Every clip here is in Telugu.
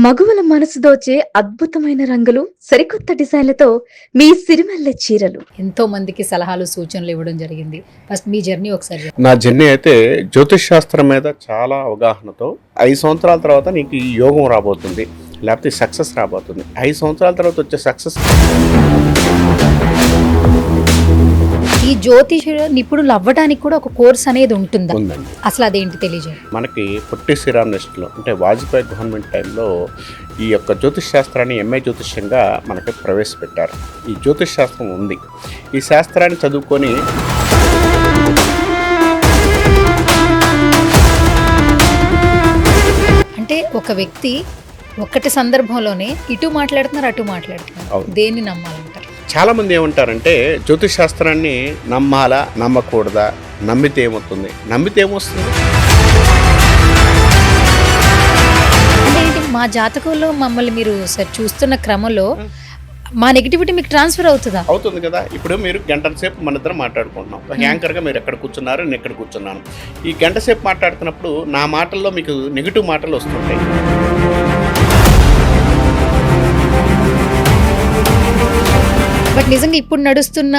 మగువల మనసు దోచే అద్భుతమైన రంగులు, సరికొత్త డిజైన్లతో మీ సిరిమల్లె చీరలు. ఎంతో మందికి సలహాలు సూచనలు ఇవ్వడం జరిగింది. ఫస్ట్ మీ జర్నీ ఒకసారి నా జర్నీ అయితే జ్యోతిష్ శాస్త్రం మీద చాలా అవగాహనతో 5 సంవత్సరాల తర్వాత నీకు ఈ యోగం రాబోతుంది, లేకపోతే సక్సెస్ రాబోతుంది. 5 సంవత్సరాల తర్వాత వచ్చే సక్సెస్. ఈ జ్యోతిష నిపుణులు అవ్వడానికి కూడా ఒక కోర్స్ అనేది ఉంటుందా? ఉందండి. అసలు అదేంటి తెలియజేయండి. మనకి పొట్టి శ్రీరామ్ నెస్ట్లో అంటే వాజ్పేయి గవర్నమెంట్ టైంలో ఈ యొక్క జ్యోతిష్ శాస్త్రాన్ని ఎంఏ జ్యోతిష్యంగా మనకి ప్రవేశపెట్టారు. ఈ జ్యోతిష్ శాస్త్రం ఉంది. ఈ శాస్త్రాన్ని చదువుకొని అంటే ఒక వ్యక్తి ఒక్కటి సందర్భంలోనే ఇటు మాట్లాడుతున్నారు అటు మాట్లాడుతున్నారు, దేన్ని నమ్మాలంటారు? చాలా మంది ఏమంటారంటే జ్యోతిష్ శాస్త్రాన్ని నమ్మాలా నమ్మకూడదా, నమ్మితే ఏమవుతుంది, నమ్మితే ఏమొస్తుంది. అంటే ఏంటి, మా జాతకంలో మమ్మల్ని మీరు చూస్తున్న క్రమంలో మా నెగిటివిటీ మీకు ట్రాన్స్ఫర్ అవుతుందా? అవుతుంది కదా. ఇప్పుడు మీరు గంటల సేపు మన ఇద్దరం మాట్లాడుకుంటున్నాం. ఒక యాంకర్గా మీరు ఎక్కడ కూర్చున్నారు, నేను ఎక్కడ కూర్చున్నాను. ఈ గంట సేపు మాట్లాడుతున్నప్పుడు నా మాటల్లో మీకు నెగిటివ్ మాటలు వస్తుంటాయి. బట్ నిజంగా ఇప్పుడు నడుస్తున్న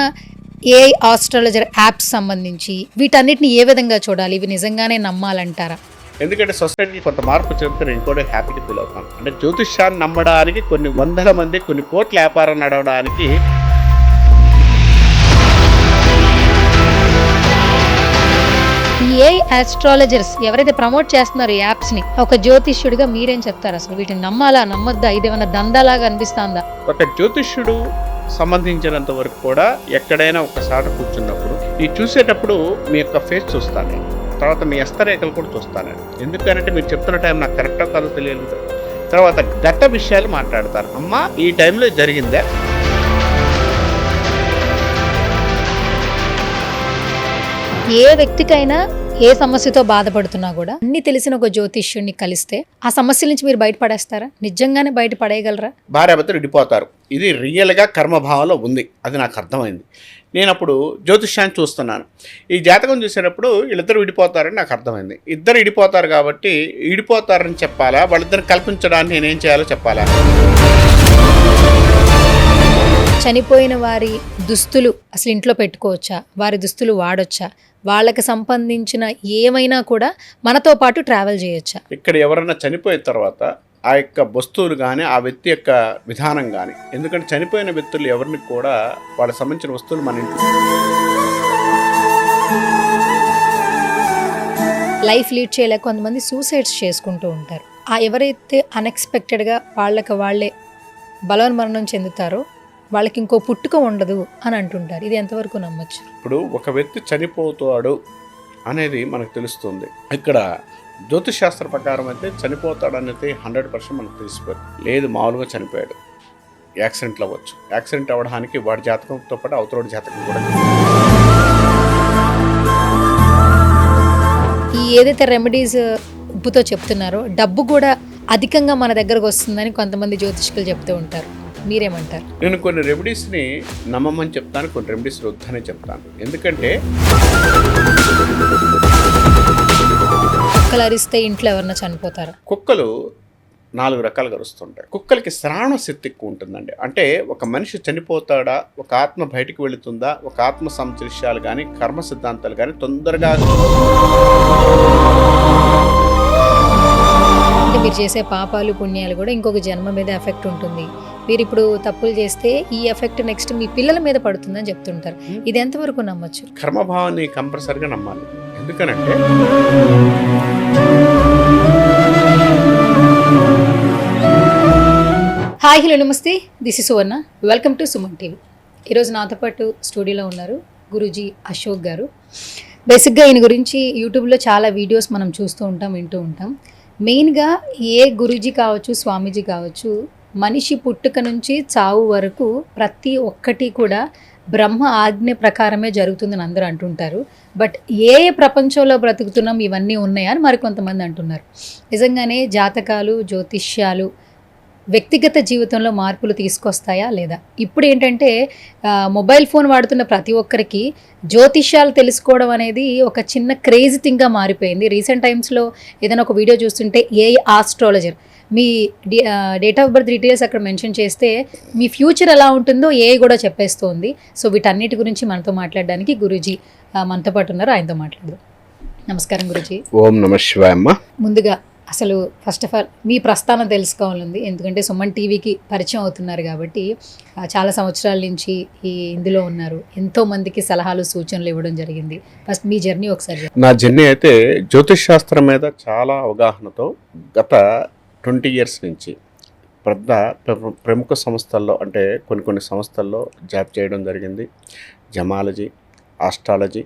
ఏఐ ఆస్ట్రాలజర్ యాప్స్ సంబంధించి వీటన్నిటిని ఏ విధంగా చూడాలి? ఇవి నిజంగానే నమ్మాలంటారా? ఎందుకంటే సొసైటీకి కొంత మార్పు చెప్తే నేను కూడా హ్యాపీగా ఫీల్ అవుతాను. అంటే జ్యోతిష్యాన్ని నమ్మడానికి కొన్ని వందల మంది, కొన్ని కోట్ల వ్యాపారం నడవడానికి ఏఐ ఆస్ట్రాలజర్స్ ఎవరైతే ప్రమోట్ చేస్తున్నారో ఈ యాప్స్ ని, ఒక జ్యోతిష్యుడిగా మీరేం చెప్తారు? అసలు వీటిని నమ్మాలా నమ్మొద్దా? ఇదేమన్నా దందాలాగా అనిపిస్తుందా? ఒక జ్యోతిష్యుడు సంబంధించినంత వరకు కూడా ఎక్కడైనా ఒకసారి కూర్చున్నప్పుడు ఈ చూసేటప్పుడు మీ యొక్క ఫేస్ చూస్తాను నేను, తర్వాత మీ హస్తరేఖలు కూడా చూస్తాను నేను. ఎందుకంటే మీరు చెప్తున్న టైం నాకు కరెక్టో కాదో తెలియదు. తర్వాత గత విషయాలు మాట్లాడతారు. అమ్మా ఈ టైంలో జరిగిందే. ఏ వ్యక్తికైనా ఏ సమస్యతో బాధపడుతున్నా కూడా అన్ని తెలిసిన ఒక జ్యోతిష్యుడిని కలిస్తే ఆ సమస్యల నుంచి మీరు బయటపడేస్తారా? నిజంగానే బయటపడేయగలరా? భార్యాభర్తలు విడిపోతారు. ఇది రియల్గా కర్మభావంలో ఉంది. అది నాకు అర్థమైంది. నేను అప్పుడు జ్యోతిష్యాన్ని చూస్తున్నాను. ఈ జాతకం చూసేటప్పుడు వీళ్ళిద్దరు విడిపోతారని నాకు అర్థమైంది. ఇద్దరు విడిపోతారు కాబట్టి విడిపోతారని చెప్పాలా, వాళ్ళిద్దరు కల్పించడానికి నేనేం చేయాలో చెప్పాలా? చనిపోయిన వారి దుస్తులు అసలు ఇంట్లో పెట్టుకోవచ్చా? వారి దుస్తులు వాడొచ్చా? వాళ్ళకి సంబంధించిన ఏమైనా కూడా మనతో పాటు ట్రావెల్ చేయొచ్చా? ఇక్కడ ఎవరైనా చనిపోయిన తర్వాత ఆ యొక్క వస్తువులు కానీ, ఆ వ్యక్తి యొక్క విధానం కానీ, ఎందుకంటే చనిపోయిన వ్యక్తులు ఎవరిని కూడా వాళ్ళకి సంబంధించిన వస్తువులు మన ఇంట్లో లైఫ్ లీడ్ చేయలేక కొంతమంది సూసైడ్స్ చేసుకుంటూ ఉంటారు. ఆ ఎవరైతే అన్ఎక్స్పెక్టెడ్గా వాళ్ళకి వాళ్ళే బలవన్మరణం చెందుతారో వాళ్ళకి ఇంకో పుట్టుక ఉండదు అని అంటుంటారు. ఇది ఎంతవరకు నమ్మచ్చు? ఇప్పుడు ఒక వ్యక్తి చనిపోతాడు అనేది మనకు తెలుస్తుంది. ఇక్కడ జ్యోతిష్ శాస్త్ర ప్రకారం అయితే చనిపోతాడు అనేది 100% మనకు తెలిసిపోతుంది. లేదు మామూలుగా చనిపోయాడు, యాక్సిడెంట్లు అవ్వచ్చు. యాక్సిడెంట్ అవ్వడానికి వాడి జాతకంతో పాటు అవతల జాతకం కూడా. ఈ ఏదైతే రెమెడీస్ ఉప్పుతో చెప్తున్నారో డబ్బు కూడా అధికంగా మన దగ్గరకు వస్తుందని కొంతమంది జ్యోతిష్కులు చెప్తూ ఉంటారు. మీరేమంటారు? నేను కొన్ని రెమెడీస్ని నమ్మమని చెప్తాను, కొన్ని రెమెడీస్ వద్దనే చెప్తాను. ఎందుకంటే కుక్కలు అరిస్తే ఇంట్లో ఎవరన్నా చనిపోతారా? కుక్కలు 4 రకాలుగా అరుస్తుంటాయి. కుక్కలకి శ్రావణ శక్తి ఎక్కువ ఉంటుందండి. అంటే ఒక మనిషి చనిపోతాడా, ఒక ఆత్మ బయటికి వెళుతుందా, ఒక ఆత్మ సంశయాలు కానీ, కర్మ సిద్ధాంతాలు కానీ తొందరగా అంటే మీరు చేసే పాపాలు పుణ్యాలు కూడా ఇంకొక జన్మ మీద ఎఫెక్ట్ ఉంటుంది. మీరు ఇప్పుడు తప్పులు చేస్తే ఈ ఎఫెక్ట్ నెక్స్ట్ మీ పిల్లల మీద పడుతుందని చెప్తుంటారు. ఇది ఎంతవరకు నమ్మచ్చు? కర్మభావాన్ని కంపల్సరిగా నమ్మాలి. ఎందుకనంటే హాయ్, హలో, నమస్తే. This is Suvarna. Welcome to Suman TV. ఈరోజు నాతో పాటు స్టూడియోలో ఉన్నారు గురూజీ అశోక్ గారు. బేసిక్గా ఈయన గురించి యూట్యూబ్లో చాలా వీడియోస్ మనం చూస్తూ ఉంటాం, వింటూ ఉంటాం. మెయిన్గా ఏ గురూజీ కావచ్చు, స్వామీజీ కావచ్చు, మనిషి పుట్టుక నుంచి చావు వరకు ప్రతి ఒక్కటి కూడా బ్రహ్మ ఆజ్ఞ ప్రకారమే జరుగుతుందని అందరూ అంటుంటారు. బట్ ఏ ప్రపంచంలో బ్రతుకుతున్నాం ఇవన్నీ ఉన్నాయా అని మరికొంతమంది అంటున్నారు. నిజంగానే జాతకాలు, జ్యోతిష్యాలు వ్యక్తిగత జీవితంలో మార్పులు తీసుకొస్తాయా లేదా? ఇప్పుడు ఏంటంటే మొబైల్ ఫోన్ వాడుతున్న ప్రతి ఒక్కరికి జ్యోతిష్యాలు తెలుసుకోవడం అనేది ఒక చిన్న క్రేజీ థింగ్గా మారిపోయింది. రీసెంట్ టైమ్స్లో ఏదైనా ఒక వీడియో చూస్తుంటే AI astrologer me date of birth details అక్కడ మెన్షన్ చేస్తే మీ ఫ్యూచర్ ఎలా ఉంటుందో కూడా చెప్పేస్తుంది. సో వీటన్నిటి గురించి మనతో మాట్లాడడానికి గురూజీ మనతో పాటు ఉన్నారు, ఆయనతో మాట్లాడదాం. నమస్కారం గురూజీ. ఓం నమ శివాయ అమ్మ. ముందుగా అసలు ఫస్ట్ ఆఫ్ ఆల్ మీ ప్రస్థానం తెలుసుకోవాలండి, ఎందుకంటే సుమన్ టీవీకి పరిచయం అవుతున్నారు కాబట్టి చాలా సంవత్సరాల నుంచి ఇందులో ఉన్నారు, ఎంతో మందికి సలహాలు సూచనలు ఇవ్వడం జరిగింది. ఫస్ట్ మీ జర్నీ ఒకసారి. నా జర్నీ అయితే జ్యోతిష్ శాస్త్రం మీద చాలా అవగాహనతో గత 20 years నుంచి ప్రముఖ సంస్థల్లో అంటే కొన్ని సంస్థల్లో జాబ్ చేయడం జరిగింది. జమాలజీ, ఆస్ట్రాలజీ,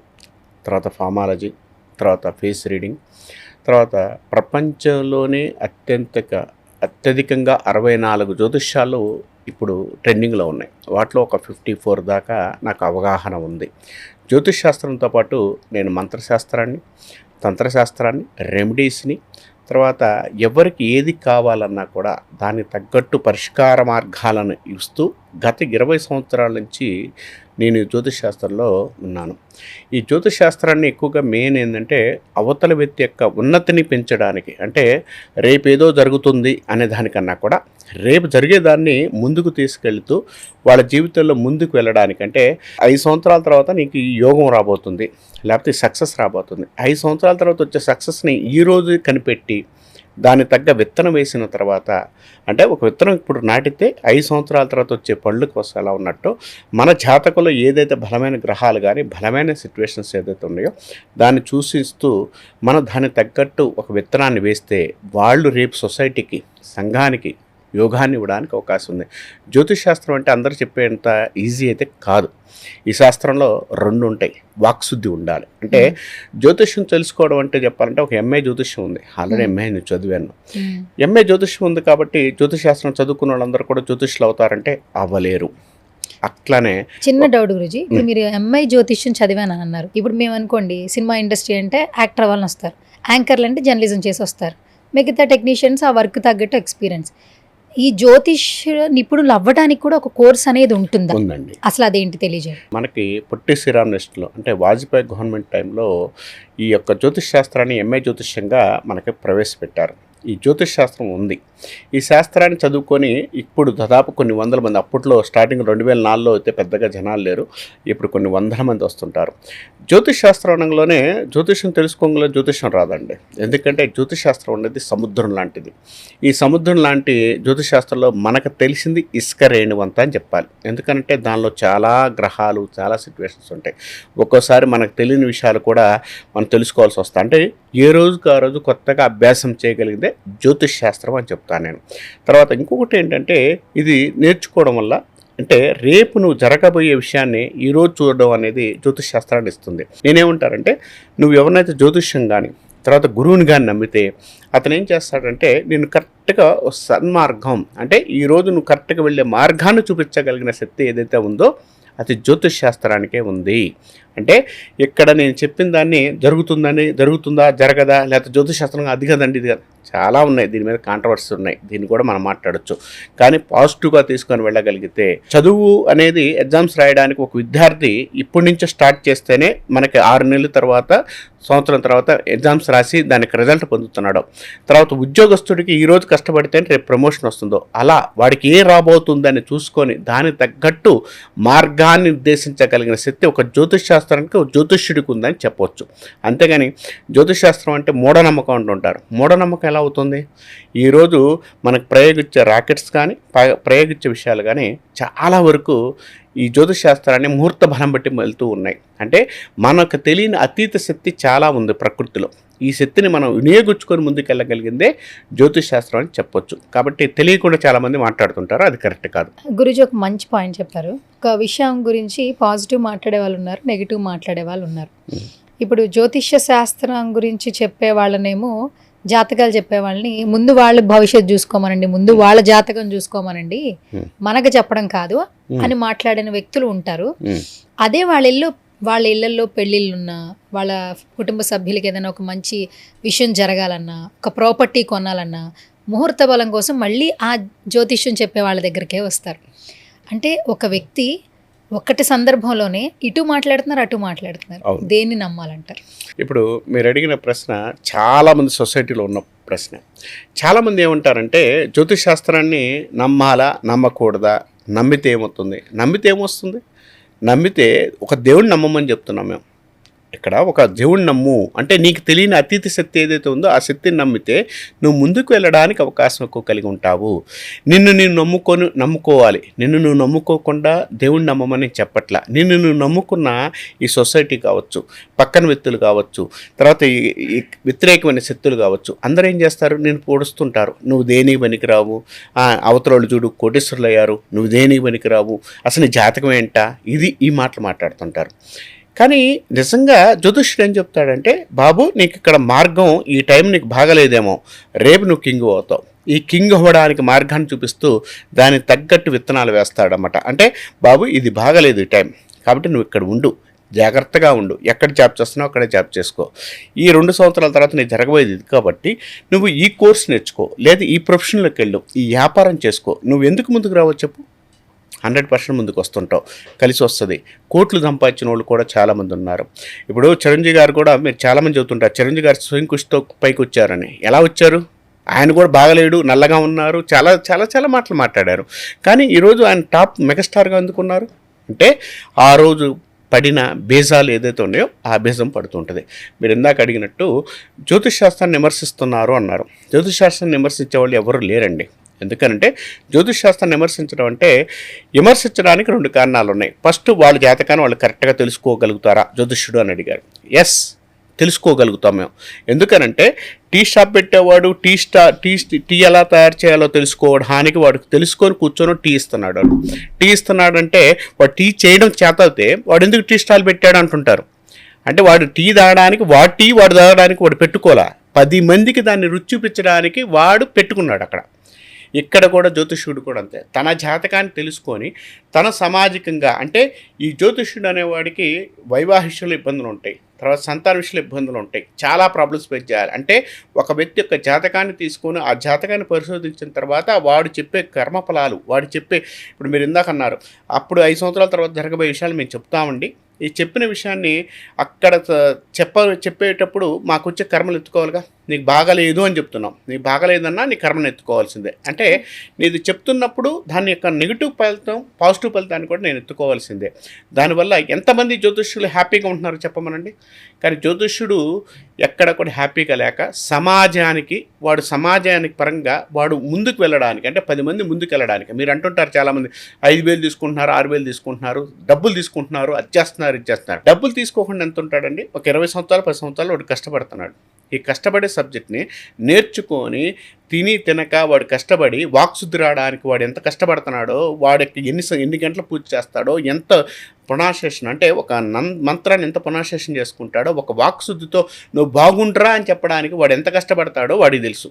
తర్వాత ఫామాలజీ, తర్వాత ఫేస్ రీడింగ్, తర్వాత ప్రపంచంలోనే అత్యధికంగా 64 జ్యోతిష్యాలు ఇప్పుడు ట్రెండింగ్లో ఉన్నాయి. వాటిలో ఒక 54 దాకా నాకు అవగాహన ఉంది. జ్యోతిష్ శాస్త్రంతో పాటు నేను మంత్రశాస్త్రాన్ని, తంత్రశాస్త్రాన్ని, రెమెడీస్ని, తర్వాత ఎవరికి ఏది కావాలన్నా కూడా దానికి తగ్గట్టు పరిష్కార మార్గాలను ఇస్తూ గత 20 సంవత్సరాల నుంచి నేను జ్యోతిష్ శాస్త్రంలో ఉన్నాను. ఈ జ్యోతిష్ శాస్త్రాన్ని ఎక్కువగా మెయిన్ ఏంటంటే అవతల వ్యక్తి యొక్క ఉన్నతిని పెంచడానికి, అంటే రేపేదో జరుగుతుంది అనే దానికన్నా కూడా రేపు జరిగేదాన్ని ముందుకు తీసుకెళ్తూ వాళ్ళ జీవితంలో ముందుకు వెళ్ళడానికి, అంటే 5 సంవత్సరాల తర్వాత నీకు ఈ యోగం రాబోతుంది, లేకపోతే సక్సెస్ రాబోతుంది. 5 సంవత్సరాల తర్వాత వచ్చే సక్సెస్ని ఈరోజు కనిపెట్టి దాని తగ్గ విత్తనం వేసిన తర్వాత, అంటే ఒక విత్తనం ఇప్పుడు నాటితే 5 సంవత్సరాల తర్వాత వచ్చే పళ్ళకు వస్తే ఎలా ఉన్నట్టు మన జాతకంలో ఏదైతే బలమైన గ్రహాలు కానీ బలమైన సిచ్యువేషన్స్ ఏదైతే ఉన్నాయో దాన్ని చూసిస్తూ మనం దానికి తగ్గట్టు ఒక విత్తనాన్ని వేస్తే వాళ్ళు రేపు సొసైటీకి, సంఘానికి యోగాన్ని ఇవ్వడానికి అవకాశం ఉంది. జ్యోతిష్ శాస్త్రం అంటే అందరూ చెప్పేంత ఈజీ అయితే కాదు. ఈ శాస్త్రంలో 2 ఉంటాయి. వాక్శుద్ధి ఉండాలి. అంటే జ్యోతిష్యం తెలుసుకోవడం అంటే చెప్పాలంటే ఒక ఎంఏ జ్యోతిష్యం ఉంది, ఆల్రెడీ ఎంఏ నేను చదివాను. ఎంఏ జ్యోతిష్యం ఉంది కాబట్టి జ్యోతిష్ శాస్త్రం చదువుకున్న వాళ్ళందరూ కూడా జ్యోతిష్యులు అవుతారంటే అవ్వలేరు. అట్లానే చిన్న డౌట్ గురించి, ఇప్పుడు మీరు ఎంఐ జ్యోతిష్యం చదివాను అన్నారు. ఇప్పుడు మేము అనుకోండి సినిమా ఇండస్ట్రీ అంటే యాక్టర్ వాళ్ళని వస్తారు, యాంకర్లు అంటే జర్నలిజం చేసి వస్తారు, మిగతా టెక్నీషియన్స్ ఆ వర్క్ తగ్గట్టు ఎక్స్పీరియన్స్. ఈ జ్యోతిష్ నిపుణులు అవ్వడానికి కూడా ఒక కోర్స్ అనేది ఉంటుందా? ఉందండి. అసలు అదేంటి తెలియజేయండి. మనకి పొట్టి శ్రీరామ్ నెస్ట్లో అంటే వాజ్పేయి గవర్నమెంట్ టైంలో ఈ యొక్క జ్యోతిష్ శాస్త్రాన్ని ఎంఏ జ్యోతిష్యంగా మనకి ప్రవేశపెట్టారు. ఈ జ్యోతిష్ శాస్త్రం ఉంది. ఈ శాస్త్రాన్ని చదువుకొని ఇప్పుడు దాదాపు కొన్ని వందల మంది, అప్పట్లో స్టార్టింగ్ 2004లో అయితే పెద్దగా జనాలు లేరు, ఇప్పుడు కొన్ని వందల మంది వస్తుంటారు. జ్యోతిష్ శాస్త్రంలోనే జ్యోతిష్యం తెలుసుకోగల జ్యోతిష్యం రాదండి. ఎందుకంటే జ్యోతిష్ శాస్త్రం అనేది సముద్రం లాంటిది. ఈ సముద్రం లాంటి జ్యోతిష్ శాస్త్రంలో మనకు తెలిసింది ఇసుక రేణువంత అని చెప్పాలి. ఎందుకంటే దానిలో చాలా గ్రహాలు, చాలా సిచ్యువేషన్స్ ఉంటాయి. ఒక్కోసారి మనకు తెలియని విషయాలు కూడా మనం తెలుసుకోవాల్సి వస్తుంది. అంటే ఏ రోజుకు ఆ రోజు కొత్తగా అభ్యాసం చేయగలిగితే జ్యోతిష్ శాస్త్రం అని చెప్తాను నేను. తర్వాత ఇంకొకటి ఏంటంటే ఇది నేర్చుకోవడం వల్ల, అంటే రేపు నువ్వు జరగబోయే విషయాన్ని ఈరోజు చూడడం అనేది జ్యోతిష్ శాస్త్రాన్ని ఇస్తుంది. నేనేమంటారంటే నువ్వు ఎవరినైతే జ్యోతిష్యం కానీ తర్వాత గురువుని కానీ నమ్మితే అతను ఏం చేస్తాడంటే నేను కరెక్ట్గా సన్మార్గం, అంటే ఈరోజు నువ్వు కరెక్ట్గా వెళ్ళే మార్గాన్ని చూపించగలిగిన శక్తి ఏదైతే ఉందో అది జ్యోతిష్ శాస్త్రానికే ఉంది. అంటే ఇక్కడ నేను చెప్పిన దాన్ని జరుగుతుందా జరగదా, లేకపోతే జ్యోతిష్ శాస్త్రంగా అది కదండి ఇది చాలా ఉన్నాయి, దీని మీద కాంట్రవర్సీ ఉన్నాయి, దీన్ని కూడా మనం మాట్లాడచ్చు. కానీ పాజిటివ్గా తీసుకొని వెళ్ళగలిగితే చదువు అనేది ఎగ్జామ్స్ రాయడానికి ఒక విద్యార్థి ఇప్పటి నుంచే స్టార్ట్ చేస్తేనే మనకి 6 నెలల తర్వాత, సంవత్సరం తర్వాత ఎగ్జామ్స్ రాసి దానికి రిజల్ట్ పొందుతున్నాడు. తర్వాత ఉద్యోగస్తుడికి ఈరోజు కష్టపడితే రేపు ప్రమోషన్ వస్తుందో అలా వాడికి ఏ రాబోతుందని చూసుకొని దానికి తగ్గట్టు మార్గాన్ని నిర్దేశించగలిగిన శక్తి ఒక జ్యోతిష్ శాస్త్రానికి, ఒక జ్యోతిష్యుడికి ఉందని చెప్పవచ్చు. అంతేగాని జ్యోతిష్ శాస్త్రం అంటే మూఢనమ్మకం అంటుంటారు. మూఢనమ్మకం ఎలా అవుతుంది? ఈరోజు మనకు ప్రయోగించే రాకెట్స్ కానీ ప్రయోగించే విషయాలు కానీ చాలా వరకు ఈ జ్యోతిష్ శాస్త్రాన్ని ముహూర్త బలం బట్టి వెళ్తూ ఉన్నాయి. అంటే మనకు తెలియని అతీత శక్తి చాలా ఉంది ప్రకృతిలో. ఈ శక్తిని మనం వినియోగించుకొని ముందుకెళ్ళగలిగిందే జ్యోతిష్ శాస్త్రం అని చెప్పొచ్చు. కాబట్టి తెలియకుండా చాలామంది మాట్లాడుతుంటారు, అది కరెక్ట్ కాదు. గురుజీ ఒక మంచి పాయింట్ చెప్పారు. ఒక విషయం గురించి పాజిటివ్ మాట్లాడే వాళ్ళు ఉన్నారు, నెగిటివ్ మాట్లాడే వాళ్ళు ఉన్నారు. ఇప్పుడు జ్యోతిష్య శాస్త్రం గురించి చెప్పే వాళ్ళనేమో జాతకాలు చెప్పే వాళ్ళని ముందు వాళ్ళ భవిష్యత్తు చూసుకోమనండి, ముందు వాళ్ళ జాతకం చూసుకోమనండి, మనకు చెప్పడం కాదు అని మాట్లాడిన వ్యక్తులు ఉంటారు. అదే వాళ్ళ ఇళ్ళల్లో పెళ్ళిళ్ళున్నా, వాళ్ళ కుటుంబ సభ్యులకి ఏదైనా ఒక మంచి విషయం జరగాలన్నా, ఒక ప్రాపర్టీ కొనాలన్నా ముహూర్త బలం కోసం మళ్ళీ ఆ జ్యోతిష్యం చెప్పే వాళ్ళ దగ్గరికే వస్తారు. అంటే ఒక వ్యక్తి ఒకటి సందర్భంలోనే ఇటు మాట్లాడుతున్నారు, అటు మాట్లాడుతున్నారు. అవును. దేన్ని నమ్మాలంటారు? ఇప్పుడు మీరు అడిగిన ప్రశ్న చాలామంది సొసైటీలో ఉన్న ప్రశ్న. చాలామంది ఏమంటారంటే జ్యోతిష్ శాస్త్రాన్ని నమ్మాలా నమ్మకూడదా, నమ్మితే ఏమవుతుంది, నమ్మితే ఏమొస్తుంది, నమ్మితే ఒక దేవుడిని నమ్మమని చెప్తున్నాం మేము. ఇక్కడ ఒక దేవుడిని నమ్ము అంటే నీకు తెలియని అతీత శక్తి ఏదైతే ఉందో ఆ శక్తిని నమ్మితే నువ్వు ముందుకు వెళ్ళడానికి అవకాశం ఎక్కువ కలిగి ఉంటావు. నిన్ను నేను నమ్ముకోవాలి. నిన్ను నువ్వు నమ్ముకోకుండా దేవుడిని నమ్మమని చెప్పట్లా. నిన్ను నువ్వు నమ్ముకున్న ఈ సొసైటీ కావచ్చు, పక్కన వ్యక్తులు కావచ్చు, తర్వాత ఈ వ్యతిరేకమైన శక్తులు కావచ్చు, అందరూ ఏం చేస్తారు, నేను పొడుస్తుంటారు. నువ్వు దేనికి పనికిరావు, అవతలోళ్ళు చూడు కోటీశ్వరులు అయ్యారు, నువ్వు దేనికి పనికిరావు, అసలు నీ జాతకం ఏంటా, ఈ మాటలు మాట్లాడుతుంటారు. కానీ నిజంగా జ్యోతిష్యుడు ఏం చెప్తాడంటే, బాబు నీకు ఇక్కడ మార్గం ఈ టైం నీకు బాగలేదేమో, రేపు నువ్వు కింగ్ అవుతావు. ఈ కింగ్ అవ్వడానికి మార్గాన్ని చూపిస్తూ దానికి తగ్గట్టు విత్తనాలు వేస్తాడనమాట. అంటే బాబు ఇది బాగలేదు ఈ టైం, కాబట్టి నువ్వు ఇక్కడ ఉండు, జాగ్రత్తగా ఉండు, ఎక్కడ జాబ్ చేస్తున్నావు అక్కడే జాబ్ చేసుకో, ఈ 2 సంవత్సరాల తర్వాత నీకు జరగబోయేది ఇది కాబట్టి నువ్వు ఈ కోర్స్ నేర్చుకో, లేదా ఈ ప్రొఫెషన్లోకి వెళ్ళు, ఈ వ్యాపారం చేసుకో. నువ్వు ఎందుకు ముందుకు రావచ్చు చెప్పు, 100% ముందుకు వస్తుంటావు, కలిసి వస్తుంది. కోట్లు సంపాదించిన వాళ్ళు కూడా చాలామంది ఉన్నారు. ఇప్పుడు చిరంజీవి గారు కూడా మీరు చాలామంది చెబుతుంటారు, చిరంజీవి గారు స్వయం కృషితో పైకి వచ్చారని. ఎలా వచ్చారు? ఆయన కూడా బాగలేడు, నల్లగా ఉన్నారు, చాలా చాలా చాలా మాటలు మాట్లాడారు. కానీ ఈరోజు ఆయన టాప్ మెగాస్టార్గా ఎందుకున్నారు అంటే ఆ రోజు పడిన బీజాలు ఏదైతే ఉన్నాయో ఆ బీజం పడుతుంటుంది. మీరు ఇందాక అడిగినట్టు జ్యోతిష్ శాస్త్రాన్ని విమర్శిస్తున్నారు అన్నారు. జ్యోతిష్ శాస్త్రాన్ని విమర్శించే వాళ్ళు ఎవరు లేరండి. ఎందుకంటే జ్యోతిష్ శాస్త్రాన్ని విమర్శించడం అంటే విమర్శించడానికి 2 కారణాలు ఉన్నాయి. ఫస్ట్, వాళ్ళ జాతకాన్ని వాళ్ళు కరెక్ట్గా తెలుసుకోగలుగుతారా జ్యోతిష్యుడు అని అడిగారు. ఎస్, తెలుసుకోగలుగుతాం మేము. ఎందుకనంటే టీ షాప్ పెట్టేవాడు టీ ఎలా తయారు చేయాలో తెలుసుకోవడానికి వాడికి తెలుసుకొని కూర్చొని టీ ఇస్తున్నాడు. టీ ఇస్తున్నాడంటే వాడు టీ చేయడం చేత అయితే వాడు ఎందుకు టీ స్టాల్ పెట్టాడు అంటుంటారు. అంటే వాడు టీ తాగడానికి వాడు తాగడానికి వాడు పెట్టుకోలే, 10 మందికి దాన్ని రుచి చూపించడానికి వాడు పెట్టుకున్నాడు అక్కడ. ఇక్కడ కూడా జ్యోతిష్యుడు కూడా అంతే, తన జాతకాన్ని తెలుసుకొని తన సామాజికంగా అంటే ఈ జ్యోతిష్యుడు అనేవాడికి వైవాహిష్యుల ఇబ్బందులు ఉంటాయి, తర్వాత సంతాన విషయంలో ఇబ్బందులు ఉంటాయి, చాలా ప్రాబ్లమ్స్ ఫేస్ చేయాలి. అంటే ఒక వ్యక్తి యొక్క జాతకాన్ని తీసుకొని ఆ జాతకాన్ని పరిశోధించిన తర్వాత వాడు చెప్పే కర్మఫలాలు, వాడు చెప్పే, ఇప్పుడు మీరు ఇందాక అన్నారు అప్పుడు 5 సంవత్సరాల తర్వాత జరగబోయే విషయాలు మేము చెప్తామండి. ఈ చెప్పిన విషయాన్ని అక్కడ చెప్పేటప్పుడు మాకు వచ్చే కర్మలు ఎత్తుకోవాలిగా. నీకు బాగలేదు అని చెప్తున్నాం, నీకు బాగలేదన్నా నీ కర్మను ఎత్తుకోవాల్సిందే. అంటే నీది చెప్తున్నప్పుడు దాని యొక్క నెగిటివ్ ఫలితం పాజిటివ్ ఫలితాన్ని కూడా నేను ఎత్తుకోవాల్సిందే. దానివల్ల ఎంతమంది జ్యోతిష్యులు హ్యాపీగా ఉంటున్నారో చెప్పమనండి. కానీ జ్యోతిష్యుడు ఎక్కడ కూడా హ్యాపీగా లేక సమాజానికి పరంగా వాడు ముందుకు వెళ్ళడానికి, అంటే 10 మంది ముందుకు వెళ్ళడానికి. మీరు అంటుంటారు చాలామంది 5,000 తీసుకుంటున్నారు, 6,000 తీసుకుంటున్నారు, డబ్బులు తీసుకుంటున్నారు, అది చేస్తున్నారు. డబ్బులు తీసుకోకుండా ఎంత ఉంటాడండి, ఒక 20 సంవత్సరాలు 10 సంవత్సరాలు వాడు కష్టపడుతున్నాడు. ఈ కష్టపడే సబ్జెక్ట్ని నేర్చుకొని తినక వాడు కష్టపడి వాక్శుద్ధి రావడానికి వాడు ఎంత కష్టపడుతున్నాడో, వాడికి ఎన్ని గంటలు పూజ చేస్తాడో, ఎంత ప్రొనౌన్సియేషన్ అంటే ఒక మంత్రాన్ని ఎంత ప్రొనౌన్సియేషన్ చేసుకుంటాడో, ఒక వాక్శుద్ధితో నువ్వు బాగుంటురా అని చెప్పడానికి వాడు ఎంత కష్టపడతాడో వాడికి తెలుసు.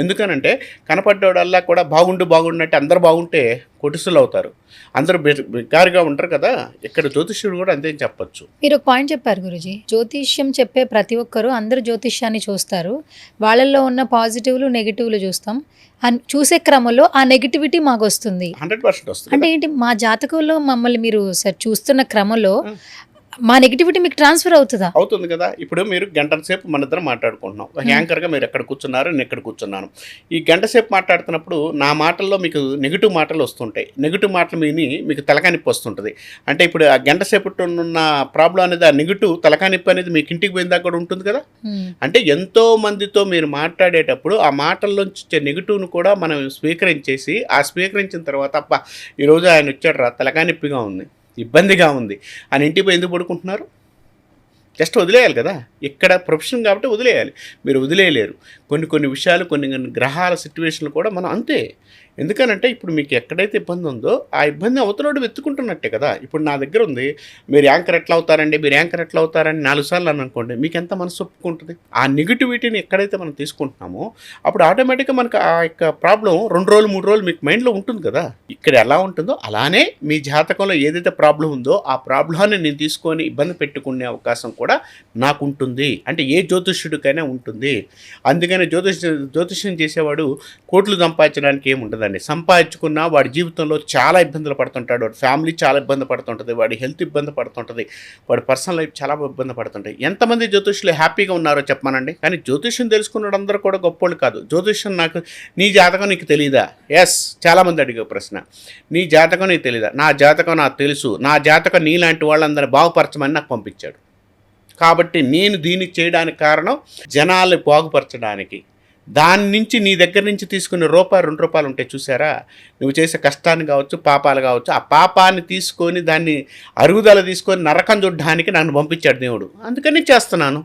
ఎందుకనంటే కనపడ్డవాడల్లా కూడా బాగుండంటే అందరు బాగుంటే కొటిసులు అవుతారు, అందరూ బెకారుగా ఉంటారు కదా. ఇక్కడ జ్యోతిష్యుడు కూడా అంతే చెప్పచ్చు. మీరు ఒక పాయింట్ చెప్పారు గురుజీ, జ్యోతిష్యం చెప్పే ప్రతి ఒక్కరు అందరూ జ్యోతిష్యాన్ని చూస్తారు, వాళ్ళల్లో ఉన్న పాజిటివ్లు నెగిటివ్లు చూస్తాం, చూసే క్రమంలో ఆ నెగిటివిటీ మాకు వస్తుంది. 100% వస్తుంది. అంటే ఏంటి, మా జాతకంలో మమ్మల్ని మీరు చూస్తున్న క్రమంలో మా నెగిటివిటీ మీకు ట్రాన్స్ఫర్ అవుతుంది కదా. ఇప్పుడు మీరు గంటల సేపు మన ఇద్దరం మాట్లాడుకుంటున్నాం, ఒక యాంకర్గా మీరు ఎక్కడ కూర్చున్నారు, నేను ఎక్కడ కూర్చున్నాను. ఈ గంట సేపు మాట్లాడుతున్నప్పుడు నా మాటల్లో మీకు నెగిటివ్ మాటలు వస్తుంటాయి, నెగిటివ్ మాటలు మీకు తలకానిప్పి వస్తుంటుంది. అంటే ఇప్పుడు ఆ గంట సేపు ఉన్న ప్రాబ్లం అనేది, ఆ నెగిటివ్ తలకానిప్పి అనేది మీకు ఇంటికి పోయిందాక కూడా ఉంటుంది కదా. అంటే ఎంతో మందితో మీరు మాట్లాడేటప్పుడు ఆ మాటల్లోంచి వచ్చే నెగిటివ్ను కూడా మనం స్వీకరించేసి, ఆ స్వీకరించిన తర్వాత అబ్బా ఈరోజు ఆయన వచ్చాడు రా, తలకానిప్పిగా ఉంది, ఇబ్బందిగా ఉంది అని ఇంటికి పోయి ఎందుకు పడుకుంటున్నారు? జస్ట్ వదిలేయాలి కదా. ఇక్కడ ప్రొఫెషన్ కాబట్టి వదిలేయాలి. మీరు వదిలేయలేరు. కొన్ని విషయాలు, కొన్ని గ్రహాల సిచ్యువేషన్లు కూడా మనం అంతే. ఎందుకనంటే ఇప్పుడు మీకు ఎక్కడైతే ఇబ్బంది ఉందో ఆ ఇబ్బంది అవతలోడు వెతుకుంటున్నట్టే కదా. ఇప్పుడు నా దగ్గర ఉంది, మీరు యాంకర్ ఎట్లా అవుతారండి, మీరు యాంకర్ ఎట్లా అవుతారని 4 సార్లు అని అనుకోండి, మీకు ఎంత మనసు ఒప్పుకుంటుంది? ఆ నెగిటివిటీని ఎక్కడైతే మనం తీసుకుంటున్నామో అప్పుడు ఆటోమేటిక్గా మనకు ఆ యొక్క ప్రాబ్లం 2 రోజులు 3 రోజులు మీకు మైండ్లో ఉంటుంది కదా. ఇక్కడ ఎలా ఉంటుందో అలానే మీ జాతకంలో ఏదైతే ప్రాబ్లం ఉందో ఆ ప్రాబ్లాన్ని నేను తీసుకొని ఇబ్బంది పెట్టుకునే అవకాశం కూడా కూడా నాకు ఉంటుంది, అంటే ఏ జ్యోతిష్యుడికైనా ఉంటుంది. అందుకని జ్యోతిష్యం చేసేవాడు కోట్లు సంపాదించడానికి ఏమి ఉండదండి. సంపాదించుకున్నా వాడి జీవితంలో చాలా ఇబ్బందులు పడుతుంటాడు, వాడి ఫ్యామిలీ చాలా ఇబ్బంది పడుతుంటుంది, వాడి హెల్త్ ఇబ్బంది పడుతుంటుంది, వాడి పర్సనల్ లైఫ్ చాలా ఇబ్బంది పడుతుంటాయి. ఎంతమంది జ్యోతిష్యులు హ్యాపీగా ఉన్నారో చెప్పమానండి. కానీ జ్యోతిష్యం తెలుసుకున్నదందరూ కూడా గొప్పోళ్ళు కాదు. జ్యోతిష్యం నాకు నీ జాతకం నీకు తెలీదా? ఎస్, చాలామంది అడిగే ప్రశ్న, నీ జాతకం నీకు తెలీదా? నా జాతకం నాకు తెలుసు, నా జాతకం నీలాంటి వాళ్ళందరినీ బాగుపరచమని నాకు పంపించాడు. కాబట్టి నేను దీన్ని చేయడానికి కారణం జనాలు బాగుపరచడానికి. దాని నుంచి నీ దగ్గర నుంచి తీసుకునే రూపాయి 2 రూపాయలు ఉంటాయి చూసారా, నువ్వు చేసే కష్టాన్ని కావచ్చు, పాపాలు కావచ్చు, ఆ పాపాన్ని తీసుకొని దాన్ని అరుగుదల తీసుకొని నరకం చూడడానికి నన్ను పంపించాడు దేవుడు. అందుకని చేస్తున్నాను.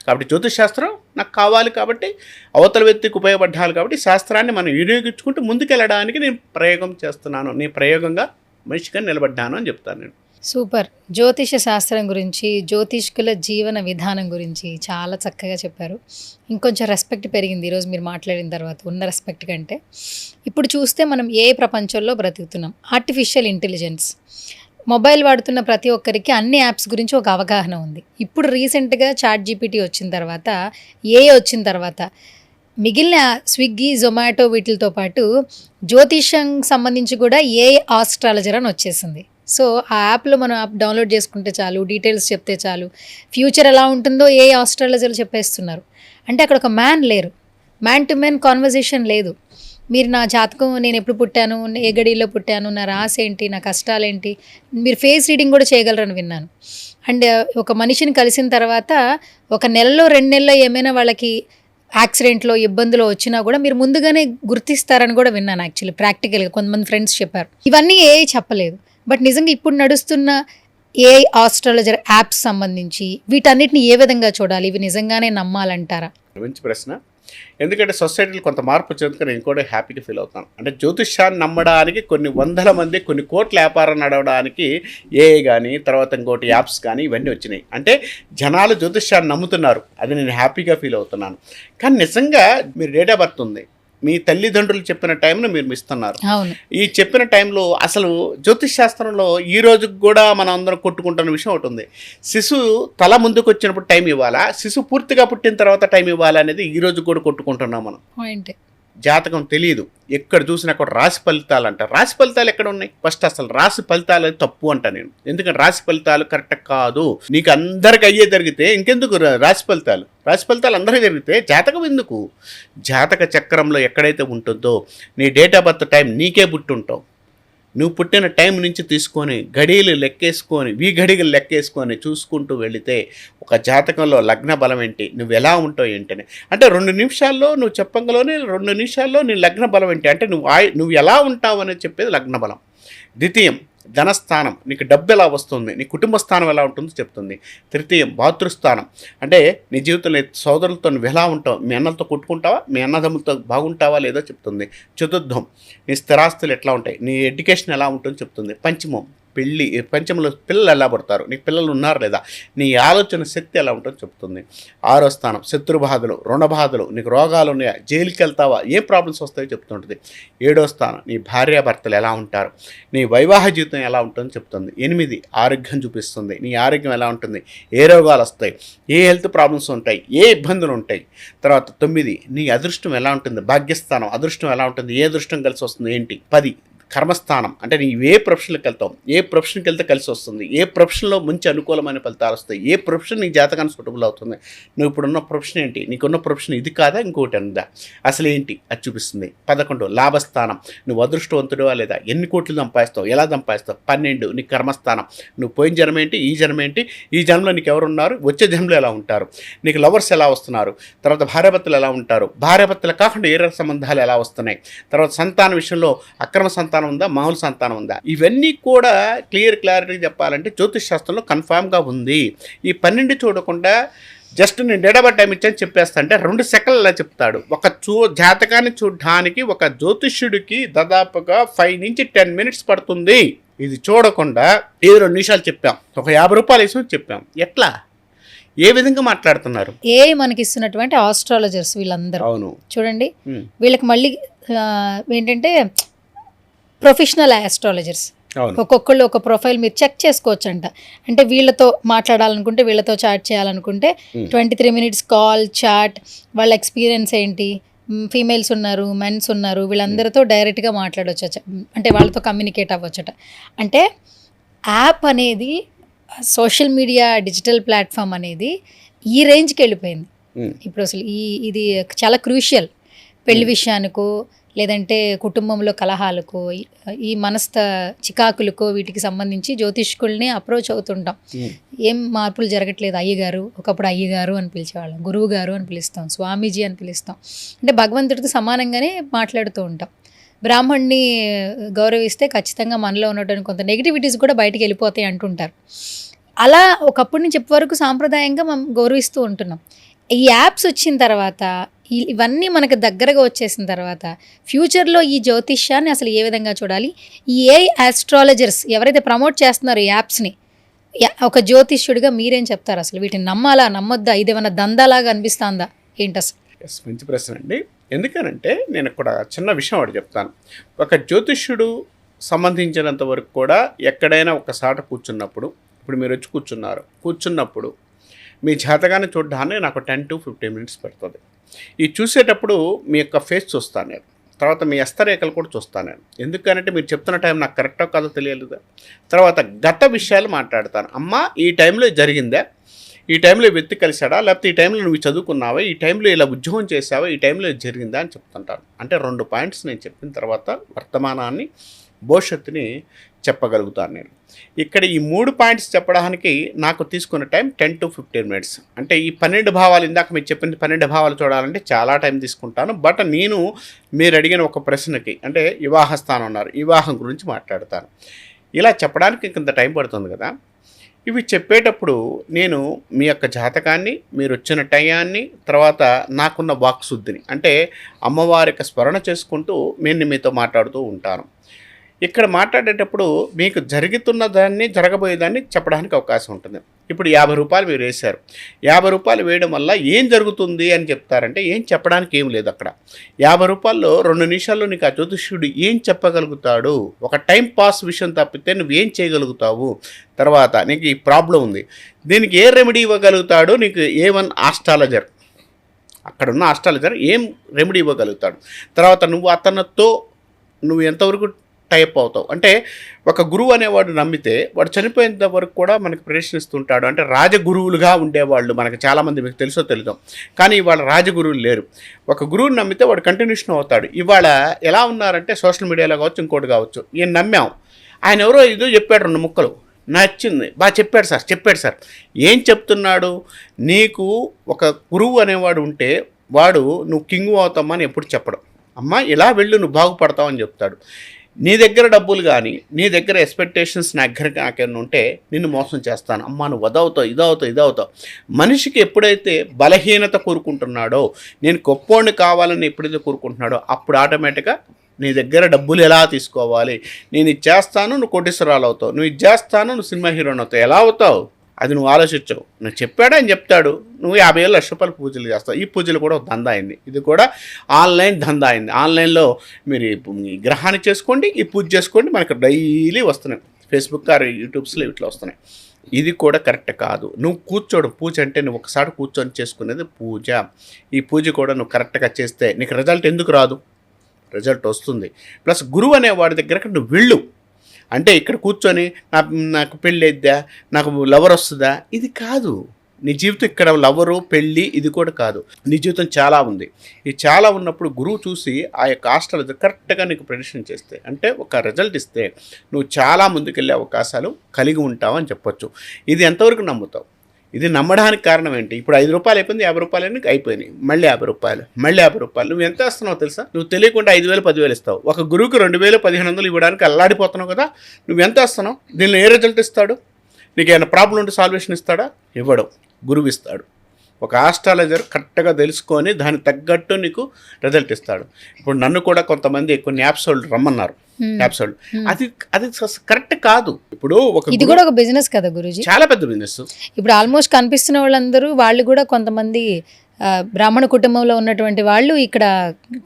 కాబట్టి జ్యోతిష్ శాస్త్రం నాకు కావాలి, కాబట్టి అవతల వ్యక్తికి ఉపయోగపడాలి, కాబట్టి శాస్త్రాన్ని మనం వినియోగించుకుంటూ ముందుకెళ్ళడానికి నేను ప్రయోగం చేస్తున్నాను. నీ ప్రయోగంగా మనిషిగా నిలబడ్డాను అని చెప్తాను నేను. సూపర్. జ్యోతిష శాస్త్రం గురించి, జ్యోతిష్కుల జీవన విధానం గురించి చాలా చక్కగా చెప్పారు. ఇంకొంచెం రెస్పెక్ట్ పెరిగింది ఈరోజు మీరు మాట్లాడిన తర్వాత ఉన్న రెస్పెక్ట్ కంటే. ఇప్పుడు చూస్తే మనం ఏ ప్రపంచంలో బ్రతుకుతున్నాం, ఆర్టిఫిషియల్ ఇంటెలిజెన్స్. మొబైల్ వాడుతున్న ప్రతి ఒక్కరికి అన్ని యాప్స్ గురించి ఒక అవగాహన ఉంది. ఇప్పుడు రీసెంట్గా ChatGPT వచ్చిన తర్వాత, AI వచ్చిన తర్వాత మిగిలిన స్విగ్గీ, జొమాటో వీటితో పాటు జ్యోతిష్యం సంబంధించి కూడా AI ఆస్ట్రాలజర్ అని వచ్చేసింది. సో ఆ యాప్లో మనం యాప్ డౌన్లోడ్ చేసుకుంటే చాలు, డీటెయిల్స్ చెప్తే చాలు, ఫ్యూచర్ ఎలా ఉంటుందో AI ఆస్ట్రాలజర్లు చెప్పేస్తున్నారు. అంటే అక్కడ ఒక మ్యాన్ లేరు, మ్యాన్ టు మ్యాన్ కాన్వర్జేషన్ లేదు. మీరు నా జాతకం, నేను ఎప్పుడు పుట్టాను, ఏ గడిలో పుట్టాను, నా రాసి ఏంటి, నా కష్టాలేంటి, మీరు ఫేస్ రీడింగ్ కూడా చేయగలరని విన్నాను. అండ్ ఒక మనిషిని కలిసిన తర్వాత 1 నెలలో 2 నెలల్లో ఏమైనా వాళ్ళకి యాక్సిడెంట్లో ఇబ్బందులు వచ్చినా కూడా మీరు ముందుగానే గుర్తిస్తారని కూడా విన్నాను. యాక్చువల్లీ ప్రాక్టికల్గా కొంతమంది ఫ్రెండ్స్ చెప్పారు. ఇవన్నీ AI చెప్పలేదు. బట్ నిజంగా ఇప్పుడు నడుస్తున్న AI ఆస్ట్రాలజర్ యాప్స్ సంబంధించి వీటన్నిటిని ఏ విధంగా చూడాలి? ఇవి నిజంగానే నమ్మాలంటారా? మంచి ప్రశ్న. ఎందుకంటే సొసైటీలో కొంత మార్పు వచ్చేందుకు నేను కూడా హ్యాపీగా ఫీల్ అవుతాను. అంటే జ్యోతిష్యాన్ని నమ్మడానికి కొన్ని వందల మంది, కొన్ని కోట్ల వ్యాపారం నడవడానికి AI కానీ, తర్వాత ఇంకోటి యాప్స్ కానీ ఇవన్నీ వచ్చినాయి. అంటే జనాలు జ్యోతిష్యాన్ని నమ్ముతున్నారు, అది నేను హ్యాపీగా ఫీల్ అవుతున్నాను. కానీ నిజంగా మీరు డేట్ ఆఫ్ బర్త్ ఉంది, మీ తల్లిదండ్రులు చెప్పిన టైంను మీరు ఇస్తున్నారు. ఈ చెప్పిన టైంలో అసలు జ్యోతిష్ శాస్త్రంలో ఈ రోజుకి కూడా మనం అందరం కొట్టుకుంటున్న విషయం ఒకటి ఉంది. శిశువు తల ముందుకు వచ్చినప్పుడు టైం ఇవ్వాలా, శిశువు పూర్తిగా పుట్టిన తర్వాత టైం ఇవ్వాలా అనేది ఈ రోజు కూడా కొట్టుకుంటున్నాం మనం. జాతకం తెలియదు, ఎక్కడ చూసినా కూడా రాశి ఫలితాలు అంట. రాశి ఫలితాలు ఎక్కడ ఉన్నాయి? ఫస్ట్ అసలు రాశి ఫలితాలు తప్పు అంట నేను. ఎందుకంటే రాశి ఫలితాలు కరెక్ట్ కాదు. నీకు అందరికి అయ్యే జరిగితే ఇంకెందుకు రాశి ఫలితాలు? రాశి ఫలితాలు అందరికీ జరిగితే జాతకం ఎందుకు? జాతక చక్రంలో ఎక్కడైతే ఉంటుందో నీ డేట్ ఆఫ్ బర్త్ టైం నీకే పుట్టుంటావు. నువ్వు పుట్టిన టైం నుంచి తీసుకొని గడియలు లెక్కేసుకొని, గడియలు లెక్కేసుకొని చూసుకుంటూ వెళితే ఒక జాతకంలో లగ్న బలం ఏంటి, నువ్వు ఎలా ఉంటావు ఏంటని, అంటే 2 నిమిషాల్లో నువ్వు చెప్పంగలోనే 2 నిమిషాల్లో నీ లగ్న బలం ఏంటి అంటే నువ్వు ఎలా ఉంటావు అనేది చెప్పేది లగ్న బలం. ద్వితీయం ధనస్థానం, నీకు డబ్బు ఎలా వస్తుంది, నీ కుటుంబ స్థానం ఎలా ఉంటుందో చెప్తుంది. తృతీయం భాతృస్థానం, అంటే నీ జీవితంలో సోదరులతో నువ్వు ఎలా ఉంటావు, మీ అన్నలతో కొట్టుకుంటావా, మీ అన్నదమ్ములతో బాగుంటావా లేదో చెప్తుంది. చతుర్థం నీ స్థిరాస్తులు ఎట్లా ఉంటాయి, నీ ఎడ్యుకేషన్ ఎలా ఉంటుందో చెప్తుంది. పంచమం పంచంలో పిల్లలు ఎలా పడతారు, నీకు పిల్లలు ఉన్నారు లేదా, నీ ఆలోచన శక్తి ఎలా ఉంటుందో చెప్తుంది. 6వ స్థానం శత్రుబాధలు, రుణబాధలు, నీకు రోగాలు ఉన్నాయా, జైలుకి వెళ్తావా, ఏ ప్రాబ్లమ్స్ వస్తాయో చెప్తుంటుంది. 7వ స్థానం నీ భార్యాభర్తలు ఎలా ఉంటారు, నీ వైవాహిక జీవితం ఎలా ఉంటుందో చెప్తుంది. 8 ఆరోగ్యం చూపిస్తుంది, నీ ఆరోగ్యం ఎలా ఉంటుంది, ఏ రోగాలు వస్తాయి, ఏ హెల్త్ ప్రాబ్లమ్స్ ఉంటాయి, ఏ ఇబ్బందులు ఉంటాయి. తర్వాత 9 నీ అదృష్టం ఎలా ఉంటుంది, భాగ్యస్థానం అదృష్టం ఎలా ఉంటుంది, ఏ అదృష్టం కలిసి వస్తుంది ఏంటి. 10 కర్మస్థానం, అంటే నీవు ఏ ప్రొఫెషన్కి వెళ్తావు, ఏ ప్రొఫెషన్కి వెళ్తే కలిసి వస్తుంది, ఏ ప్రొఫెషన్లో మంచి అనుకూలమైన ఫలితాలు వస్తాయి, ఏ ప్రొఫెషన్ నీ జాతకానికి సూటబుల్ అవుతుంది, నువ్వు ఇప్పుడున్న ప్రొఫెషన్ ఏంటి, నీకున్న ప్రొఫెషన్ ఇది కాదా ఇంకోటి అందా, అసలు ఏంటి అది చూపిస్తుంది. 11 లాభస్థానం, నువ్వు అదృష్టవంతుడువా లేదా, ఎన్ని కోట్లు సంపాదిస్తావు, ఎలా సంపాదిస్తావు. 12 నీ కర్మస్థానం, నువ్వు పోయిన జన్మ ఏంటి, ఈ జన్మ ఏంటి, ఈ జన్మలో నీకు ఎవరున్నారు, వచ్చే జన్మలో ఎలా ఉంటారు, నీకు లవర్స్ ఎలా వస్తున్నారు, తర్వాత భార్యాభర్తలు ఎలా ఉంటారు, భార్యాభర్తలు కాకుండా ఏ సంబంధాలు ఎలా వస్తున్నాయి, తర్వాత సంతాన విషయంలో అక్రమ సంతానం ఉందా, మామూలు సంతానం ఉందా, ఇవన్నీ కూడా క్లారిటీ చెప్పాలంటే జ్యోతిష్ శాస్త్రంలో కన్ఫామ్గా ఉంది. ఈ 12 చూడకుండా జస్ట్ నేను డేట్ ఆఫ్ బర్త్ టైం ఇచ్చాను చెప్పేస్తా అంటే 2 సెకండ్లు అలా చెప్తాడు. ఒక జాతకాన్ని చూడడానికి ఒక జ్యోతిష్యుడికి దాదాపుగా 5 నుంచి 10 మినిట్స్ పడుతుంది. ఇది చూడకుండా 2 నిమిషాలు చెప్పాం, ఒక 50 రూపాయలు వేసి చెప్పాం. ఎట్లా, ఏ విధంగా మాట్లాడుతున్నారు? మనకి ఇస్తున్నటువంటి ఆస్ట్రాలజర్స్ వీళ్ళందరూ అవును చూడండి, వీళ్ళకి మళ్ళీ ఏంటంటే ప్రొఫెషనల్ ఆస్ట్రాలజర్స్, అవును. ఒక్కొక్కళ్ళు ఒక ప్రొఫైల్ మీరు చెక్ చేసుకోవచ్చంట. అంటే వీళ్ళతో మాట్లాడాలనుకుంటే, వీళ్ళతో చాట్ చేయాలనుకుంటే 23 మినిట్స్ కాల్, చాట్, వాళ్ళ ఎక్స్పీరియన్స్ ఏంటి, ఫీమేల్స్ ఉన్నారు, మెన్స్ ఉన్నారు, వీళ్ళందరితో డైరెక్ట్గా మాట్లాడవచ్చట, అంటే వాళ్ళతో కమ్యూనికేట్ అవ్వచ్చట. అంటే యాప్ అనేది, సోషల్ మీడియా డిజిటల్ ప్లాట్ఫామ్ అనేది ఈ రేంజ్కి వెళ్ళిపోయింది. ఇప్పుడు అసలు ఇది చాలా క్రూషియల్. పెళ్లి విషయానికో, లేదంటే కుటుంబంలో కలహాలకో, ఈ మనస్త చికాకులకో, వీటికి సంబంధించి జ్యోతిష్కుల్ని అప్రోచ్ అవుతుంటాం. ఏం మార్పులు జరగట్లేదు అయ్యగారు, ఒకప్పుడు అయ్యగారు అని పిలిచేవాళ్ళం, గురువు గారు అని పిలుస్తాం, స్వామీజీ అని పిలుస్తాం. అంటే భగవంతుడితో సమానంగానే మాట్లాడుతూ ఉంటాం. బ్రాహ్మణ్ణి గౌరవిస్తే ఖచ్చితంగా మనలో ఉన్నటువంటి కొంత నెగిటివిటీస్ కూడా బయటికి వెళ్ళిపోతాయి అంటుంటారు. అలా ఒకప్పటి నుంచి ఇప్పటి వరకు సాంప్రదాయంగా మనం గౌరవిస్తూ ఉంటున్నాం. ఈ యాప్స్ వచ్చిన తర్వాత, ఇవన్నీ మనకు దగ్గరగా వచ్చేసిన తర్వాత, ఫ్యూచర్లో ఈ జ్యోతిష్యాన్ని అసలు ఏ విధంగా చూడాలి? ఈ ఆస్ట్రాలజర్స్ ఎవరైతే ప్రమోట్ చేస్తున్నారో ఈ యాప్స్ని, ఒక జ్యోతిష్యుడిగా మీరేం చెప్తారు? అసలు వీటిని నమ్మాలా, నమ్మొద్దా? ఇదేమన్నా దందాలాగా అనిపిస్తుందా ఏంటి అసలు? మంచి ప్రశ్న అండి. ఎందుకనంటే నేను ఇక్కడ చిన్న విషయం ఒకటి చెప్తాను. ఒక జ్యోతిష్యుడు సంబంధించినంత వరకు కూడా ఎక్కడైనా ఒకసారి కూర్చున్నప్పుడు, ఇప్పుడు మీరు వచ్చి కూర్చున్నప్పుడు మీ జాతకాన్ని చూడడానికి నాకు 10 to 15 మినిట్స్ పడుతుంది. ఈ చూసేటప్పుడు మీ యొక్క ఫేస్ చూస్తాను నేను, తర్వాత మీ హస్తరేఖలు కూడా చూస్తాను నేను. ఎందుకంటే మీరు చెప్తున్న టైం నాకు కరెక్టో కాదో తెలియలేదా. తర్వాత గత విషయాలు మాట్లాడతాను. అమ్మ ఈ టైంలో జరిగిందా, ఈ టైంలో వ్యక్తి కలిశాడా, లేకపోతే ఈ టైంలో నువ్వు చదువుకున్నావా, ఈ టైంలో ఇలా ఉద్యోగం చేసావా, ఈ టైంలో జరిగిందా అని చెప్తుంటాను. అంటే 2 పాయింట్స్ నేను చెప్పిన తర్వాత వర్తమానాన్ని, భవిష్యత్తుని చెప్పగలుగుతాను నేను. ఇక్కడ ఈ 3 పాయింట్స్ చెప్పడానికి నాకు తీసుకున్న టైం 10 to 15 మినిట్స్. అంటే ఈ 12 భావాలు, ఇందాక మీరు చెప్పింది 12 భావాలు చూడాలంటే చాలా టైం తీసుకుంటాను. బట్ నేను మీరు అడిగిన ఒక ప్రశ్నకి, అంటే వివాహ స్థానం అన్నారు, వివాహం గురించి మాట్లాడతాను. ఇలా చెప్పడానికి ఇంత టైం పడుతుంది కదా. ఇవి చెప్పేటప్పుడు నేను మీ యొక్క జాతకాన్ని, మీరు వచ్చిన టయాన్ని, తర్వాత నాకున్న వాక్శుద్ధిని, అంటే అమ్మవారి యొక్క స్మరణ చేసుకుంటూ నేను మీతో మాట్లాడుతూ ఉంటాను. ఇక్కడ మాట్లాడేటప్పుడు మీకు జరుగుతున్న దాన్ని, జరగబోయేదాన్ని చెప్పడానికి అవకాశం ఉంటుంది. ఇప్పుడు 50 రూపాయలు మీరు వేశారు. 50 రూపాయలు వేయడం వల్ల ఏం జరుగుతుంది అని చెప్తారంటే ఏం చెప్పడానికి ఏం లేదు అక్కడ. 50 రూపాయల్లో 2 నిమిషాల్లో నీకు ఆ జ్యోతిష్యుడు ఏం చెప్పగలుగుతాడు, ఒక టైం పాస్ విషయం తప్పితే నువ్వేం చేయగలుగుతావు, తర్వాత నీకు ఈ ప్రాబ్లం ఉంది, దీనికి ఏ రెమెడీ ఇవ్వగలుగుతాడు, నీకు A1 ఆస్ట్రాలజర్, అక్కడున్న ఆస్ట్రాలజర్ ఏం రెమెడీ ఇవ్వగలుగుతాడు, తర్వాత నువ్వు అతనితో నువ్వు ఎంతవరకు టైప్ అవుతావు. అంటే ఒక గురువు అనేవాడు నమ్మితే వాడు చనిపోయేంత వరకు కూడా మనకు ప్రదర్శనిస్తుంటాడు. అంటే రాజగురువులుగా ఉండేవాళ్ళు మనకు చాలామంది, మీకు తెలుసో తెలీదో, కానీ ఇవాళ రాజగురువులు లేరు. ఒక గురువుని నమ్మితే వాడు కంటిన్యూషన్ అవుతాడు. ఇవాళ ఎలా ఉన్నారంటే సోషల్ మీడియాలో కావచ్చు, ఇంకోటి కావచ్చు, ఈయన నమ్మాం, ఆయన ఎవరో ఇదో చెప్పాడు 2 ముక్కలు, నచ్చింది, బాగా చెప్పాడు సార్. ఏం చెప్తున్నాడు? నీకు ఒక గురువు అనేవాడు ఉంటే వాడు నువ్వు కింగ్ అవుతామా అని ఎప్పుడు చెప్పడం. అమ్మ ఇలా వెళ్ళు, నువ్వు బాగుపడతావు అని చెప్తాడు. నీ దగ్గర డబ్బులు కానీ, నీ దగ్గర ఎక్స్పెక్టేషన్స్ నాకేమైనా ఉంటే నిన్ను మోసం చేస్తాను, అమ్మా నువ్వు అదవుతావు, ఇదవుతావు. మనిషికి ఎప్పుడైతే బలహీనత కోరుకుంటున్నాడో, నేను గొప్పోడిని కావాలని ఎప్పుడైతే కోరుకుంటున్నాడో, అప్పుడు ఆటోమేటిక్గా నీ దగ్గర డబ్బులు ఎలా తీసుకోవాలి, నేను ఇది చేస్తాను నువ్వు కోటీశ్వరాలు అవుతావు, నువ్వు ఇది చేస్తాను నువ్వు సినిమా హీరోని అవుతావు, ఎలా అవుతావు అది నువ్వు ఆలోచించవు. నువ్వు చెప్పాడా అని చెప్తాడు, నువ్వు 50,000 లక్ష రూపాయలు పూజలు చేస్తావు. ఈ పూజలు కూడా ఒక దందా అయింది, ఇది కూడా ఆన్లైన్ దందా అయింది. ఆన్లైన్లో మీరు ఈ గ్రహాన్ని చేసుకోండి, ఈ పూజ చేసుకోండి, మనకు డైలీ వస్తున్నాయి, ఫేస్బుక్ ఆర్ యూట్యూబ్స్లో ఇట్లా వస్తున్నాయి. ఇది కూడా కరెక్ట్ కాదు. నువ్వు కూర్చోడు, పూజ అంటే నువ్వు ఒకసారి కూర్చొని చేసుకునేది పూజ. ఈ పూజ కూడా నువ్వు కరెక్ట్గా చేస్తే నీకు రిజల్ట్ ఎందుకు రాదు? రిజల్ట్ వస్తుంది. ప్లస్ గురువు అనే వాడి దగ్గరకు నువ్వు వెళ్ళు. అంటే ఇక్కడ కూర్చొని నాకు పెళ్ళి అయిద్దా, నాకు లవర్ వస్తుందా, ఇది కాదు. నీ జీవితం ఇక్కడ లవరు, పెళ్ళి ఇది కూడా కాదు. నీ జీవితం చాలా ఉంది. ఇది చాలా ఉన్నప్పుడు గురువు చూసి ఆ యొక్క ఆస్ట్రాలజర్ కరెక్ట్గా నీకు ప్రెడిక్షన్ చేస్తే, అంటే ఒక రిజల్ట్ ఇస్తే నువ్వు చాలా ముందుకెళ్ళే అవకాశాలు కలిగి ఉంటావు అని చెప్పొచ్చు. ఇది ఎంతవరకు నమ్ముతావు? ఇది నమ్మడానికి కారణం ఏంటి? ఇప్పుడు 5 రూపాయలు అయిపోయింది, 50 రూపాయలు అయిపోయినాయి, మళ్ళీ 50 రూపాయలు. నువ్వు ఎంత ఇస్తున్నావు తెలుసా? నువ్వు తెలియకుండా 5,000, 10,000 ఇస్తావు. ఒక గురువుకి 2,000, 1,500 ఇవ్వడానికి అల్లాడిపోతున్నావు కదా. నువ్వు ఎంత ఇస్తున్నావు? దీనిలో ఏ రిజల్ట్ ఇస్తాడు? నీకు ఏమైనా ప్రాబ్లం ఉంటే సాల్వేషన్ ఇస్తాడా? ఇవ్వడు, గురువు ఇస్తాడు. ఒక ఆస్ట్రాలజర్ కరెక్ట్గా తెలుసుకొని దానికి తగ్గట్టు నీకు రిజల్ట్ ఇస్తాడు. ఇప్పుడు నన్ను కూడా కొంతమంది కొన్ని యాప్స్ వాళ్ళు రమ్మన్నారు, యాప్స్ వాళ్ళు, అది కరెక్ట్ కాదు. ఇప్పుడు ఇది కూడా ఒక బిజినెస్ కదా గురూజీ, చాలా పెద్ద బిజినెస్. ఇప్పుడు ఆల్మోస్ట్ కనిపిస్తున్న వాళ్ళందరూ వాళ్ళు కూడా కొంతమంది బ్రాహ్మణ కుటుంబంలో ఉన్నటువంటి వాళ్ళు ఇక్కడ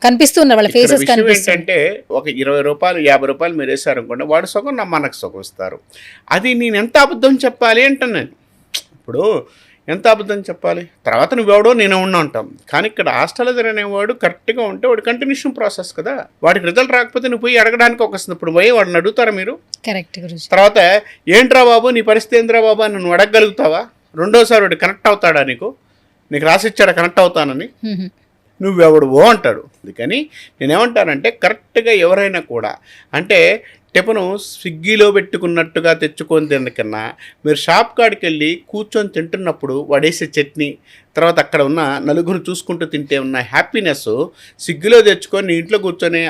కనిపిస్తున్నారు, వాళ్ళ ఇక్కడ ఫేసెస్ విషయం కనిపిస్తుంది. ఏంటంటే ఒక 20 రూపాయలు 50 రూపాయలు మీరు వేసారు అనుకోండి, వాడు సగం మనకు సగం ఇస్తారు. అది నేను ఎంత అబద్ధం చెప్పాలి అంటున్నాను. ఇప్పుడు ఎంత అబద్ధం చెప్పాలి, తర్వాత నువ్వెవడో నేను ఉన్నా ఉంటాం. కానీ ఇక్కడ ఆస్ట్రాలజర్ అనేవాడు కరెక్ట్గా ఉంటే వాడు కంటిన్యూషన్ ప్రాసెస్ కదా, వాడికి రిజల్ట్ రాకపోతే నువ్వు పోయి అడగడానికి ఒక వస్తుంది. ఇప్పుడు పోయి వాడిని అడుగుతారా మీరు? కరెక్ట్ గురుజీ. తర్వాత ఏంట్రా బాబు నీ పరిస్థితి ఏంద్రా బాబు అని నువ్వు అడగగలుగుతావా? రెండోసారి వాడు కనెక్ట్ అవుతాడా, నీకు రాసిచ్చాడా కనెక్ట్ అవుతానని? నువ్వెవడువో అంటాడు. అందుకని నేనేమంటానంటే కరెక్ట్గా ఎవరైనా కూడా అంటే టిఫను స్విగ్గీలో పెట్టుకున్నట్టుగా తెచ్చుకొని తినకన్నా మీరు షాప్ కాడికి వెళ్ళి కూర్చొని తింటున్నప్పుడు వాడేసే చట్నీ, తర్వాత అక్కడ ఉన్న నలుగురు చూసుకుంటూ తింటే ఉన్న హ్యాపీనెస్ స్విగ్గీలో తెచ్చుకొని నీ ఇంట్లో కూర్చొని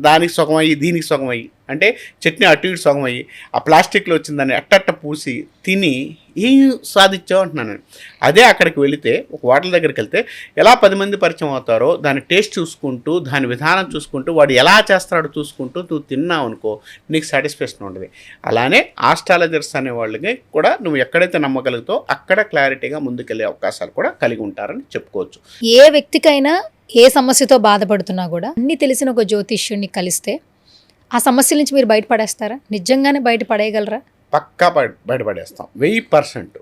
దానికి సగం అయ్యి దీనికి సగం అయ్యి, అంటే చట్నీ అటు ఇటు సగం అయ్యి ఆ ప్లాస్టిక్లో వచ్చిందని అట్టట్ట పూసి తిని ఏం సాధించావు అంటున్నాను. అదే అక్కడికి వెళితే ఒక హోటల్ దగ్గరికి వెళ్తే ఎలా 10 మంది పరిచయం అవుతారో దాని టేస్ట్ చూసుకుంటూ దాని విధానం చూసుకుంటూ వాడు ఎలా చేస్తాడో చూసుకుంటూ నువ్వు తిన్నావు అనుకో నీకు సాటిస్ఫాక్షన్ ఉంటుంది. అలానే ఆస్ట్రాలజర్స్ అనే వాళ్ళకి కూడా నువ్వు ఎక్కడైతే నమ్మగలుగుతావు అక్కడ క్లారిటీగా ముందుకెళ్ళే అవకాశాలు కూడా కలిగి ఉంటారని చెప్పుకోవచ్చు. ఏ వ్యక్తికైనా ఏ సమస్యతో బాధపడుతున్నా కూడా అన్ని తెలిసిన ఒక జ్యోతిష్యుడిని కలిస్తే ఆ సమస్యల నుంచి మీరు బయటపడేస్తారా? నిజంగానే బయటపడేయగలరా? పక్కా బయటపడేస్తాం 1000%.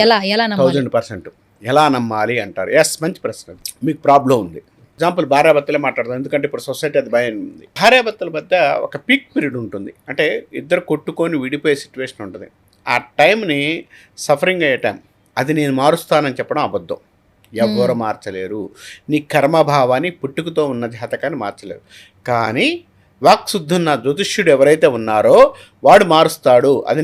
ఎలా నమ్మాలి? 1000% ఎలా నమ్మాలి అంటారు. ఎస్, మంచి ప్రశ్న. మీకు ప్రాబ్లం ఉంది, ఎగ్జాంపుల్ భార్యాభర్తలే మాట్లాడదాం, ఎందుకంటే ఇప్పుడు సొసైటీ అది భయం ఉంది. భార్యాభర్తల మధ్య ఒక పీక్ పీరియడ్ ఉంటుంది, అంటే ఇద్దరు కొట్టుకొని విడిపోయే సిచ్యువేషన్ ఉంటుంది. ఆ టైంని సఫరింగ్ అయ్యే టైం, అది నేను మారుస్తానని చెప్పడం అబద్ధం. ఎవరు మార్చలేరు. నీ కర్మభావాన్ని పుట్టుకతో ఉన్న జాతకాన్ని మార్చలేరు. కానీ వాక్శుద్ధున్న జ్యోతిష్యుడు ఎవరైతే ఉన్నారో వాడు మారుస్తాడు. అది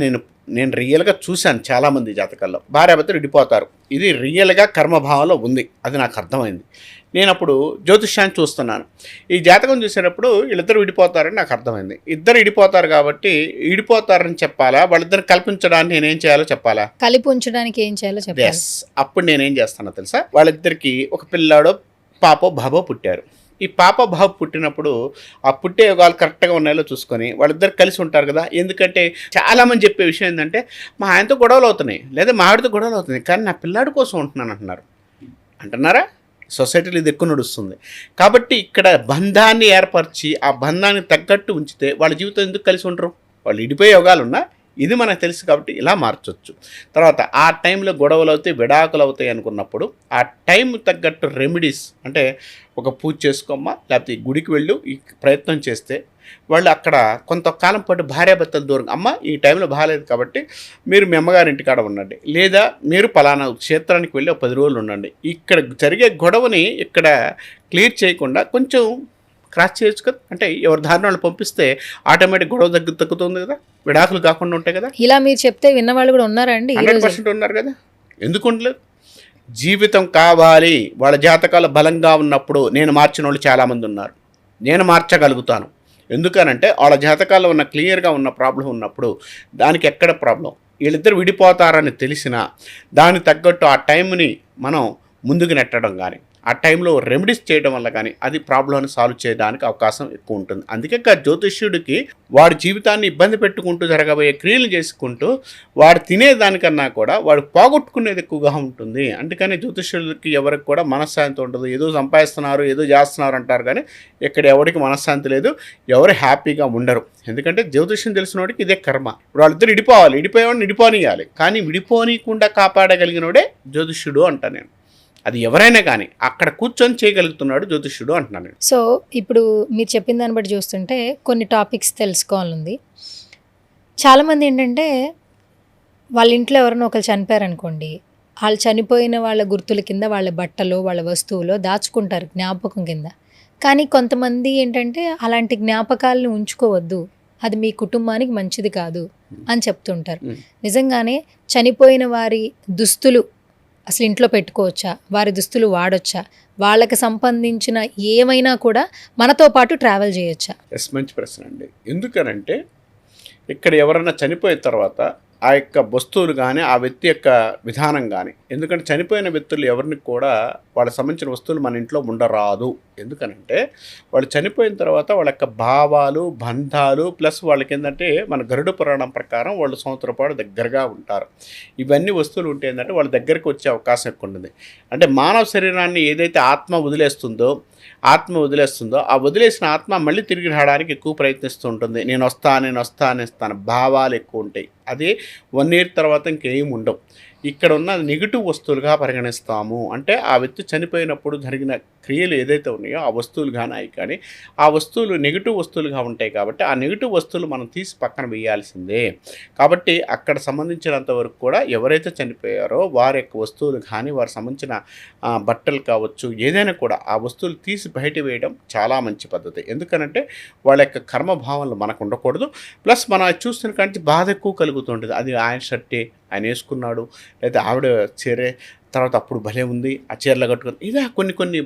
నేను రియల్గా చూశాను చాలామంది జాతకాల్లో. భార్యాభర్తలు విడిపోతారు, ఇది రియల్గా కర్మభావంలో ఉంది, అది నాకు అర్థమైంది. నేను అప్పుడు జ్యోతిష్యాన్ని చూస్తున్నాను. ఈ జాతకం చూసేటప్పుడు వీళ్ళిద్దరు విడిపోతారని నాకు అర్థమైంది. ఇద్దరు విడిపోతారు కాబట్టి విడిపోతారని చెప్పాలా, వాళ్ళిద్దరు కల్పించడానికి నేనేం చేయాలో చెప్పాలా? కలిపి ఉంచడానికి ఏం చేయాలో చెప్పాలి. ఎస్, అప్పుడు నేనేం చేస్తానో తెలుసా? వాళ్ళిద్దరికి ఒక పిల్లాడో పాపో బాబో పుట్టారు. ఈ పాప బాబు పుట్టినప్పుడు ఆ పుట్టే యోగాలు కరెక్ట్గా ఉన్నాయో చూసుకొని వాళ్ళిద్దరు కలిసి ఉంటారు కదా. ఎందుకంటే చాలామంది చెప్పే విషయం ఏంటంటే మా ఆయనతో గొడవలు అవుతున్నాయి, లేదా మా ఆవిడతో గొడవలు అవుతున్నాయి, కానీ నా పిల్లాడి కోసం ఉంటున్నాను అంటున్నారా? సొసైటీలో ఇది ఎక్కువ నడుస్తుంది. కాబట్టి ఇక్కడ బంధాన్ని ఏర్పరిచి ఆ బంధానికి తగ్గట్టు ఉంచితే వాళ్ళ జీవితం ఎందుకు కలిసి ఉండరు? వాళ్ళు విడిపోయే యోగాలు ఉన్నా ఇది మనకు తెలుసు కాబట్టి ఇలా మార్చొచ్చు. తర్వాత ఆ టైంలో గొడవలు అవుతాయి, విడాకులు అవుతాయి అనుకున్నప్పుడు ఆ టైం తగ్గట్టు రెమెడీస్, అంటే ఒక పూజ చేసుకోమ్మా, లేకపోతే గుడికి వెళ్ళు, ఈ ప్రయత్నం చేస్తే వాళ్ళు అక్కడ కొంతకాలం పాటు భార్యాభర్తలు దూరం, అమ్మ ఈ టైంలో బాగాలేదు కాబట్టి మీరు మీ అమ్మగారి ఇంటికాడ ఉండండి, లేదా మీరు పలానా క్షేత్రానికి వెళ్ళి 10 రోజులు ఉండండి. ఇక్కడ జరిగే గొడవని ఇక్కడ క్లియర్ చేయకుండా కొంచెం క్రాస్ చేయొచ్చు కదా. అంటే ఎవరి దారిని వాళ్ళు పంపిస్తే ఆటోమేటిక్ గొడవ తగ్గుతుంది కదా, విడాకులు కాకుండా ఉంటాయి కదా. ఇలా మీరు చెప్తే విన్నవాళ్ళు కూడా ఉన్నారండి? 100% ఉన్నారు కదా. ఎందుకు ఉండలేదు? జీవితం కావాలి, వాళ్ళ జాతకాలు బలంగా ఉన్నప్పుడు నేను మార్చిన వాళ్ళు చాలామంది ఉన్నారు. నేను మార్చగలుగుతాను. ఎందుకనంటే వాళ్ళ జాతకాల్లో ఉన్న క్లియర్గా ఉన్న ప్రాబ్లం ఉన్నప్పుడు దానికి ఎక్కడ ప్రాబ్లం, వీళ్ళిద్దరు విడిపోతారని తెలిసినా దానికి తగ్గట్టు ఆ టైంని మనం ముందుకు నెట్టడం కానీ ఆ టైంలో రెమెడీస్ చేయడం వల్ల కానీ అది ప్రాబ్లమ్ని సాల్వ్ చేయడానికి అవకాశం ఎక్కువ ఉంటుంది. అందుకే జ్యోతిష్యుడికి వాడి జీవితాన్ని ఇబ్బంది పెట్టుకుంటూ జరగబోయే క్రియలు చేసుకుంటూ వాడు తినేదానికన్నా కూడా వాడు పోగొట్టుకునేది ఎక్కువగా ఉంటుంది. అందుకని జ్యోతిష్యుడికి ఎవరికి కూడా మనశ్శాంతి ఉండదు. ఏదో సంపాదిస్తున్నారు, ఏదో చేస్తున్నారు అంటారు, కానీ ఇక్కడ ఎవరికి మనశ్శాంతి లేదు, ఎవరు హ్యాపీగా ఉండరు. ఎందుకంటే జ్యోతిష్యం తెలిసిన వాడికి ఇదే కర్మ. ఇప్పుడు వాళ్ళిద్దరు విడిపోవాలి, విడిపోయేవాడిని విడిపోనియాలి, కానీ విడిపోనీయకుండా కాపాడగలిగినోడే జ్యోతిష్యుడు అంటా నేను. అది ఎవరైనా కానీ అక్కడ కూర్చొని చేయగలుగుతున్నాడు జ్యోతిష్యుడు అంటున్నాను నేను. సో ఇప్పుడు మీరు చెప్పిన దాన్ని బట్టి చూస్తుంటే కొన్ని టాపిక్స్ తెలుసుకోవాలంది. చాలామంది ఏంటంటే వాళ్ళ ఇంట్లో ఎవరైనా ఒకరు చనిపోయారనుకోండి, వాళ్ళు చనిపోయిన వాళ్ళ గుర్తుల కింద వాళ్ళ బట్టలో వాళ్ళ వస్తువులో దాచుకుంటారు జ్ఞాపకం కింద. కానీ కొంతమంది ఏంటంటే అలాంటి జ్ఞాపకాలను ఉంచుకోవద్దు, అది మీ కుటుంబానికి మంచిది కాదు అని చెప్తుంటారు. నిజంగానే చనిపోయిన వారి దుస్తులు అసలు ఇంట్లో పెట్టుకోవచ్చా, వారి దుస్తులు వాడొచ్చా, వాళ్ళకి సంబంధించిన ఏమైనా కూడా మనతో పాటు ట్రావెల్ చేయొచ్చా? ఎస్, మంచి ప్రశ్న అండి. ఎందుకనంటే ఇక్కడ ఎవరైనా చనిపోయిన తర్వాత ఆ యొక్క వస్తువులు కానీ ఆ వ్యక్తి యొక్క విధానం కానీ, ఎందుకంటే చనిపోయిన వ్యక్తులు ఎవరిని కూడా వాళ్ళకి సంబంధించిన వస్తువులు మన ఇంట్లో ఉండరాదు. ఎందుకనంటే వాళ్ళు చనిపోయిన తర్వాత వాళ్ళ యొక్క భావాలు, బంధాలు ప్లస్ వాళ్ళకి ఏంటంటే మన గరుడ పురాణం ప్రకారం వాళ్ళు సంవత్సరం పాటు దగ్గరగా ఉంటారు. ఇవన్నీ వస్తువులు ఉంటే ఏంటంటే వాళ్ళ దగ్గరికి వచ్చే అవకాశం ఎక్కువ ఉంటుంది. అంటే మానవ శరీరాన్ని ఏదైతే ఆత్మ వదిలేస్తుందో ఆ వదిలేసిన ఆత్మ మళ్ళీ తిరిగి రావడానికి ఎక్కువ ప్రయత్నిస్తూ ఉంటుంది. నేను వస్తాను భావాలు ఎక్కువ ఉంటాయి. అది 1 year తర్వాత ఇంకేం ఉండవు. ఇక్కడ ఉన్న నెగిటివ్ వస్తువులుగా పరిగణిస్తాము. అంటే ఆ వ్యక్తి చనిపోయినప్పుడు జరిగిన క్రియలు ఏదైతే ఉన్నాయో ఆ వస్తువులు కానీ ఆ వస్తువులు నెగిటివ్ వస్తువులుగా ఉంటాయి. కాబట్టి ఆ నెగిటివ్ వస్తువులు మనం తీసి పక్కన వేయాల్సిందే. కాబట్టి అక్కడ సంబంధించినంత వరకు కూడా ఎవరైతే చనిపోయారో వారి యొక్క వస్తువులు కానీ వారికి సంబంధించిన బట్టలు కావచ్చు ఏదైనా కూడా ఆ వస్తువులు తీసి బయట వేయడం చాలా మంచి పద్ధతి. ఎందుకనంటే వాళ్ళ యొక్క కర్మభావనలు మనకు ఉండకూడదు. ప్లస్ మనం చూస్తున్న కానీ బాధ ఎక్కువ కలుగుతుంటుంది. అది ఆయన షర్టే ఆయన వేసుకున్నాడు, లేదా ఆవిడ చీరే, తర్వాత అప్పుడు భలే ఉంది ఆ చీరలు కట్టుకుని, ఇలా కొన్ని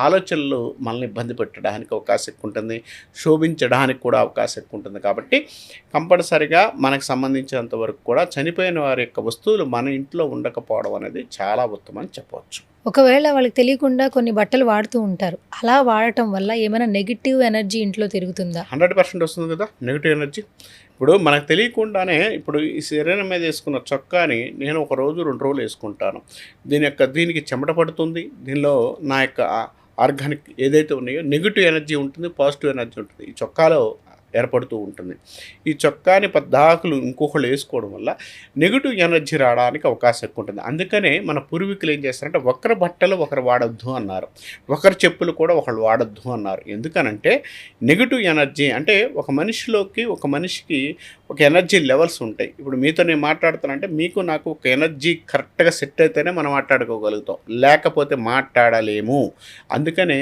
ఆలోచనలు మనల్ని ఇబ్బంది పెట్టడానికి అవకాశం ఎక్కువ ఉంటుంది, శోభించడానికి కూడా అవకాశం ఎక్కువ ఉంటుంది. కాబట్టి కంపల్సరిగా మనకు సంబంధించినంత వరకు కూడా చనిపోయిన వారి యొక్క వస్తువులు మన ఇంట్లో ఉండకపోవడం అనేది చాలా ఉత్తమం అని చెప్పవచ్చు. ఒకవేళ వాళ్ళకి తెలియకుండా కొన్ని బట్టలు వాడుతూ ఉంటారు, అలా వాడటం వల్ల ఏమైనా నెగిటివ్ ఎనర్జీ ఇంట్లో తిరుగుతుందా? 100% వస్తుంది కదా నెగిటివ్ ఎనర్జీ. ఇప్పుడు మనకు తెలియకుండానే ఇప్పుడు ఈ శరీరం మీద వేసుకున్న చొక్కాని నేను 1 రోజు 2 రోజులు వేసుకుంటాను. దీనికి చెమట పడుతుంది. దీనిలో నా యొక్క ఆర్గానిక్ ఏదైతే ఉన్నాయో నెగిటివ్ ఎనర్జీ ఉంటుంది, పాజిటివ్ ఎనర్జీ ఉంటుంది. ఈ చొక్కాలో ఏర్పడుతూ ఉంటుంది. ఈ చొక్కాని పద్దాకులు ఇంకొకళ్ళు వేసుకోవడం వల్ల నెగిటివ్ ఎనర్జీ రావడానికి అవకాశం ఎక్కువ ఉంటుంది. అందుకనే మన పూర్వీకులు ఏం చేస్తారంటే ఒకరి బట్టలు ఒకరు వాడొద్దు అన్నారు, ఒకరి చెప్పులు కూడా ఒకళ్ళు వాడొద్దు అన్నారు. ఎందుకనంటే నెగిటివ్ ఎనర్జీ అంటే ఒక మనిషికి ఒక ఎనర్జీ లెవెల్స్ ఉంటాయి. ఇప్పుడు మీతో నేను మాట్లాడుతానంటే మీకు నాకు ఒక ఎనర్జీ కరెక్ట్గా సెట్ అయితేనే మనం మాట్లాడుకోగలుగుతాం, లేకపోతే మాట్లాడలేము. అందుకనే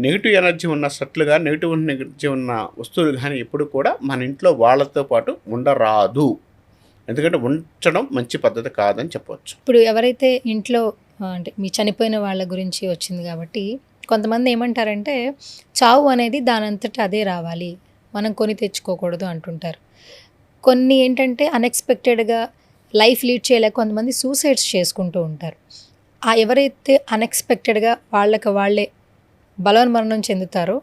నెగిటివ్ ఎనర్జీ ఉన్న షర్ట్లు నెగిటివ్ ఎనర్జీ ఉన్న వస్తువులు కానీ ఎప్పుడు కూడా మన ఇంట్లో వాళ్ళతో పాటు ఉండరాదు. ఎందుకంటే ఉంచడం మంచి పద్ధతి కాదని చెప్పవచ్చు. ఇప్పుడు ఎవరైతే ఇంట్లో అంటే మీ చనిపోయిన వాళ్ళ గురించి వచ్చింది కాబట్టి కొంతమంది ఏమంటారంటే చావు అనేది దానంతట అదే రావాలి, మనం కొని తెచ్చుకోకూడదు అంటుంటారు. కొన్ని ఏంటంటే అన్ఎక్స్పెక్టెడ్గా లైఫ్ లీడ్ చేయలేక కొంతమంది సూసైడ్స్ చేసుకుంటూ ఉంటారు. ఎవరైతే అన్ఎక్స్పెక్టెడ్గా వాళ్ళే బలవన్మరణం చెందుతారో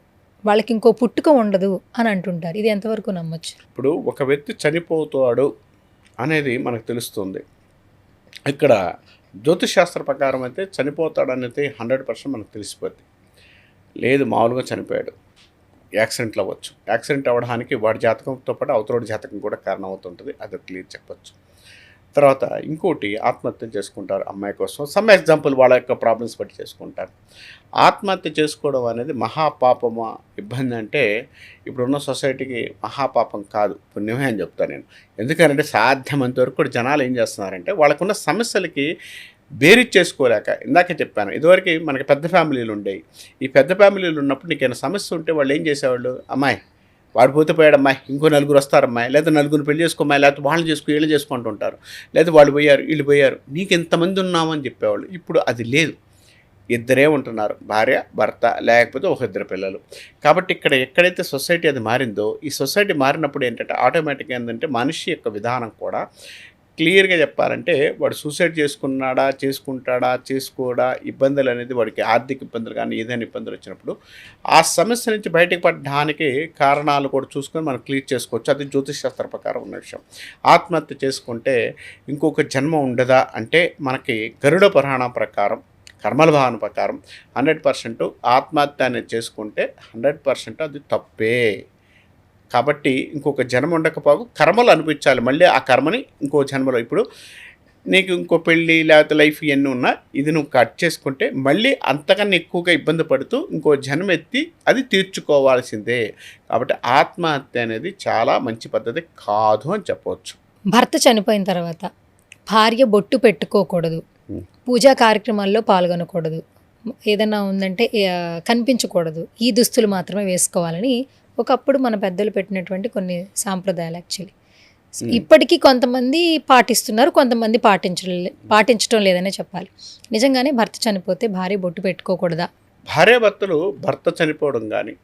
వాళ్ళకి ఇంకో పుట్టుక ఉండదు అని అంటుంటారు. ఇది ఎంతవరకు నమ్మొచ్చు? ఇప్పుడు ఒక వ్యక్తి చనిపోతాడు అనేది మనకు తెలుస్తుంది. ఇక్కడ జ్యోతిషశాస్త్ర ప్రకారం అయితే చనిపోతాడు అనేది 100% మనకు తెలిసిపోద్ది. లేదు మామూలుగా చనిపోయాడు, యాక్సిడెంట్లు అవ్వచ్చు. యాక్సిడెంట్ అవ్వడానికి వాడి జాతకంతో పాటు అవతలోడి జాతకం కూడా కారణం అవుతుంటుంది. అది క్లియర్ చెప్పచ్చు. తర్వాత ఇంకోటి ఆత్మహత్య చేసుకుంటారు అమ్మాయి కోసం. సమ్ ఎగ్జాంపుల్ వాళ్ళ యొక్క ప్రాబ్లమ్స్ బట్టి చేసుకుంటారు. ఆత్మహత్య చేసుకోవడం అనేది మహాపాపమా ఇబ్బంది అంటే ఇప్పుడున్న సొసైటీకి మహాపాపం కాదు, పుణ్యమే అని చెప్తాను నేను. ఎందుకంటే సాధ్యమంత వరకు కూడా జనాలు ఏం చేస్తున్నారంటే వాళ్ళకున్న సమస్యలకి బేరిచ్చేసుకోలేక, ఇందాకే చెప్పాను ఇదివరకు మనకి పెద్ద ఫ్యామిలీలు ఉండేవి. ఈ పెద్ద ఫ్యామిలీలు ఉన్నప్పుడు నీకేమైనా సమస్య ఉంటే వాళ్ళు ఏం చేసేవాళ్ళు, అమ్మాయి వాడు పోతే పోయాడమ్మాయి, ఇంకో 4 వస్తారమ్మాయి, లేదా 4 పెళ్లి చేసుకోమ్మాయి, లేకపోతే వాళ్ళు వీళ్ళు చేసుకుంటూ ఉంటారు, లేదా వాళ్ళు పోయారు వీళ్ళు పోయారు, నీకు ఎంతమంది ఉన్నామని చెప్పేవాళ్ళు. ఇప్పుడు అది లేదు, 2 ఉంటున్నారు, భార్య భర్త, లేకపోతే 1-2 పిల్లలు. కాబట్టి ఎక్కడైతే సొసైటీ అది మారిందో, ఈ సొసైటీ మారినప్పుడు ఏంటంటే ఆటోమేటిక్గా ఏంటంటే మనిషి యొక్క విధానం కూడా క్లియర్గా చెప్పాలంటే వాడు సూసైడ్ చేసుకుంటాడా చేసుకోడా ఇబ్బందులు అనేది వాడికి ఆర్థిక ఇబ్బందులు కానీ ఏదైనా ఇబ్బందులు వచ్చినప్పుడు ఆ సమస్య నుంచి బయటకు పడడానికి కారణాలు కూడా చూసుకొని మనం క్లియర్ చేసుకోవచ్చు. అది జ్యోతిష్ శాస్త్ర ప్రకారం ఉన్న విషయం. ఆత్మహత్య చేసుకుంటే ఇంకొక జన్మ ఉండదా అంటే మనకి గరుడ పురాణం ప్రకారం కర్మల భావన ప్రకారం 100% ఆత్మహత్య అనేది చేసుకుంటే 100% అది తప్పే. కాబట్టి ఇంకొక జన్మ ఉండకపోవు, కర్మలు అనిపించాలి. మళ్ళీ ఆ కర్మని ఇంకో జన్మలో, ఇప్పుడు నీకు ఇంకో పెళ్ళి లేకపోతే లైఫ్ ఇవన్నీ ఉన్నా ఇది నువ్వు కట్ చేసుకుంటే మళ్ళీ అంతకన్నా ఎక్కువగా ఇబ్బంది పడుతూ ఇంకో జన్మ ఎత్తి అది తీర్చుకోవాల్సిందే. కాబట్టి ఆత్మహత్య అనేది చాలా మంచి పద్ధతి కాదు అని చెప్పవచ్చు. భర్త చనిపోయిన తర్వాత భార్య బొట్టు పెట్టుకోకూడదు, పూజా కార్యక్రమాల్లో పాల్గొనకూడదు, ఏదైనా ఉందంటే కనిపించకూడదు, ఈ దుస్తులు మాత్రమే వేసుకోవాలని ఒకప్పుడు మన పెద్దలు పెట్టినటువంటి కొన్ని సాంప్రదాయాలు. యాక్చువల్లీ ఇప్పటికీ కొంతమంది పాటిస్తున్నారు, కొంతమంది పాటించడం లేదనే చెప్పాలి. నిజంగానే భర్త చనిపోతే భార్య బొట్టు పెట్టుకోకూడదా? భార్యాభర్తలు భర్త చనిపోవడం కానీ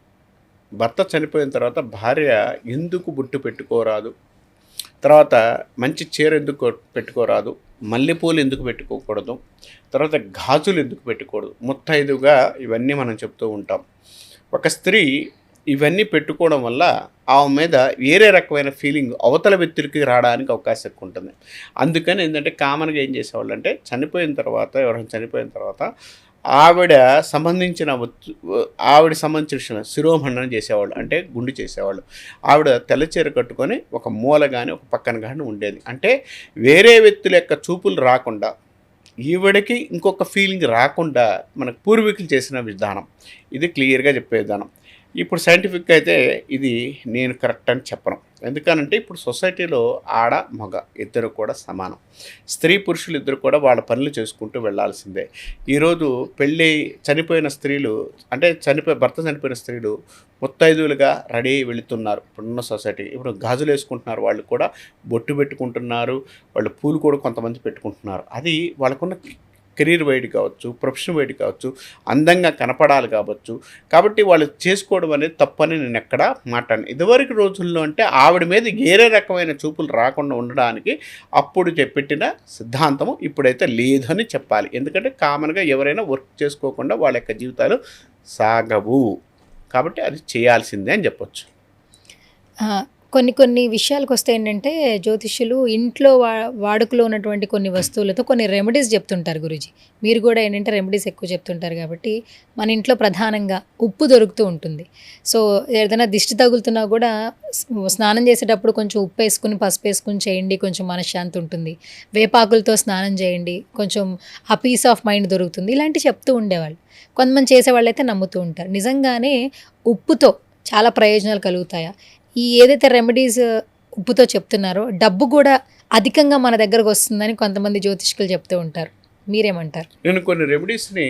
భర్త చనిపోయిన తర్వాత భార్య ఎందుకు బొట్టు పెట్టుకోరాదు తర్వాత మంచి చీర ఎందుకు పెట్టుకోరాదు, మల్లెపూలు ఎందుకు పెట్టుకోకూడదు, తర్వాత గాజులు ఎందుకు పెట్టకూడదు, ముత్తైదుగా ఇవన్నీ మనం చెప్తూ ఉంటాం. ఒక స్త్రీ ఇవన్నీ పెట్టుకోవడం వల్ల ఆమె మీద వేరే రకమైన ఫీలింగ్ అవతల వ్యక్తులకి రావడానికి అవకాశం ఎక్కువ ఉంటుంది. అందుకని ఏంటంటే కామన్గా ఏం చేసేవాళ్ళు అంటే ఎవరైనా చనిపోయిన తర్వాత ఆవిడ సంబంధించిన శిరోమండనం చేసేవాళ్ళు, అంటే గుండు చేసేవాళ్ళు. ఆవిడ తెల్ల చీర కట్టుకొని ఒక మూల కానీ ఒక పక్కన కానీ ఉండేది. అంటే వేరే వ్యక్తుల యొక్క చూపులు రాకుండా, ఈవిడకి ఇంకొక ఫీలింగ్ రాకుండా మనకు పూర్వీకులు చేసిన విధానం ఇది క్లియర్గా చెప్పే విధానం. ఇప్పుడు సైంటిఫిక్గా అయితే ఇది నేను కరెక్ట్ అని చెప్పను. ఎందుకనంటే ఇప్పుడు సొసైటీలో ఆడ మగ ఇద్దరు కూడా సమానం. స్త్రీ పురుషులు ఇద్దరు కూడా వాళ్ళ పనులు చేసుకుంటూ వెళ్ళాల్సిందే. ఈరోజు చనిపోయిన స్త్రీలు, అంటే భర్త చనిపోయిన స్త్రీలు ముత్తైదువులుగా రెడీ వెళుతున్నారు ఇప్పుడున్న సొసైటీ. ఇప్పుడు గాజులు వేసుకుంటున్నారు, వాళ్ళు కూడా బొట్టు పెట్టుకుంటున్నారు, వాళ్ళు పూలు కూడా కొంతమంది పెట్టుకుంటున్నారు. అది వాళ్ళకున్న కెరీర్ వైడ్ కావచ్చు, ప్రొఫెషన్ వైడ్ కావచ్చు, అందంగా కనపడాలి కావచ్చు. కాబట్టి వాళ్ళు చేసుకోవడం అనేది తప్పని నేను ఎక్కడా మాట్లాడను. ఇదివరకు రోజుల్లో అంటే ఆవిడ మీద వేరే రకమైన చూపులు రాకుండా ఉండడానికి అప్పుడు పెట్టిన సిద్ధాంతము ఇప్పుడైతే లేదని చెప్పాలి. ఎందుకంటే కామన్గా ఎవరైనా వర్క్ చేసుకోకుండా వాళ్ళ యొక్క జీవితాలు సాగవు. కాబట్టి అది చేయాల్సిందే అని చెప్పొచ్చు. కొన్ని విషయాలకు వస్తే ఏంటంటే జ్యోతిష్యులు ఇంట్లో వాడుకలో ఉన్నటువంటి కొన్ని వస్తువులతో కొన్ని రెమెడీస్ చెప్తుంటారు గురూజీ. మీరు కూడా ఏంటంటే రెమెడీస్ ఎక్కువ చెప్తుంటారు కాబట్టి మన ఇంట్లో ప్రధానంగా ఉప్పు దొరుకుతూ ఉంటుంది. సో ఏదైనా దిష్టి తగులుతున్నా కూడా స్నానం చేసేటప్పుడు కొంచెం ఉప్పు వేసుకుని పసుపు వేసుకుని చేయండి, కొంచెం మనశ్శాంతి ఉంటుంది. వేపాకులతో స్నానం చేయండి, కొంచెం ఆ పీస్ ఆఫ్ మైండ్ దొరుకుతుంది. ఇలాంటివి చెప్తూ ఉండేవాళ్ళు. కొంతమంది చేసేవాళ్ళు అయితే నమ్ముతూ ఉంటారు. నిజంగానే ఉప్పుతో చాలా ప్రయోజనాలు కలుగుతాయా? ఈ ఏదైతే రెమెడీస్ ఉప్పుతో చెప్తున్నారో డబ్బు కూడా అధికంగా మన దగ్గరకు వస్తుందని కొంతమంది జ్యోతిష్కులు చెప్తూ ఉంటారు. మీరేమంటారు? నేను కొన్ని రెమెడీస్ని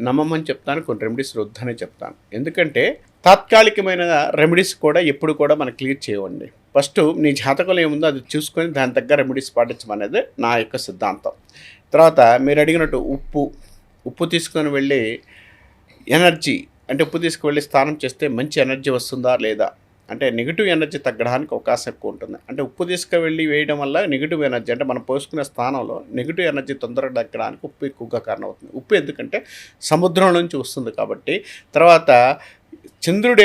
నమ్మమని చెప్తాను, కొన్ని రెమెడీస్ వద్దనే చెప్తాను. ఎందుకంటే తాత్కాలికమైన రెమెడీస్ కూడా ఎప్పుడు కూడా మనం క్లియర్ చేయవండి. ఫస్ట్ నీ జాతకంలో ఏముందో అది చూసుకొని దాని దగ్గర రెమెడీస్ పాటించమనేది నా యొక్క సిద్ధాంతం. తర్వాత మీరు అడిగినట్టు ఉప్పు తీసుకొని వెళ్ళి ఎనర్జీ, అంటే ఉప్పు తీసుకువెళ్ళి స్నానం చేస్తే మంచి ఎనర్జీ వస్తుందా లేదా, అంటే నెగిటివ్ ఎనర్జీ తగ్గడానికి అవకాశం ఎక్కువ ఉంటుంది. అంటే ఉప్పు తీసుకువెళ్ళి వేయడం వల్ల నెగిటివ్ ఎనర్జీ, అంటే మనం పోసుకునే స్థానంలో నెగిటివ్ ఎనర్జీ తొందరగా తగ్గడానికి ఉప్పు ఎక్కువగా కారణం అవుతుంది. ఉప్పు ఎందుకంటే సముద్రం నుంచి వస్తుంది కాబట్టి. తర్వాత చంద్రుడి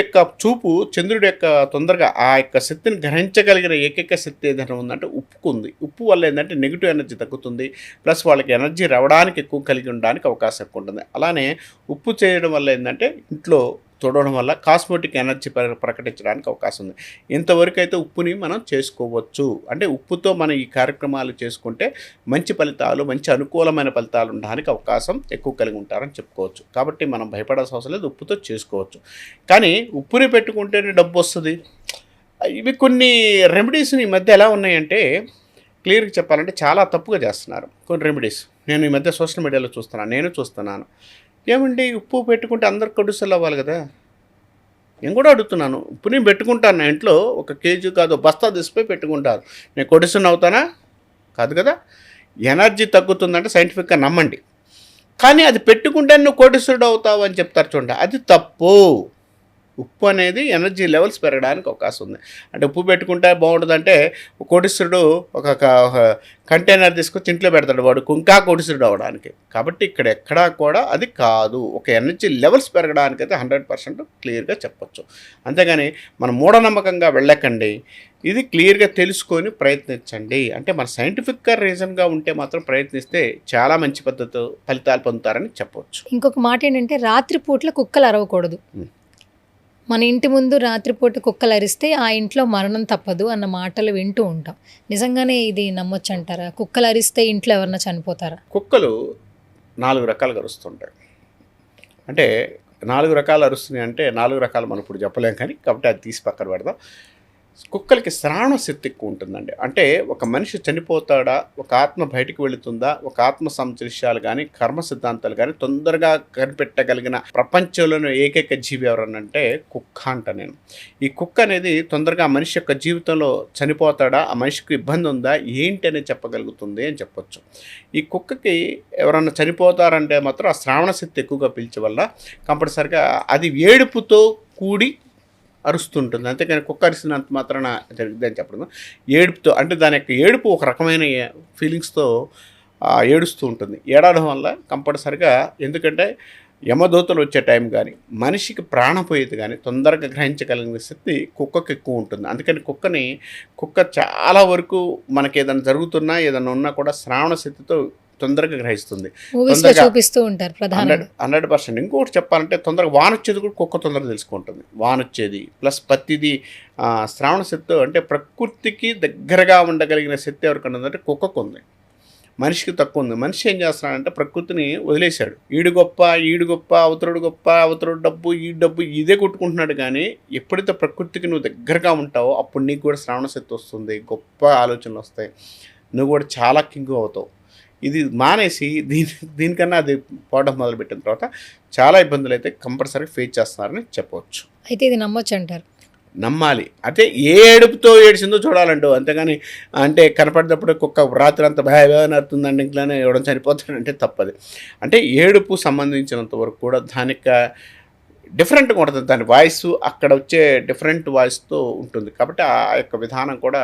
యొక్క తొందరగా ఆ యొక్క శక్తిని గ్రహించగలిగిన ఏకైక శక్తి ఏదైనా ఉందంటే ఉప్పుకు ఉంది. ఉప్పు వల్ల ఏంటంటే నెగిటివ్ ఎనర్జీ తగ్గుతుంది, ప్లస్ వాళ్ళకి ఎనర్జీ రావడానికి ఎక్కువ కలిగి ఉండడానికి అవకాశం ఎక్కువ ఉంటుంది. అలానే ఉప్పు చేయడం వల్ల ఏంటంటే ఇంట్లో చూడడం వల్ల కాస్మెటిక్ ఎనర్జీ ప్రకటించడానికి అవకాశం ఉంది. ఇంతవరకు అయితే ఉప్పుని మనం చేసుకోవచ్చు. అంటే ఉప్పుతో మనం ఈ కార్యక్రమాలు చేసుకుంటే మంచి అనుకూలమైన ఫలితాలు ఉండడానికి అవకాశం ఎక్కువ కలిగి ఉంటారని చెప్పుకోవచ్చు. కాబట్టి మనం భయపడాల్సిన అవసరం లేదు, ఉప్పుతో చేసుకోవచ్చు. కానీ ఉప్పుని పెట్టుకుంటేనే డబ్బు వస్తుంది. ఇవి కొన్ని రెమెడీస్ ఈ మధ్య ఎలా ఉన్నాయంటే క్లియర్గా చెప్పాలంటే చాలా తప్పుగా చేస్తున్నారు కొన్ని రెమెడీస్. నేను ఈ మధ్య సోషల్ మీడియాలో చూస్తున్నాను. ఏమండి ఉప్పు పెట్టుకుంటే అందరు కొడుసలు అవ్వాలి కదా? నేను కూడా అడుగుతున్నాను. ఉప్పు నేను పెట్టుకుంటాను, నా ఇంట్లో 1 కేజీ కాదు బస్తా తీసిపోయి పెట్టుకుంటారు. నేను కొడుసుని అవుతానా? కాదు కదా. ఎనర్జీ తగ్గుతుందంటే సైంటిఫిక్గా నమ్మండి. కానీ అది పెట్టుకుంటే నువ్వు కోటీశ్వరుడు అవుతావు అని చెప్తారు చూడండి, అది తప్పు. ఉప్పు అనేది ఎనర్జీ లెవెల్స్ పెరగడానికి అవకాశం ఉంది. అంటే ఉప్పు పెట్టుకుంటే బాగుంటుందంటే కోటీశ్వరుడు ఒక కంటైనర్ తీసుకొచ్చి ఇంట్లో పెడతాడు, వాడు ఇంకా కోటీశ్వరుడు అవ్వడానికి. కాబట్టి ఇక్కడ ఎక్కడా కూడా అది కాదు. ఒక ఎనర్జీ లెవెల్స్ పెరగడానికి అయితే 100% క్లియర్గా చెప్పచ్చు. అంతేగాని మనం మూఢనమ్మకంగా వెళ్ళకండి. ఇది క్లియర్గా తెలుసుకొని ప్రయత్నించండి. అంటే మన సైంటిఫిక్గా రీజన్గా ఉంటే మాత్రం ప్రయత్నిస్తే చాలా మంచి ఫలితాలు పొందుతారని చెప్పవచ్చు. ఇంకొక మాట ఏంటంటే రాత్రిపూట్ల కుక్కలు అరవకూడదు. మన ఇంటి ముందు రాత్రిపూట కుక్కలు అరిస్తే ఆ ఇంట్లో మరణం తప్పదు అన్న మాటలు వింటూ ఉంటాం. నిజంగానే ఇది నమ్మొచ్చు అంటారా? కుక్కలు అరిస్తే ఇంట్లో ఎవరన్నా చనిపోతారా? కుక్కలు 4 రకాలుగా అరుస్తుంటాయి. అంటే 4 రకాలు అరుస్తున్నాయి అంటే 4 రకాలు మనం ఇప్పుడు చెప్పలేం, కానీ కాబట్టి అది తీసి పక్కన పెడదాం. కుక్కలకి శ్రావణ శక్తి ఎక్కువ ఉంటుందండి. అంటే ఒక మనిషి చనిపోతాడా, ఒక ఆత్మ బయటికి వెళుతుందా, ఒక ఆత్మ సంశయాలు కానీ కర్మ సిద్ధాంతాలు కానీ తొందరగా కనిపెట్టగలిగిన ప్రపంచంలోని ఏకైక జీవి ఎవరనంటే కుక్క అంట నేను. ఈ కుక్క అనేది తొందరగా మనిషి యొక్క జీవితంలో చనిపోతాడా, ఆ మనిషికి ఇబ్బంది ఉందా ఏంటి అనేది చెప్పగలుగుతుంది అని చెప్పొచ్చు. ఈ కుక్కకి ఎవరన్నా చనిపోతారంటే మాత్రం ఆ శ్రావణ శక్తి ఎక్కువగా పిలిచే వల్ల కంపల్సరిగా అది ఏడుపుతో కూడి అరుస్తుంటుంది, అంతేకాని కుక్క అరిసినంత మాత్రాన జరిగింది అని చెప్పడం. ఏడుపుతో అంటే దాని యొక్క ఏడుపు ఒక రకమైన ఫీలింగ్స్తో ఏడుస్తూ ఉంటుంది. ఏడవడం వల్ల కంపల్సరిగా, ఎందుకంటే యమదూతలు వచ్చే టైం కానీ మనిషికి ప్రాణం పోయేది కానీ తొందరగా గ్రహించగలిగిన శక్తి కుక్కకు ఎక్కువ ఉంటుంది. అందుకని కుక్క చాలా వరకు మనకి ఏదైనా జరుగుతున్నా ఏదైనా ఉన్నా కూడా శ్రావణ శక్తితో తొందరగా గ్రహిస్తుంది. చూపిస్తూ ఉంటారు 100%. ఇంకొకటి చెప్పాలంటే తొందరగా వాన వచ్చేది కూడా కుక్క తొందరగా తెలుసుకుంటుంది. వాన వచ్చేది ప్లస్ పత్తిది శ్రావణ శక్తి అంటే ప్రకృతికి దగ్గరగా ఉండగలిగిన శక్తి ఎవరికన్నా ఉందంటే కుక్కకు ఉంది, మనిషికి తక్కువ ఉంది. మనిషి ఏం చేస్తున్నాడంటే ప్రకృతిని వదిలేశాడు. ఈడు గొప్ప, అవతరుడు డబ్బు, ఈ డబ్బు ఇదే కొట్టుకుంటున్నాడు. కానీ ఎప్పుడైతే ప్రకృతికి నువ్వు దగ్గరగా ఉంటావో అప్పుడు నీకు కూడా శ్రావణ శక్తి వస్తుంది, గొప్ప ఆలోచనలు వస్తాయి, నువ్వు కూడా చాలా కింగ్ అవుతావు. ఇది మానేసి దీనికన్నా అది పోవడం మొదలుపెట్టిన తర్వాత చాలా ఇబ్బందులు అయితే కంపల్సరీ ఫేస్ చేస్తున్నారని చెప్పవచ్చు. అయితే ఇది నమ్మొచ్చు అంటారు? నమ్మాలి. అంటే ఏ ఏడుపుతో ఏడిచిందో చూడాలంటూ, అంతేగాని అంటే కనపడినప్పుడు కుక్క రాత్రి అంతా భయ నడుతుందండి ఇంట్లోనే ఎవడం చనిపోతాడంటే తప్పది. అంటే ఏడుపు సంబంధించినంత వరకు కూడా దానికి డిఫరెంట్గా ఉంటుంది, దాని వాయిస్ అక్కడ వచ్చే డిఫరెంట్ వాయిస్తో ఉంటుంది. కాబట్టి ఆ యొక్క విధానం కూడా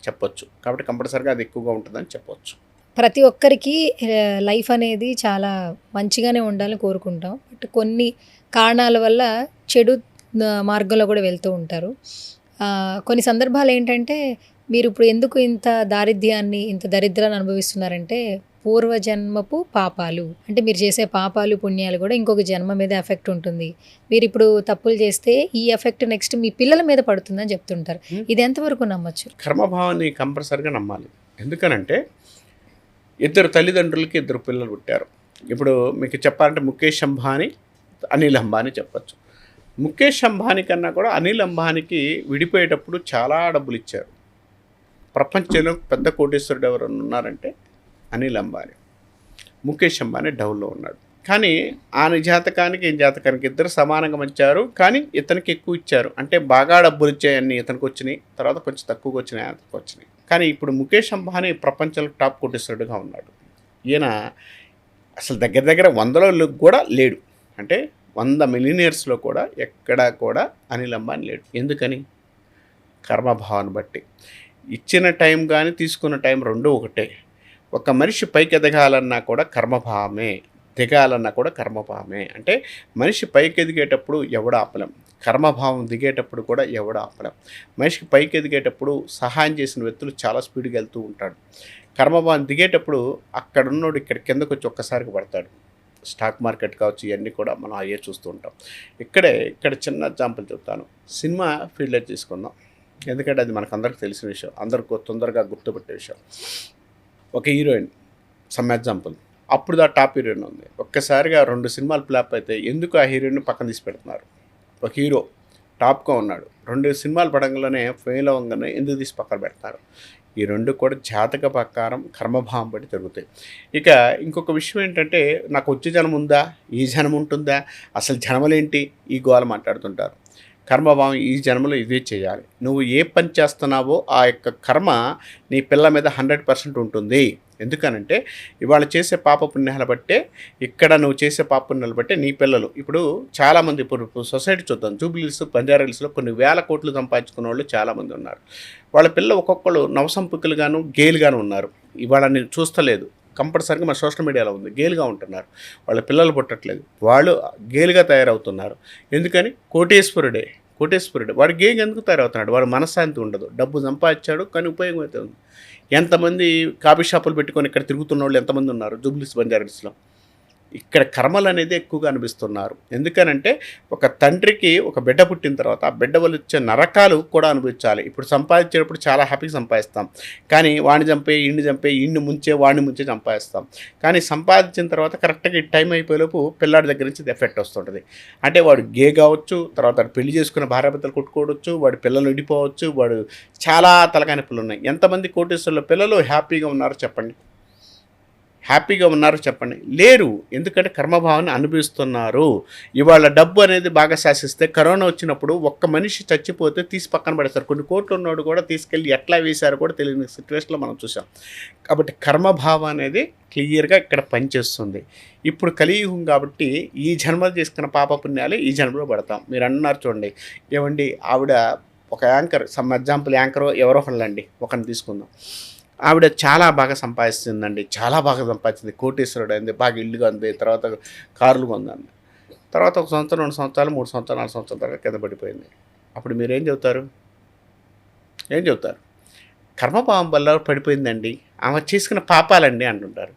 చెప్పొచ్చు. కాబట్టి కంపల్సరీగా అది ఎక్కువగా ఉంటుందని చెప్పవచ్చు. ప్రతి ఒక్కరికి లైఫ్ అనేది చాలా మంచిగానే ఉండాలని కోరుకుంటాం. బట్ కొన్ని కారణాల వల్ల చెడు మార్గంలో కూడా వెళ్తూ ఉంటారు. కొన్ని సందర్భాలు ఏంటంటే మీరు ఇప్పుడు ఎందుకు ఇంత దరిద్రాన్ని అనుభవిస్తున్నారంటే పూర్వజన్మపు పాపాలు, అంటే మీరు చేసే పాపాలు పుణ్యాలు కూడా ఇంకొక జన్మ మీద ఎఫెక్ట్ ఉంటుంది. మీరు ఇప్పుడు తప్పులు చేస్తే ఈ ఎఫెక్ట్ నెక్స్ట్ మీ పిల్లల మీద పడుతుందని చెప్తుంటారు. ఇది ఎంతవరకు నమ్మచ్చు? కర్మభావాన్ని కంపల్సరిగా నమ్మాలి. ఎందుకనంటే ఇద్దరు తల్లిదండ్రులకి ఇద్దరు పిల్లలు పుట్టారు. ఇప్పుడు మీకు చెప్పాలంటే ముఖేష్ అంబానీ, అనిల్ అంబానీ చెప్పచ్చు. ముఖేష్ అంబానీ కన్నా కూడా అనిల్ అంబానీకి విడిపోయేటప్పుడు చాలా డబ్బులు ఇచ్చారు. ప్రపంచంలో పెద్ద కోటీశ్వరుడు ఎవరు ఉన్నారంటే అనిల్ అంబానీ. ముఖేష్ అంబానీ డౌన్లో ఉన్నాడు. కానీ ఆయన జాతకానికి ఈ జాతకానికి ఇద్దరు సమానంగా ఇచ్చారు, కానీ ఇతనికి ఎక్కువ ఇచ్చారు. అంటే బాగా డబ్బులు ఇచ్చాయన్నీ ఇతనికి వచ్చినాయి, తర్వాత కొంచెం తక్కువగా వచ్చినాయి అతనికి వచ్చినాయి. కానీ ఇప్పుడు ముఖేష్ అంబానీ ప్రపంచంలో టాప్ కోటీశ్వరుడుగా ఉన్నాడు. ఈయన అసలు దగ్గర 100లో కూడా లేడు. అంటే 100 మిలియనీర్స్లో కూడా ఎక్కడా కూడా అనిల్ అంబానీ లేడు. ఎందుకని? కర్మభావాన్ని బట్టి. ఇచ్చిన టైం కానీ తీసుకున్న టైం రెండూ ఒకటే. ఒక మనిషి పైకి ఎదగాలన్నా కూడా కర్మభావమే, దిగాలన్నా కూడా కర్మభావమే. అంటే మనిషి పైకి ఎదిగేటప్పుడు ఎవడు ఆపలేం, కర్మభావం దిగేటప్పుడు కూడా ఎవడు ఆపలేం. మనిషికి పైకి ఎదిగేటప్పుడు సహాయం చేసిన వ్యక్తులు చాలా స్పీడ్గా వెళ్తూ ఉంటాడు. కర్మభావం దిగేటప్పుడు అక్కడున్నోడు ఇక్కడ కిందకు వచ్చి ఒక్కసారికి పడతాడు. స్టాక్ మార్కెట్ కావచ్చు, ఇవన్నీ కూడా మనం అయ్యే చూస్తూ ఉంటాం. ఇక్కడ చిన్న ఎగ్జాంపుల్ చెప్తాను. సినిమా ఫీల్డ్లో తీసుకుందాం, ఎందుకంటే అది మనకు అందరికి తెలిసిన విషయం, అందరికీ తొందరగా గుర్తుపెట్టే విషయం. ఒక హీరోయిన్, సమ్ ఎగ్జాంపుల్, అప్పుడు దా టాప్ హీరోయిన్ ఉంది. ఒక్కసారిగా 2 సినిమాలు ఫ్లాప్ అయితే ఎందుకు ఆ హీరోయిన్ పక్కన తీసి పెడుతున్నారు? ఒక హీరో టాప్గా ఉన్నాడు, 2 సినిమాలు పడంగానే ఫెయిల్ అవ్వగానే ఎందుకు తీసి పక్కన పెడతారు? ఈ 2 కూడా జాతక ప్రకారం కర్మభావం బట్టి జరుగుతాయి. ఇక ఇంకొక విషయం ఏంటంటే, నాకు వచ్చే జన్మ ఉందా, ఈ జన్మ ఉంటుందా, అసలు జన్మలేంటి, ఈ గోల మాట్లాడుతుంటారు. కర్మభావం ఈ జన్మలో ఇదే చేయాలి. నువ్వు ఏ పని చేస్తున్నావో ఆ యొక్క కర్మ నీ పిల్ల మీద 100% ఉంటుంది. ఎందుకనంటే ఇవాళ చేసే పాప పుణ్యాలు బట్టే, ఇక్కడ నువ్వు చేసే పాప పుణ్యాలు బట్టే నీ పిల్లలు. ఇప్పుడు చాలామంది ఇప్పుడు సొసైటీ చూద్దాం, జూబ్లీహిల్స్, బంజారాహిల్స్లో కొన్ని వేల కోట్లు సంపాదించుకున్న వాళ్ళు చాలామంది ఉన్నారు. వాళ్ళ పిల్ల ఒక్కొక్కరు నవసంపుకులుగాను గేలుగాను ఉన్నారు. ఇవాళ నేను చూస్తలేదు, కంపల్సరీగా మన సోషల్ మీడియాలో ఉంది, గేలుగా ఉంటున్నారు. వాళ్ళ పిల్లలు పుట్టట్లేదు, వాళ్ళు గేలుగా తయారవుతున్నారు. ఎందుకని? కోటేశ్వరుడే వాడు గేగా ఎందుకు తయారవుతున్నాడు? వాడు మనశ్శాంతి ఉండదు, డబ్బు సంపాదించాడు కానీ ఉపయోగం అయితే ఉంది. ఎంతమంది కాఫీ షాపులు పెట్టుకొని ఇక్కడ తిరుగుతున్న వాళ్ళు ఎంతమంది ఉన్నారు జూబ్లీహిల్స్, బంజారాహిల్స్లో. ఇక్కడ కర్మలు అనేది ఎక్కువగా అనిపిస్తున్నారు. ఎందుకనంటే ఒక తండ్రికి ఒక బిడ్డ పుట్టిన తర్వాత ఆ బిడ్డ వల్ల వచ్చే నరకాలు కూడా అనుభవించాలి. ఇప్పుడు సంపాదించేటప్పుడు చాలా హ్యాపీగా సంపాదిస్తాం, కానీ వాడిని చంపే ఈయన్ని ముంచే వాడిని ముంచే సంపాదిస్తాం. కానీ సంపాదించిన తర్వాత కరెక్ట్గా ఈ టైం అయిపోయేలోపు పిల్లాడి దగ్గర నుంచి ఎఫెక్ట్ వస్తుంటుంది. అంటే వాడు గే కావచ్చు, తర్వాత వాడు పెళ్లి చేసుకున్న భార్యాభర్తలు కొట్టుకోవచ్చు, వాడి పిల్లలు విడిపోవచ్చు, వాడు చాలా తలకాని పిల్లలు ఉన్నాయి. ఎంతమంది కోటేశ్వరుల పిల్లలు హ్యాపీగా ఉన్నారో చెప్పండి? హ్యాపీగా ఉన్నారు చెప్పండి? లేరు. ఎందుకంటే కర్మభావాన్ని అనుభవిస్తున్నారు. ఇవాళ డబ్బు అనేది బాగా శాసిస్తే కరోనా వచ్చినప్పుడు ఒక్క మనిషి చచ్చిపోతే తీసి పక్కన పడేస్తారు. కొన్ని కోట్లు ఉన్నోడు కూడా తీసుకెళ్ళి ఎట్లా వేశారో కూడా తెలియని సిచ్యువేషన్లో మనం చూసాం. కాబట్టి కర్మభావం అనేది క్లియర్గా ఇక్కడ పనిచేస్తుంది. ఇప్పుడు కలియుగం కాబట్టి ఈ జన్మలో చేసుకున్న పాపపుణ్యాలు ఈ జన్మలో పడతాం. మీరు అన్నారు చూడండి, ఏమండి ఆవిడ ఒక యాంకర్, సమ్ ఎగ్జాంపుల్ యాంకర్ ఎవరో ఒకళ్ళండి, ఒకరిని తీసుకుందాం. ఆవిడ చాలా బాగా సంపాదిస్తుందండి, చాలా బాగా సంపాదించింది, కోటీశ్వరుడు అయింది, బాగా ఇల్లుగా ఉంది, తర్వాత కార్లు కొందండి. తర్వాత 1 సంవత్సరం, 2 సంవత్సరాలు, 3 సంవత్సరాలు, 4 సంవత్సరాల దాకా కింద పడిపోయింది. అప్పుడు మీరు ఏం చెబుతారు? కర్మభావం వల్ల పడిపోయిందండి, ఆమె చేసుకున్న పాపాలండి అంటుంటారు.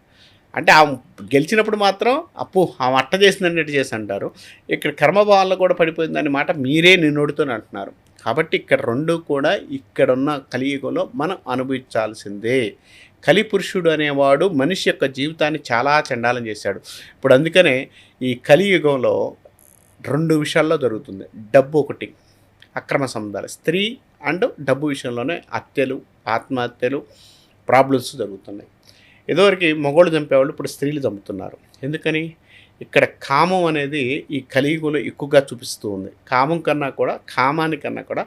అంటే ఆమె గెలిచినప్పుడు మాత్రం ఆమె అట్ట చేసిందండి, ఎట్ట చేసి అంటారు. ఇక్కడ కర్మభావంలో కూడా పడిపోయిందనే మాట మీరే నిన్నోడుతూనే అంటున్నారు. కాబట్టి ఇక్కడ రెండు కూడా ఇక్కడున్న కలియుగంలో మనం అనుభవించాల్సిందే. కలిపురుషుడు అనేవాడు మనిషి యొక్క జీవితాన్ని చాలా చండాలం చేశాడు. ఇప్పుడు అందుకనే ఈ కలియుగంలో 2 విషయాల్లో జరుగుతుంది. డబ్బు ఒకటి, అక్రమ సంబంధాలు, స్త్రీ అండ్ డబ్బు విషయంలోనే హత్యలు, ఆత్మహత్యలు, ప్రాబ్లమ్స్ జరుగుతున్నాయి. ఇదివరకు మగవాళ్ళు చంపేవాళ్ళు ఇప్పుడు స్త్రీలు చంపుతున్నారు. ఎందుకని? ఇక్కడ కామం అనేది ఈ కలియుగంలో ఎక్కువగా చూపిస్తూ ఉంది. కామానికన్నా కూడా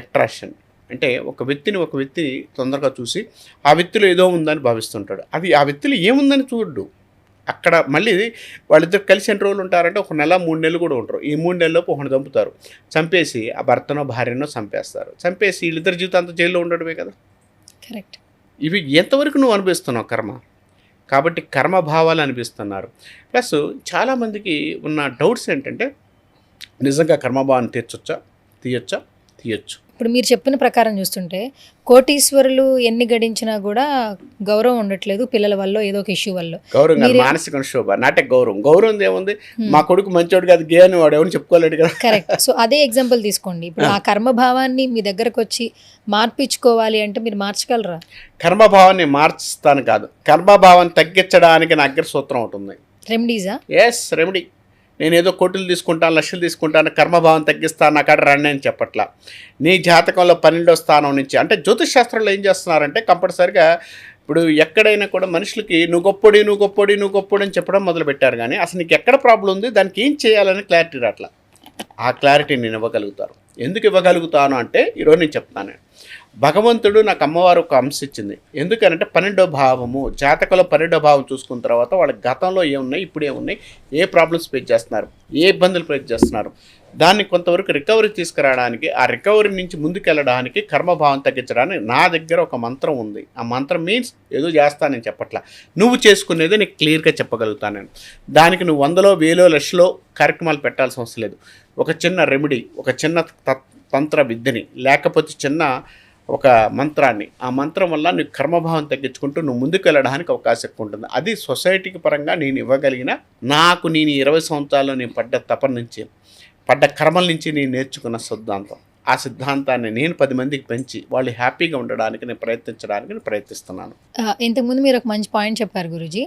అట్రాక్షన్, అంటే ఒక వ్యక్తి తొందరగా చూసి ఆ వ్యక్తిలో ఏదో ఉందని భావిస్తుంటాడు. అది ఆ వ్యక్తిలో ఏముందని చూడ్డు. అక్కడ మళ్ళీ వాళ్ళిద్దరు కలిసి ఎన్ని రోజులు ఉంటారంటే 1 నెల 3 నెలలు కూడా ఉంటారు. ఈ 3 నెలల్లోపు ఒకరిని చంపుతారు, చంపేసి ఆ భర్తనో భార్యనో చంపేస్తారు. చంపేసి వీళ్ళిద్దరు జీవితాంతం జైల్లో ఉండడమే కదా. కరెక్ట్. ఇవి ఎంతవరకు నువ్వు అనుభవిస్తున్నావు కర్మ? కాబట్టి కర్మభావాలు అనిపిస్తున్నారు. ప్లస్ చాలామందికి ఉన్న డౌట్స్ ఏంటంటే, నిజంగా కర్మభావాన్ని తీయొచ్చు. ఇప్పుడు మీరు చెప్పిన ప్రకారం చూస్తుంటే కోటీశ్వరులు ఎన్ని గడించినా కూడా గౌరవం ఉండట్లేదు, పిల్లల వల్ల ఏదో ఒక ఇష్యూ వల్ల. గౌరవం కాదు, మానసిక శోభ, నాటే గౌరవం ఏముంది? మా కొడుకు మంచోడు కాదు, గే అని వాడు ఎవరు చెప్పుకోలేడు కదా. కరెక్ట్. సో అదే ఎగ్జాంపుల్ తీసుకోండి. ఇప్పుడు ఆ కర్మభావాన్ని మీ దగ్గరకు వచ్చి మార్పించుకోవాలి అంటే మీరు మార్చగలరా? కర్మభావాన్ని మార్చుతాను కాదు, కర్మభావాన్ని తగ్గించడానికి నా దగ్గర సూత్రం ఉంటుంది. రెమెడీసా? Yes, remedy. నేనేదో కోట్లు తీసుకుంటాను, లక్షలు తీసుకుంటాను, కర్మభావం తగ్గిస్తాను, అక్కడ రండి అని చెప్పట్లా. నీ జాతకంలో 12వ స్థానం నుంచి, అంటే జ్యోతిష్ శాస్త్రంలో ఏం చేస్తున్నారంటే కంపల్సరిగా ఇప్పుడు ఎక్కడైనా కూడా మనుషులకి నువ్వు గొప్పోడి అని చెప్పడం మొదలుపెట్టారు. కానీ అసలు నీకు ఎక్కడ ప్రాబ్లం ఉంది, దానికి ఏం చేయాలని క్లారిటీ రాట్లా. ఆ క్లారిటీ నేను ఇవ్వగలుగుతాను. ఎందుకు ఇవ్వగలుగుతాను అంటే ఈరోజు నేను చెప్తాను. భగవంతుడు నాకు అమ్మవారు ఒక అంశ ఇచ్చింది. ఎందుకనంటే 12వ భావము, జాతకంలో 12వ భావం చూసుకున్న తర్వాత వాళ్ళ గతంలో ఏమున్నాయి, ఇప్పుడు ఏమున్నాయి, ఏ ప్రాబ్లమ్స్ ఫేస్ చేస్తున్నారు, ఏ ఇబ్బందులు ఫేస్ చేస్తున్నారు, దాన్ని కొంతవరకు రికవరీ తీసుకురావడానికి, ఆ రికవరీ నుంచి ముందుకెళ్ళడానికి, కర్మభావం తగ్గించడానికి నా దగ్గర ఒక మంత్రం ఉంది. ఆ మంత్రం మీన్స్ ఏదో చేస్తానని చెప్పట్లా, నువ్వు చేసుకునేది నీకు క్లియర్గా చెప్పగలుగుతాను నేను. దానికి నువ్వు 100లో 1000లో లక్షలో కార్యక్రమాలు పెట్టాల్సిన అవసరం లేదు. ఒక చిన్న రెమెడీ, ఒక చిన్న తంత్ర విద్యని, లేకపోతే చిన్న ఒక మంత్రాన్ని, ఆ మంత్రం వల్ల నీకు కర్మభావం తగ్గించుకుంటూ నువ్వు ముందుకు వెళ్ళడానికి అవకాశం ఎక్కువ ఉంటుంది. అది సొసైటీకి పరంగా నేను ఇవ్వగలిగిన, నాకు నేను 20 సంవత్సరాల్లో నేను పడ్డ తపన నుంచి, పడ్డ కర్మల నుంచి నేను నేర్చుకున్న సిద్ధాంతం. ఆ సిద్ధాంతాన్ని నేను 10 మందికి పెంచి వాళ్ళు హ్యాపీగా ఉండడానికి నేను ప్రయత్నిస్తున్నాను. ఇంతకుముందు మీరు ఒక మంచి పాయింట్ చెప్పారు గురూజీ.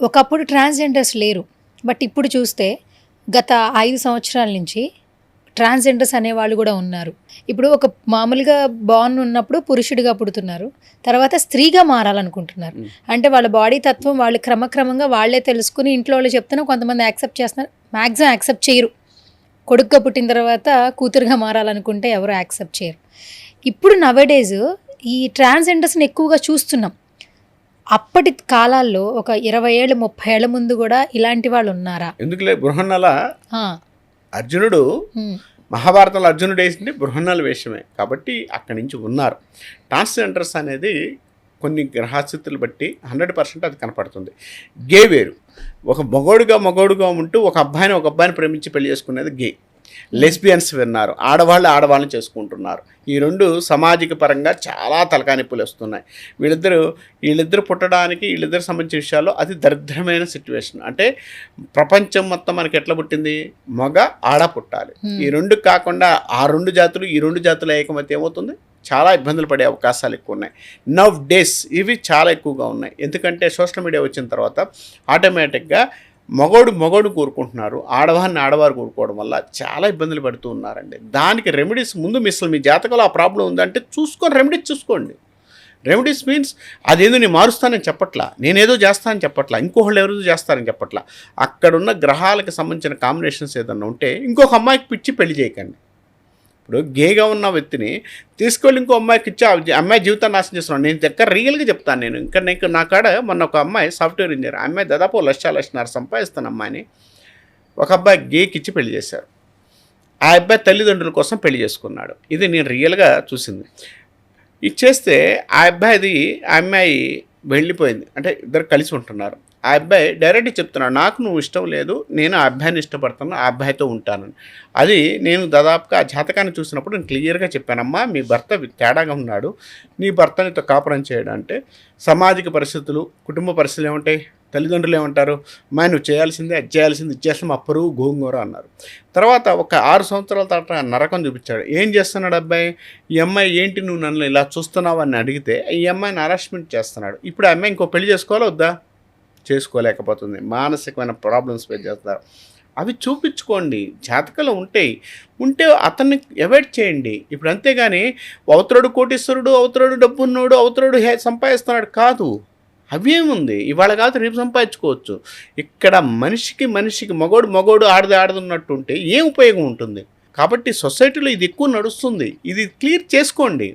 ఒకప్పుడు ట్రాన్స్జెండర్స్ లేరు, బట్ ఇప్పుడు చూస్తే గత 5 సంవత్సరాల నుంచి ట్రాన్స్జెండర్స్ అనేవాళ్ళు కూడా ఉన్నారు. ఇప్పుడు ఒక మామూలుగా బార్న్ ఉన్నప్పుడు పురుషుడిగా పుడుతున్నారు, తర్వాత స్త్రీగా మారాలనుకుంటున్నారు. అంటే వాళ్ళ బాడీ తత్వం వాళ్ళు క్రమక్రమంగా వాళ్ళే తెలుసుకుని ఇంట్లో వాళ్ళు చెప్తున్నా కొంతమంది యాక్సెప్ట్ చేస్తున్నారు, మ్యాక్సిమం యాక్సెప్ట్ చేయరు. కొడుకుగా పుట్టిన తర్వాత కూతురుగా మారాలనుకుంటే ఎవరు యాక్సెప్ట్ చేయరు. ఇప్పుడు నవడేస్ ఈ ట్రాన్స్జెండర్స్ని ఎక్కువగా చూస్తున్నాం. అప్పటి కాలాల్లో ఒక 20 ఏళ్ళు 30 ఏళ్ళ ముందు కూడా ఇలాంటి వాళ్ళు ఉన్నారా? ఎందుకులే, బృహన్నల అర్జునుడు మహాభారతంలో అర్జునుడు వేసింది బృహన్నల వేషమే కాబట్టి అక్కడి నుంచి ఉన్నారు. ట్రాన్స్జెండర్స్ అనేది కొన్ని గ్రహస్థితులు బట్టి 100% అది కనపడుతుంది. గే వేరు, ఒక మగోడుగా ఉంటూ ఒక అబ్బాయిని ప్రేమించి పెళ్లి చేసుకునేది గే. లెస్బియన్స్ విన్నారు, ఆడవాళ్ళని చేసుకుంటున్నారు. ఈ రెండు సామాజిక పరంగా చాలా తలకానిప్పులు వస్తున్నాయి. వీళ్ళిద్దరు పుట్టడానికి, వీళ్ళిద్దరు సంబంధించిన విషయాల్లో అది దరిద్రమైన సిచ్యువేషన్. అంటే ప్రపంచం మొత్తం మనకి ఎట్లా పుట్టింది, మగ ఆడ పుట్టాలి. ఈ రెండు కాకుండా ఆ 2 జాతులు, ఈ 2 జాతుల ఏకమతి ఏమవుతుంది, చాలా ఇబ్బందులు పడే అవకాశాలు ఎక్కువ ఉన్నాయి. నవ్ డేస్ ఇవి చాలా ఎక్కువగా ఉన్నాయి. ఎందుకంటే సోషల్ మీడియా వచ్చిన తర్వాత ఆటోమేటిక్గా మగోడు కోరుకుంటున్నారు, ఆడవారు కోరుకోవడం వల్ల చాలా ఇబ్బందులు పడుతూ ఉన్నారండి. దానికి రెమెడీస్ ముందు మీ జాతకంలో ఆ ప్రాబ్లం ఉందంటే చూసుకొని రెమెడీస్ చూసుకోండి. రెమెడీస్ మీన్స్ అదేదో నేను మారుస్తానని చెప్పట్లా, నేనేదో చేస్తానని చెప్పట్లా, ఇంకొకళ్ళు ఎవరిదో చేస్తారని చెప్పట్లా. అక్కడున్న గ్రహాలకు సంబంధించిన కాంబినేషన్స్ ఏదన్నా ఉంటే ఇంకొక అమ్మాయికి పిచ్చి పెళ్లి చేయకండి. ఇప్పుడు గేగా ఉన్న వ్యక్తిని తీసుకెళ్ళి ఇంకో అమ్మాయికి ఇచ్చి అమ్మాయి జీవితాన్ని నాశనం చేస్తున్నాను. నేను దగ్గర రియల్గా చెప్తాను. నేను ఇంకా నా కాడ మొన్న ఒక అమ్మాయి సాఫ్ట్వేర్ ఇంజనీర్, అమ్మాయి దాదాపు 1,00,000 సంపాదిస్తాను అమ్మాయిని. ఒక అబ్బాయి గేకి ఇచ్చి పెళ్లి చేశారు. ఆ అబ్బాయి తల్లిదండ్రుల కోసం పెళ్లి చేసుకున్నాడు. ఇది నేను రియల్గా చూసింది. ఇచ్చేస్తే ఆ అమ్మాయి వెళ్ళిపోయింది. అంటే ఇద్దరు కలిసి ఉంటున్నారు. ఆ అబ్బాయి డైరెక్ట్గా చెప్తున్నాడు, నాకు నువ్వు ఇష్టం లేదు, నేను ఆ అబ్బాయిని ఇష్టపడుతున్నాను, ఆ అబ్బాయితో ఉంటానని. అది నేను దాదాపుగా ఆ జాతకాన్ని చూసినప్పుడు నేను క్లియర్గా చెప్పానమ్మా, మీ భర్త తేడాగా ఉన్నాడు, నీ భర్తనితో కాపురం చేయడం అంటే సామాజిక పరిస్థితులు, కుటుంబ పరిస్థితులు ఏమంటాయి, తల్లిదండ్రులు ఏమంటారు, అమ్మా నువ్వు చేయాల్సిందే, అది చేయాల్సింది, ఇచ్చేస్తాం, మా పరువు గోంగూర అన్నారు. తర్వాత ఒక 6 సంవత్సరాల తర్వాత నరకం చూపించాడు. ఏం చేస్తున్నాడు అబ్బాయి, ఈ అమ్మాయి ఏంటి నువ్వు నన్ను ఇలా చూస్తున్నావు అని అడిగితే ఈ అమ్మాయిని హరాస్మెంట్ చేస్తున్నాడు. ఇప్పుడు ఆ అమ్మాయి ఇంకో పెళ్లి చేసుకోవాలా వద్దా, చేసుకోలేకపోతుంది, మానసికమైన ప్రాబ్లమ్స్ ఫేస్ చేస్తారు. అవి చూపించుకోండి, జాతకాలు ఉంటే అతన్ని అవాయిడ్ చేయండి. ఇప్పుడు అంతేగాని అవతరుడు కోటీశ్వరుడు, అవతరుడు డబ్బున్నోడు, అవతరుడు సంపాదిస్తున్నాడు కాదు. అవేముంది, ఇవాళ కాదు రేపు సంపాదించుకోవచ్చు. ఇక్కడ మనిషికి మగోడు ఆడదున్నట్టు ఉంటే ఏం ఉపయోగం ఉంటుంది? కాబట్టి సొసైటీలో ఇది ఎక్కువ నడుస్తుంది. ఇది క్లియర్ చేసుకోండి.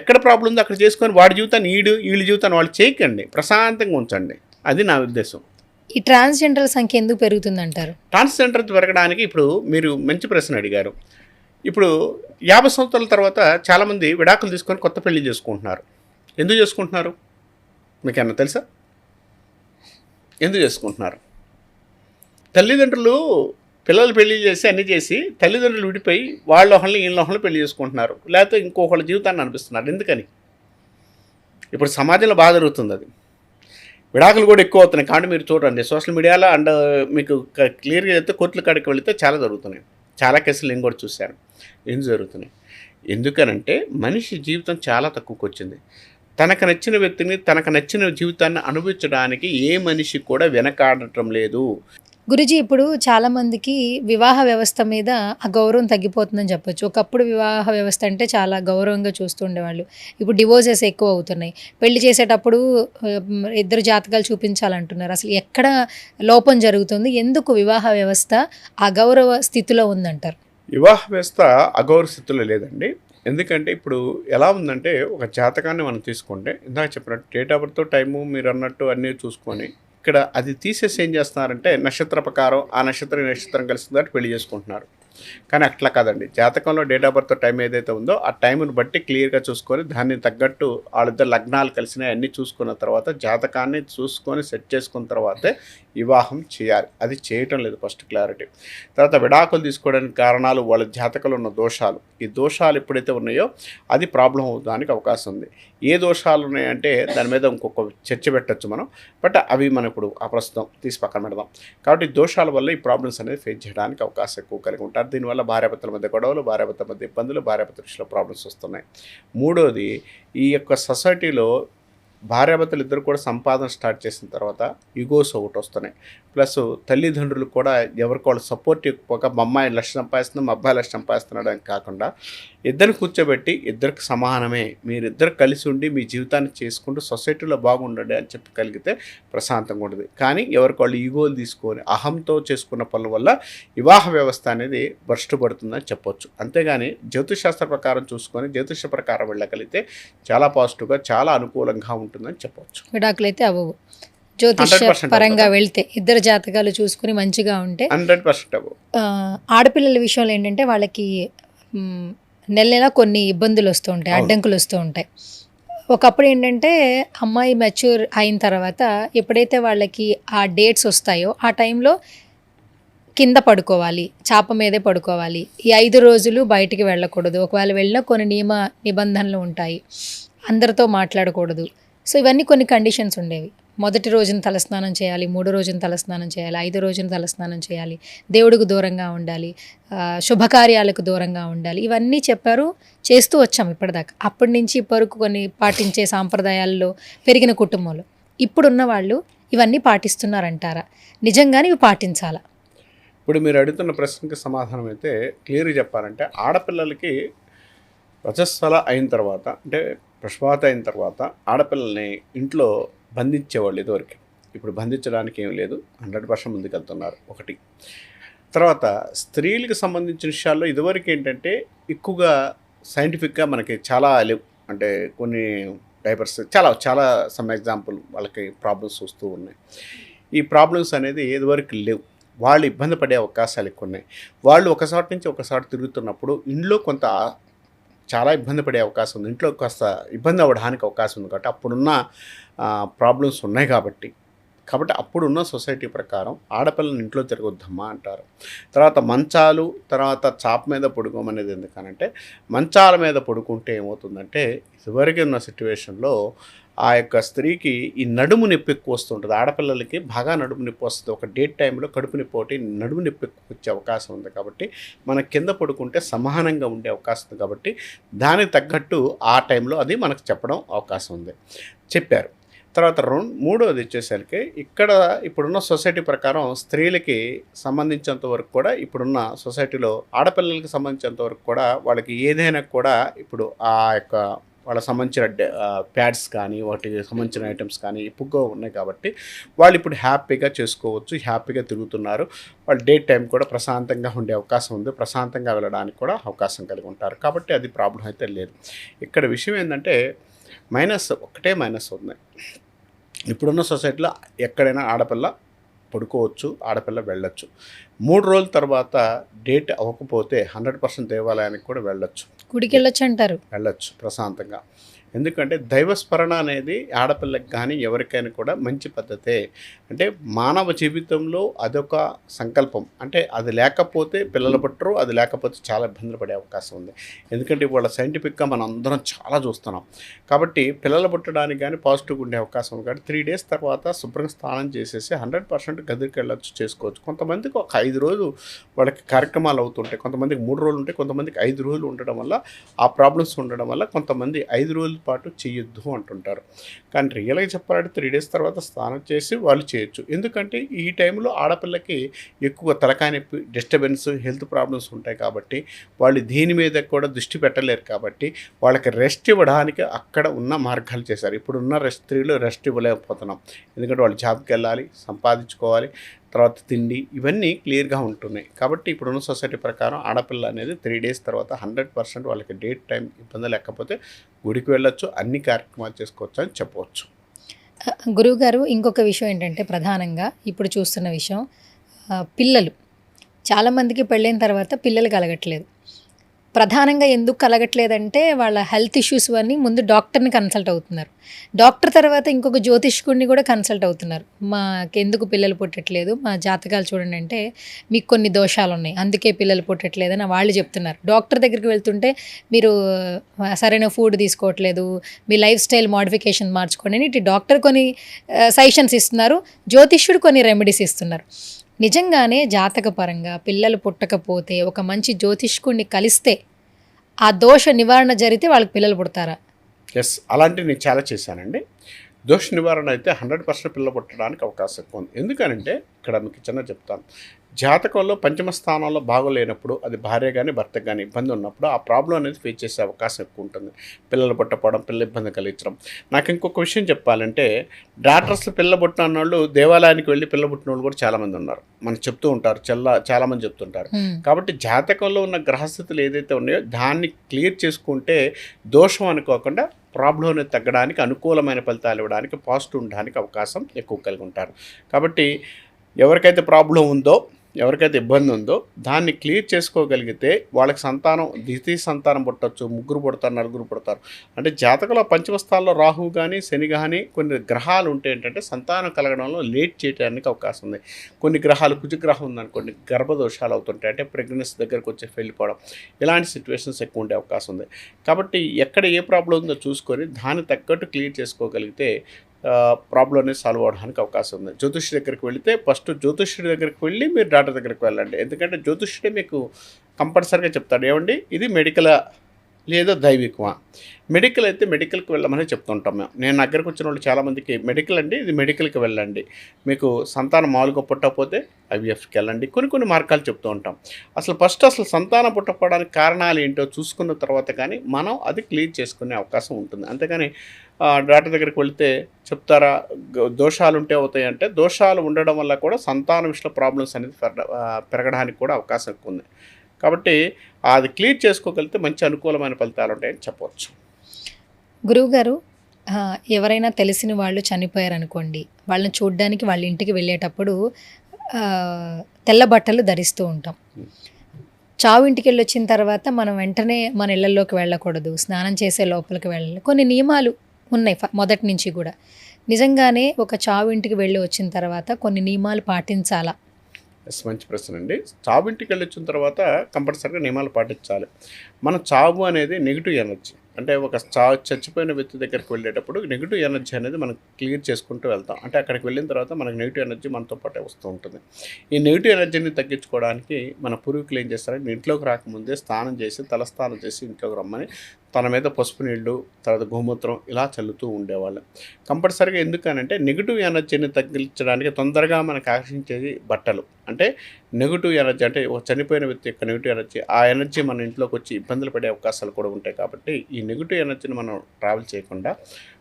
ఎక్కడ ప్రాబ్లం ఉందో అక్కడ చేసుకొని వాడి జీవితాన్ని వీళ్ళ జీవితాన్ని వాళ్ళు చేయకండి, ప్రశాంతంగా ఉంచండి. అది నా ఉద్దేశం. ఈ ట్రాన్స్జెండర్ సంఖ్య ఎందుకు పెరుగుతుందంటారు? ట్రాన్స్జెండర్ పెరగడానికి ఇప్పుడు మీరు మంచి ప్రశ్న అడిగారు. ఇప్పుడు 50 సంవత్సరాల తర్వాత చాలామంది విడాకులు తీసుకొని కొత్త పెళ్లి చేసుకుంటున్నారు. ఎందుకు చేసుకుంటున్నారు మీకేమన్నా తెలుసా? ఎందుకు చేసుకుంటున్నారు? తల్లిదండ్రులు పిల్లలు పెళ్లి చేసి అన్నీ చేసి తల్లిదండ్రులు విడిపోయి వాళ్ళ వీళ్ళ పెళ్లి చేసుకుంటున్నారు, లేకపోతే ఇంకొకళ్ళ జీవితాన్ని అనిపిస్తున్నారు. ఎందుకని? ఇప్పుడు సమాజంలో బాగా జరుగుతుంది అది. విడాకులు కూడా ఎక్కువ అవుతున్నాయి. కాబట్టి మీరు చూడండి సోషల్ మీడియాలో అండ్ మీకు క్లియర్గా చెప్తే కోర్టుల కాడికి వెళితే చాలా జరుగుతున్నాయి. చాలా కేసులు నేను కూడా చూశాను. ఎందుకు జరుగుతున్నాయి? ఎందుకనంటే మనిషి జీవితం చాలా తక్కువకి వచ్చింది. తనకు నచ్చిన వ్యక్తిని, తనకు నచ్చిన జీవితాన్ని అనుభవించడానికి ఏ మనిషి కూడా వెనకాడటం లేదు. గురుజీ, ఇప్పుడు చాలామందికి వివాహ వ్యవస్థ మీద ఆ గౌరవం తగ్గిపోతుందని చెప్పొచ్చు. ఒకప్పుడు వివాహ వ్యవస్థ అంటే చాలా గౌరవంగా చూస్తుండేవాళ్ళు. ఇప్పుడు డివోర్సెస్ ఎక్కువ అవుతున్నాయి. పెళ్లి చేసేటప్పుడు ఇద్దరు జాతకాలు చూపించాలంటున్నారు. అసలు ఎక్కడ లోపం జరుగుతుంది? ఎందుకు వివాహ వ్యవస్థ అగౌరవ స్థితిలో ఉందంటారు? వివాహ వ్యవస్థ అగౌరవ స్థితిలో లేదండి. ఎందుకంటే ఇప్పుడు ఎలా ఉందంటే, ఒక జాతకాన్ని మనం తీసుకుంటే ఇందాక చెప్పినట్టు డేట్ ఆఫ్ బర్త్, టైము మీరు అన్నట్టు అన్నీ చూసుకొని ఇక్కడ అది తీసేసి ఏం చేస్తున్నారంటే నక్షత్ర ప్రకారం ఆ నక్షత్రం కలిసిందో పెళ్లి చేసుకుంటున్నారు. కానీ అట్లా కాదండి. జాతకంలో డేట్ ఆఫ్ బర్త్ టైం ఏదైతే ఉందో ఆ టైంను బట్టి క్లియర్గా చూసుకొని దాన్ని తగ్గట్టు వాళ్ళిద్దరు లగ్నాలు కలిసినాయి అన్నీ చూసుకున్న తర్వాత జాతకాన్ని చూసుకొని సెట్ చేసుకున్న తర్వాతే వివాహం చేయాలి. అది చేయటం లేదు ఫస్ట్ క్లారిటీ. తర్వాత విడాకులు తీసుకోవడానికి కారణాలు వాళ్ళ జాతకంలో ఉన్న దోషాలు. ఈ దోషాలు ఎప్పుడైతే ఉన్నాయో అది ప్రాబ్లం అవడానికి అవకాశం ఉంది. ఏ దోషాలు ఉన్నాయంటే దాని మీద ఇంకొక చర్చ పెట్టచ్చు మనం. బట్ అవి మనం ఇప్పుడు ప్రస్తుతం తీసి పక్కన పెడదాం. కాబట్టి దోషాల వల్ల ఈ ప్రాబ్లమ్స్ అనేది ఫేస్ చేయడానికి అవకాశం ఎక్కువ కలిగి ఉంటారు. దీనివల్ల భార్యాభర్తల మధ్య గొడవలు, భార్యాభర్తల మధ్య ఇబ్బందులు, భార్యాభర్తల విషయంలో ప్రాబ్లమ్స్ వస్తున్నాయి. మూడోది, ఈ యొక్క సొసైటీలో భార్యాభర్తలు ఇద్దరు కూడా సంపాదన స్టార్ట్ చేసిన తర్వాత ఈగోస్ ఒకటి వస్తున్నాయి. ప్లస్ తల్లిదండ్రులు కూడా ఎవరికి వాళ్ళు సపోర్ట్ ఇవ్వకపోక మా అమ్మాయి 1,00,000 సంపాదిస్తున్నాం, మా అబ్బాయి 1,00,000 సంపాదిస్తున్నాడు అని కాకుండా ఇద్దరిని కూర్చోబెట్టి ఇద్దరికి సమానమే, మీరిద్దరు కలిసి ఉండి మీ జీవితాన్ని చేసుకుంటూ సొసైటీలో బాగుండండి అని చెప్పగలిగితే ప్రశాంతంగా ఉంటుంది. కానీ ఎవరికి వాళ్ళు ఈగోలు తీసుకొని అహంతో చేసుకున్న పనుల వల్ల వివాహ వ్యవస్థ అనేది బర్స్ట్ పడుతుందని చెప్పొచ్చు. అంతేగాని జ్యోతిషశాస్త్ర ప్రకారం చూసుకొని జ్యోతిష ప్రకారం వెళ్ళగలిగితే చాలా పాజిటివ్గా, చాలా అనుకూలంగా ఉంటుందని చెప్పవచ్చు. విడాకులు అయితే అవ్వవు. జ్యోతిష పరంగా వెళ్తే ఇద్దరు జాతకాలు చూసుకుని మంచిగా ఉంటే 100% అవ్వవు. ఆడపిల్లల విషయంలో ఏంటంటే వాళ్ళకి నెల కొన్ని ఇబ్బందులు వస్తూ ఉంటాయి, అడ్డంకులు వస్తూ ఉంటాయి. ఒకప్పుడు ఏంటంటే అమ్మాయి మెచ్యూర్ అయిన తర్వాత ఎప్పుడైతే వాళ్ళకి ఆ డేట్స్ వస్తాయో ఆ టైంలో కింద పడుకోవాలి, చాప మీదే పడుకోవాలి. ఈ 5 రోజులు బయటికి వెళ్ళకూడదు. ఒకవేళ వెళ్ళినా కొన్ని నిబంధనలు ఉంటాయి. అందరితో మాట్లాడకూడదు. సో ఇవన్నీ కొన్ని కండిషన్స్ ఉండేవి. మొదటి రోజున తలస్నానం చేయాలి, 3 రోజున తలస్నానం చేయాలి, 5 రోజున తలస్నానం చేయాలి, దేవుడికి దూరంగా ఉండాలి, శుభకార్యాలకు దూరంగా ఉండాలి. ఇవన్నీ చెప్పారు, చేస్తూ వచ్చాం ఇప్పటిదాకా. అప్పటి నుంచి ఇప్పటివరకు కొన్ని పాటించే సాంప్రదాయాల్లో పెరిగిన కుటుంబంలో ఇప్పుడున్న వాళ్ళు ఇవన్నీ పాటిస్తున్నారంటారా? నిజంగానే ఇవి పాటించాలా? ఇప్పుడు మీరు అడుగుతున్న ప్రశ్నకి సమాధానం అయితే క్లియర్గా చెప్పాలంటే ఆడపిల్లలకి రజస్వల అయిన తర్వాత అంటే ప్రసవాత అయిన తర్వాత ఆడపిల్లల్ని ఇంట్లో బంధించేవాళ్ళు ఇదివరకు. ఇప్పుడు బంధించడానికి ఏం లేదు, 100% ముందుకెళ్తున్నారు ఒకటి. తర్వాత స్త్రీలకు సంబంధించిన విషయాల్లో ఇదివరకు ఏంటంటే ఎక్కువగా సైంటిఫిక్గా మనకి చాలా లేవు. అంటే కొన్ని డైపర్స్ చాలా సమ్ ఎగ్జాంపుల్ వాళ్ళకి ప్రాబ్లమ్స్ వస్తూ ఉన్నాయి. ఈ ప్రాబ్లమ్స్ అనేది ఇదివరకు లేవు. వాళ్ళు ఇబ్బంది పడే అవకాశాలు ఎక్కువ ఉన్నాయి. వాళ్ళు ఒకసారి నుంచి ఒకసారి తిరుగుతున్నప్పుడు ఇంట్లో కొంత చాలా ఇబ్బంది పడే అవకాశం ఉంది. ఇంట్లో కాస్త ఇబ్బంది అవ్వడానికి అవకాశం ఉంది. కాబట్టి అప్పుడున్న ప్రాబ్లమ్స్ ఉన్నాయి కాబట్టి అప్పుడున్న సొసైటీ ప్రకారం ఆడపిల్లని ఇంట్లో తిరగొద్దమ్మా అంటారు. తర్వాత మంచాలు, తర్వాత చాప మీద పడుకోమనేది ఎందుకనంటే మంచాల మీద పడుకుంటే ఏమవుతుందంటే ఇదివరకు ఉన్న సిట్యువేషన్లో ఆ యొక్క స్త్రీకి ఈ నడుము నొప్పి ఎక్కువ వస్తుంటుంది. ఆడపిల్లలకి బాగా నడుము నొప్పి వస్తుంది. ఒక డేట్ టైంలో కడుపు నొప్పి ఒకటి, నడుము నొప్పి ఎక్కువ వచ్చే అవకాశం ఉంది. కాబట్టి మన కింద పడుకుంటే సమానంగా ఉండే అవకాశం ఉంది. కాబట్టి దానికి తగ్గట్టు ఆ టైంలో అది మనకు చెప్పడం అవకాశం ఉంది, చెప్పారు. తర్వాత మూడవది వచ్చేసరికి ఇక్కడ ఇప్పుడున్న సొసైటీ ప్రకారం స్త్రీలకి సంబంధించినంత వరకు కూడా ఇప్పుడున్న సొసైటీలో ఆడపిల్లలకి సంబంధించినంత వరకు కూడా వాళ్ళకి ఏదైనా కూడా ఇప్పుడు ఆ యొక్క వాళ్ళకి సంబంధించిన ప్యాడ్స్ కానీ వాటికి సంబంధించిన ఐటమ్స్ కానీ ఎక్కువగా ఉన్నాయి. కాబట్టి వాళ్ళు ఇప్పుడు హ్యాపీగా చేసుకోవచ్చు, హ్యాపీగా తిరుగుతున్నారు. వాళ్ళు డే టైం కూడా ప్రశాంతంగా ఉండే అవకాశం ఉంది, ప్రశాంతంగా వెళ్ళడానికి కూడా అవకాశం కలిగి ఉంటారు. కాబట్టి అది ప్రాబ్లం అయితే లేదు. ఇక్కడ విషయం ఏంటంటే ఒకటే మైనస్ ఉంది. ఇప్పుడున్న సొసైటీలో ఎక్కడైనా ఆడపిల్ల పడుకోవచ్చు, ఆడపిల్ల వెళ్ళొచ్చు. 3 రోజుల తర్వాత డేట్ అవ్వకపోతే 100% దేవాలయానికి కూడా వెళ్ళొచ్చు, గుడికి వెళ్ళొచ్చు అంటారు. వెళ్ళొచ్చు ప్రశాంతంగా. ఎందుకంటే దైవస్మరణ అనేది ఆడపిల్లకి కానీ ఎవరికైనా కూడా మంచి పద్ధతే. అంటే మానవ జీవితంలో అదొక సంకల్పం. అంటే అది లేకపోతే పిల్లలు పుట్టరు, అది లేకపోతే చాలా ఇబ్బందులు పడే అవకాశం ఉంది. ఎందుకంటే ఇవాళ సైంటిఫిక్గా మనం అందరం చాలా చూస్తున్నాం. కాబట్టి పిల్లలు పుట్టడానికి కానీ పాజిటివ్గా ఉండే అవకాశం ఉంది. కాబట్టి 3 days తర్వాత శుభ్రంగా స్నానం చేసేసి 100% గదికి వెళ్ళొచ్చు, చేసుకోవచ్చు. కొంతమందికి ఒక 5 రోజులు వాళ్ళకి కార్యక్రమాలు అవుతుంటాయి, కొంతమందికి 3 రోజులు ఉంటాయి, కొంతమందికి 5 రోజులు ఉండడం వల్ల ఆ ప్రాబ్లమ్స్ ఉండడం వల్ల కొంతమంది 5 రోజుల పాటు చేయొద్దు అంటుంటారు. కానీ రియల్గా చెప్పాలంటే 3 days తర్వాత స్నానం చేసి వాళ్ళు చేయొచ్చు. ఎందుకంటే ఈ టైంలో ఆడపిల్లకి ఎక్కువ తలకాయ నొప్పి, డిస్టర్బెన్స్, హెల్త్ ప్రాబ్లమ్స్ ఉంటాయి. కాబట్టి వాళ్ళు దీని మీద కూడా దృష్టి పెట్టలేరు. కాబట్టి వాళ్ళకి రెస్ట్ ఇవ్వడానికి అక్కడ ఉన్న మార్గాలు చేశారు. ఇప్పుడున్న స్త్రీలు రెస్ట్ ఇవ్వలేకపోతున్నాం. ఎందుకంటే వాళ్ళు జాబ్కి వెళ్ళాలి, సంపాదించుకోవాలి, తర్వాత తిండి, ఇవన్నీ క్లియర్గా ఉంటున్నాయి. కాబట్టి ఇప్పుడున్న సొసైటీ ప్రకారం ఆడపిల్ల అనేది 3 days తర్వాత 100% వాళ్ళకి డేట్ టైం ఇబ్బంది లేకపోతే గుడికి వెళ్ళొచ్చు, అన్ని కార్యక్రమాలు చేసుకోవచ్చు అని చెప్పవచ్చు. గురువుగారు, ఇంకొక విషయం ఏంటంటే ప్రధానంగా ఇప్పుడు చూస్తున్న విషయం, పిల్లలు చాలామందికి పెళ్ళైన తర్వాత పిల్లలు కలగట్లేదు. ప్రధానంగా ఎందుకు కలగట్లేదంటే వాళ్ళ హెల్త్ ఇష్యూస్ అన్నీ ముందు డాక్టర్ని కన్సల్ట్ అవుతున్నారు. డాక్టర్ తర్వాత ఇంకొక జ్యోతిష్కుడిని కూడా కన్సల్ట్ అవుతున్నారు. మాకెందుకు పిల్లలు పుట్టట్లేదు, మా జాతకాలు చూడండి అంటే మీకు కొన్ని దోషాలు ఉన్నాయి, అందుకే పిల్లలు పుట్టట్లేదని వాళ్ళు చెప్తున్నారు. డాక్టర్ దగ్గరికి వెళ్తుంటే మీరు సరైన ఫుడ్ తీసుకోవట్లేదు, మీ లైఫ్ స్టైల్ మోడిఫికేషన్ మార్చుకోండి అని ఇటు డాక్టర్ కొన్ని సజెషన్స్ ఇస్తున్నారు, జ్యోతిష్యుడు కొన్ని రెమెడీస్ ఇస్తున్నారు. నిజంగానే జాతకపరంగా పిల్లలు పుట్టకపోతే ఒక మంచి జ్యోతిష్కుడిని కలిస్తే ఆ దోష నివారణ జరిగితే వాళ్ళకి పిల్లలు పుడతారా? ఎస్, అలాంటివి నేను చాలా చేశానండి. దోష నివారణ అయితే 100% పిల్లలు పుట్టడానికి అవకాశం ఎక్కువ ఉంది. ఎందుకనంటే ఇక్కడ మీకు చిన్న చెప్తాను. జాతకంలో పంచమ స్థానంలో బాగోలేనప్పుడు, అది భార్య కానీ భర్త కానీ ఇబ్బంది ఉన్నప్పుడు ఆ ప్రాబ్లం అనేది ఫేస్ చేసే అవకాశం ఎక్కువ ఉంటుంది. పిల్లలు పుట్టకపోవడం, పిల్ల ఇబ్బంది కలిగించడం. నాకు ఇంకొక విషయం చెప్పాలంటే, డాక్టర్స్ పిల్ల పుట్టిన వాళ్ళు దేవాలయానికి వెళ్ళి పిల్ల పుట్టిన వాళ్ళు కూడా చాలామంది ఉన్నారు, మనకు చెప్తూ ఉంటారు, చాలామంది చెప్తుంటారు. కాబట్టి జాతకంలో ఉన్న గ్రహస్థితులు ఏదైతే ఉన్నాయో దాన్ని క్లియర్ చేసుకుంటే దోషం అనుకోకుండా ప్రాబ్లం అనేది తగ్గడానికి, అనుకూలమైన ఫలితాలు ఇవ్వడానికి, పాజిటివ్ ఉండడానికి అవకాశం ఎక్కువ కలిగి ఉంటారు. కాబట్టి ఎవరికైతే ప్రాబ్లం ఉందో, ఎవరికైతే ఇబ్బంది ఉందో దాన్ని క్లియర్ చేసుకోగలిగితే వాళ్ళకి సంతానం, ద్వితీయ సంతానం పుట్టచ్చు, 3 పుడతారు, 4 పుడతారు. అంటే జాతకంలో పంచమ స్థానంలో రాహు కానీ శని కానీ కొన్ని గ్రహాలు ఉంటే ఏంటంటే సంతానం కలగడంలో లేట్ చేయడానికి అవకాశం ఉంది. కొన్ని గ్రహాలు, కుజగ్రహం ఉందనుకోండి, గర్భదోషాలు అవుతుంటాయి, అంటే ప్రెగ్నెన్సీ దగ్గరకు వచ్చి వెళ్ళిపోవడం, ఇలాంటి సిచ్యువేషన్స్ ఎక్కువ ఉండే అవకాశం ఉంది. కాబట్టి ఎక్కడ ఏ ప్రాబ్లం ఉందో చూసుకొని దాన్ని తగ్గట్టు క్లియర్ చేసుకోగలిగితే ప్రాబ్లం అనేది సాల్వ్ అవడానికి అవకాశం ఉంది. జ్యోతిష్యుడి దగ్గరికి వెళితే ఫస్ట్ జ్యోతిష్యుడి దగ్గరికి వెళ్ళి మీరు డాక్టర్ దగ్గరికి వెళ్ళండి. ఎందుకంటే జ్యోతిష్యుడే మీకు కంపల్సరీగా చెప్తాడు, ఏమండి ఇది మెడికల్ లేదా దైవికమా? మెడికల్ అయితే మెడికల్కి వెళ్ళమని చెప్తుంటాం మేము. నేను దగ్గరకు వచ్చిన వాళ్ళు చాలామందికి మెడికల్ అండి, ఇది మెడికల్కి వెళ్ళండి, మీకు సంతానం మామూలుగా పుట్టకపోతే ఐవీఎఫ్కి వెళ్ళండి, కొన్ని మార్గాలు చెప్తూ ఉంటాం. అసలు సంతానం పుట్టకపోవడానికి కారణాలు ఏంటో చూసుకున్న తర్వాత కానీ మనం అది క్లియర్ చేసుకునే అవకాశం ఉంటుంది. అంతేగాని డాక్టర్ దగ్గరికి వెళితే చెప్తారా దోషాలు ఉంటే అవుతాయి అంటే, దోషాలు ఉండడం వల్ల కూడా సంతానం విషయంలో ప్రాబ్లమ్స్ అనేది పెరగడానికి కూడా అవకాశం ఎక్కువ ఉంది. కాబట్టి అది క్లియర్ చేసుకోగలిగితే మంచి అనుకూలమైన ఫలితాలు ఉంటాయని చెప్పవచ్చు. గురువుగారు, ఎవరైనా తెలిసిన వాళ్ళు చనిపోయారనుకోండి, వాళ్ళని చూడ్డానికి వాళ్ళ ఇంటికి వెళ్ళేటప్పుడు తెల్ల బట్టలు ధరిస్తూ ఉంటాం. చావు ఇంటికి వెళ్ళొచ్చిన తర్వాత మనం వెంటనే మన ఇళ్లలోకి వెళ్ళకూడదు, స్నానం చేసే లోపలికి వెళ్ళాలి, కొన్ని నియమాలు ఉన్నాయి మొదటి నుంచి కూడా. నిజంగానే ఒక చావు ఇంటికి వెళ్ళి వచ్చిన తర్వాత కొన్ని నియమాలు పాటించాలా? మంచి ప్రశ్న అండి. చావు ఇంటికి వెళ్ళొచ్చిన తర్వాత కంపల్సరీగా నియమాలు పాటించాలి. మన చావు అనేది నెగిటివ్ ఎనర్జీ. అంటే ఒక చచ్చిపోయిన వ్యక్తి దగ్గరికి వెళ్ళేటప్పుడు నెగిటివ్ ఎనర్జీ అనేది మనం క్లియర్ చేసుకుంటూ వెళ్తాం. అంటే అక్కడికి వెళ్ళిన తర్వాత మనకు నెగిటివ్ ఎనర్జీ మనతో పాటే వస్తూ ఉంటుంది. ఈ నెగిటివ్ ఎనర్జీని తగ్గించుకోవడానికి మన పూర్వీకులు ఏం చేస్తారంటే, ఇంట్లోకి రాకముందే స్నానం చేసి తలస్నానం చేసి ఇంట్లోకి రమ్మని తన మీద పసుపు నీళ్ళు, తర్వాత గోమూత్రం ఇలా చల్లుతూ ఉండేవాళ్ళు. కంపల్సరీగా ఎందుకనంటే నెగిటివ్ ఎనర్జీని తగ్గించడానికి తొందరగా మనకు ఆకర్షించేది బట్టలు. అంటే నెగిటివ్ ఎనర్జీ అంటే ఒక చనిపోయిన వ్యక్తి యొక్క నెగిటివ్ ఎనర్జీ, ఆ ఎనర్జీ మన ఇంట్లోకి వచ్చి ఇబ్బందులు పడే అవకాశాలు కూడా ఉంటాయి. కాబట్టి ఈ నెగిటివ్ ఎనర్జీని మనం ట్రావెల్ చేయకుండా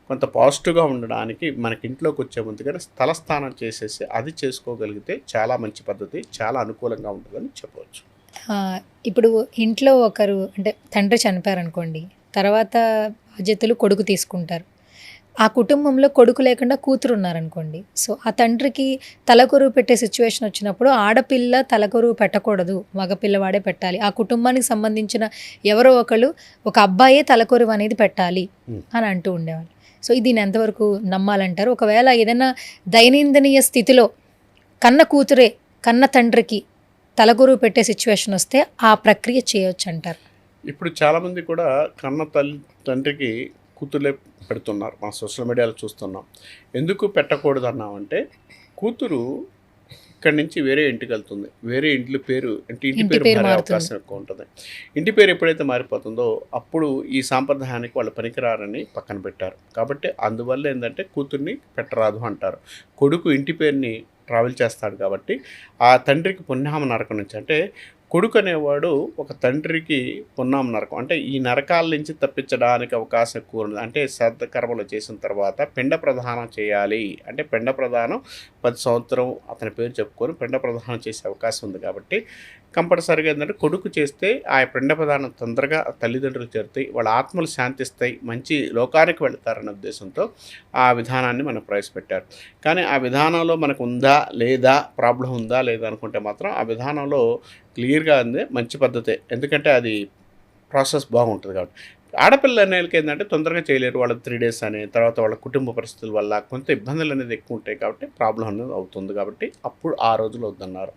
కొంత పాజిటివ్గా ఉండడానికి మనకి ఇంట్లోకి వచ్చే ముందుగానే తలస్నానం చేసేసి అది చేసుకోగలిగితే చాలా మంచి పద్ధతి, చాలా అనుకూలంగా ఉంటుందని చెప్పవచ్చు. ఇప్పుడు ఇంట్లో ఒకరు అంటే తండ్రి చనిపోయారనుకోండి, తర్వాత బాధ్యతలు కొడుకు తీసుకుంటారు. ఆ కుటుంబంలో కొడుకు లేకుండా కూతురు ఉన్నారనుకోండి, సో ఆ తండ్రికి తలకొరువు పెట్టే సిచ్యువేషన్ వచ్చినప్పుడు ఆడపిల్ల తలకొరువు పెట్టకూడదు, మగపిల్లవాడే పెట్టాలి. ఆ కుటుంబానికి సంబంధించిన ఎవరో ఒకళ్ళు ఒక అబ్బాయే తలకొరువు అనేది పెట్టాలి అని అంటూ ఉండేవాళ్ళు. సో దీన్ని ఎంతవరకు నమ్మాలంటారు? ఒకవేళ ఏదైనా దైనందినీయ స్థితిలో కన్న కూతురే కన్న తండ్రికి తలకొరువు పెట్టే సిచ్యువేషన్ వస్తే ఆ ప్రక్రియ చేయొచ్చు అంటారు? ఇప్పుడు చాలామంది కూడా కన్న తండ్రికి కూతుర్లే పెడుతున్నారు. మన సోషల్ మీడియాలో చూస్తున్నాం. ఎందుకు పెట్టకూడదు అన్నామంటే, కూతురు ఇక్కడి నుంచి వేరే ఇంటికి వెళ్తుంది, వేరే ఇంటి పేరు మారే అవకాశం ఎక్కువ ఉంటుంది. ఇంటి పేరు ఎప్పుడైతే మారిపోతుందో అప్పుడు ఈ సాంప్రదాయానికి వాళ్ళు పనికిరారని పక్కన పెట్టారు. కాబట్టి అందువల్ల ఏంటంటే కూతుర్ని పెట్టరాదు అంటారు. కొడుకు ఇంటి పేరుని ట్రావెల్ చేస్తాడు కాబట్టి ఆ తండ్రికి పుణ్యామ నరకం నుంచి, అంటే కొడుకు అనేవాడు ఒక తండ్రికి పున్నామ నరకం, అంటే ఈ నరకాల నుంచి తప్పించడానికి అవకాశం ఎక్కువ ఉంది. అంటే శ్రాద్ధ కర్మలు చేసిన తర్వాత పిండ ప్రదానం చేయాలి. అంటే పిండ ప్రదానం 10 సంవత్సరం అతని పేరు చెప్పుకొని పిండ ప్రదానం చేసే అవకాశం ఉంది. కాబట్టి కంపల్సరీగా ఏంటంటే కొడుకు చేస్తే ఆ పిండ ప్రదానం తొందరగా తల్లిదండ్రులు చేరుతాయి, వాళ్ళ ఆత్మలు శాంతిస్తాయి, మంచి లోకానికి వెళతారన్న ఉద్దేశంతో ఆ విధానాన్ని మనకు ప్రవేశపెట్టారు. కానీ ఆ విధానంలో మనకు ఉందా లేదా, ప్రాబ్లం ఉందా లేదా అనుకుంటే మాత్రం ఆ విధానంలో క్లియర్గా ఉంది, మంచి పద్ధతే. ఎందుకంటే అది ప్రాసెస్ బాగుంటుంది. కాబట్టి ఆడపిల్ల అనేళ్ళకి ఏంటంటే తొందరగా చేయలేరు, వాళ్ళ 3 days అని, తర్వాత వాళ్ళ కుటుంబ పరిస్థితుల వల్ల కొంత ఇబ్బందులు అనేది ఎక్కువ ఉంటాయి. కాబట్టి ప్రాబ్లం అనేది అవుతుంది. కాబట్టి అప్పుడు ఆ రోజులు వద్దన్నారు.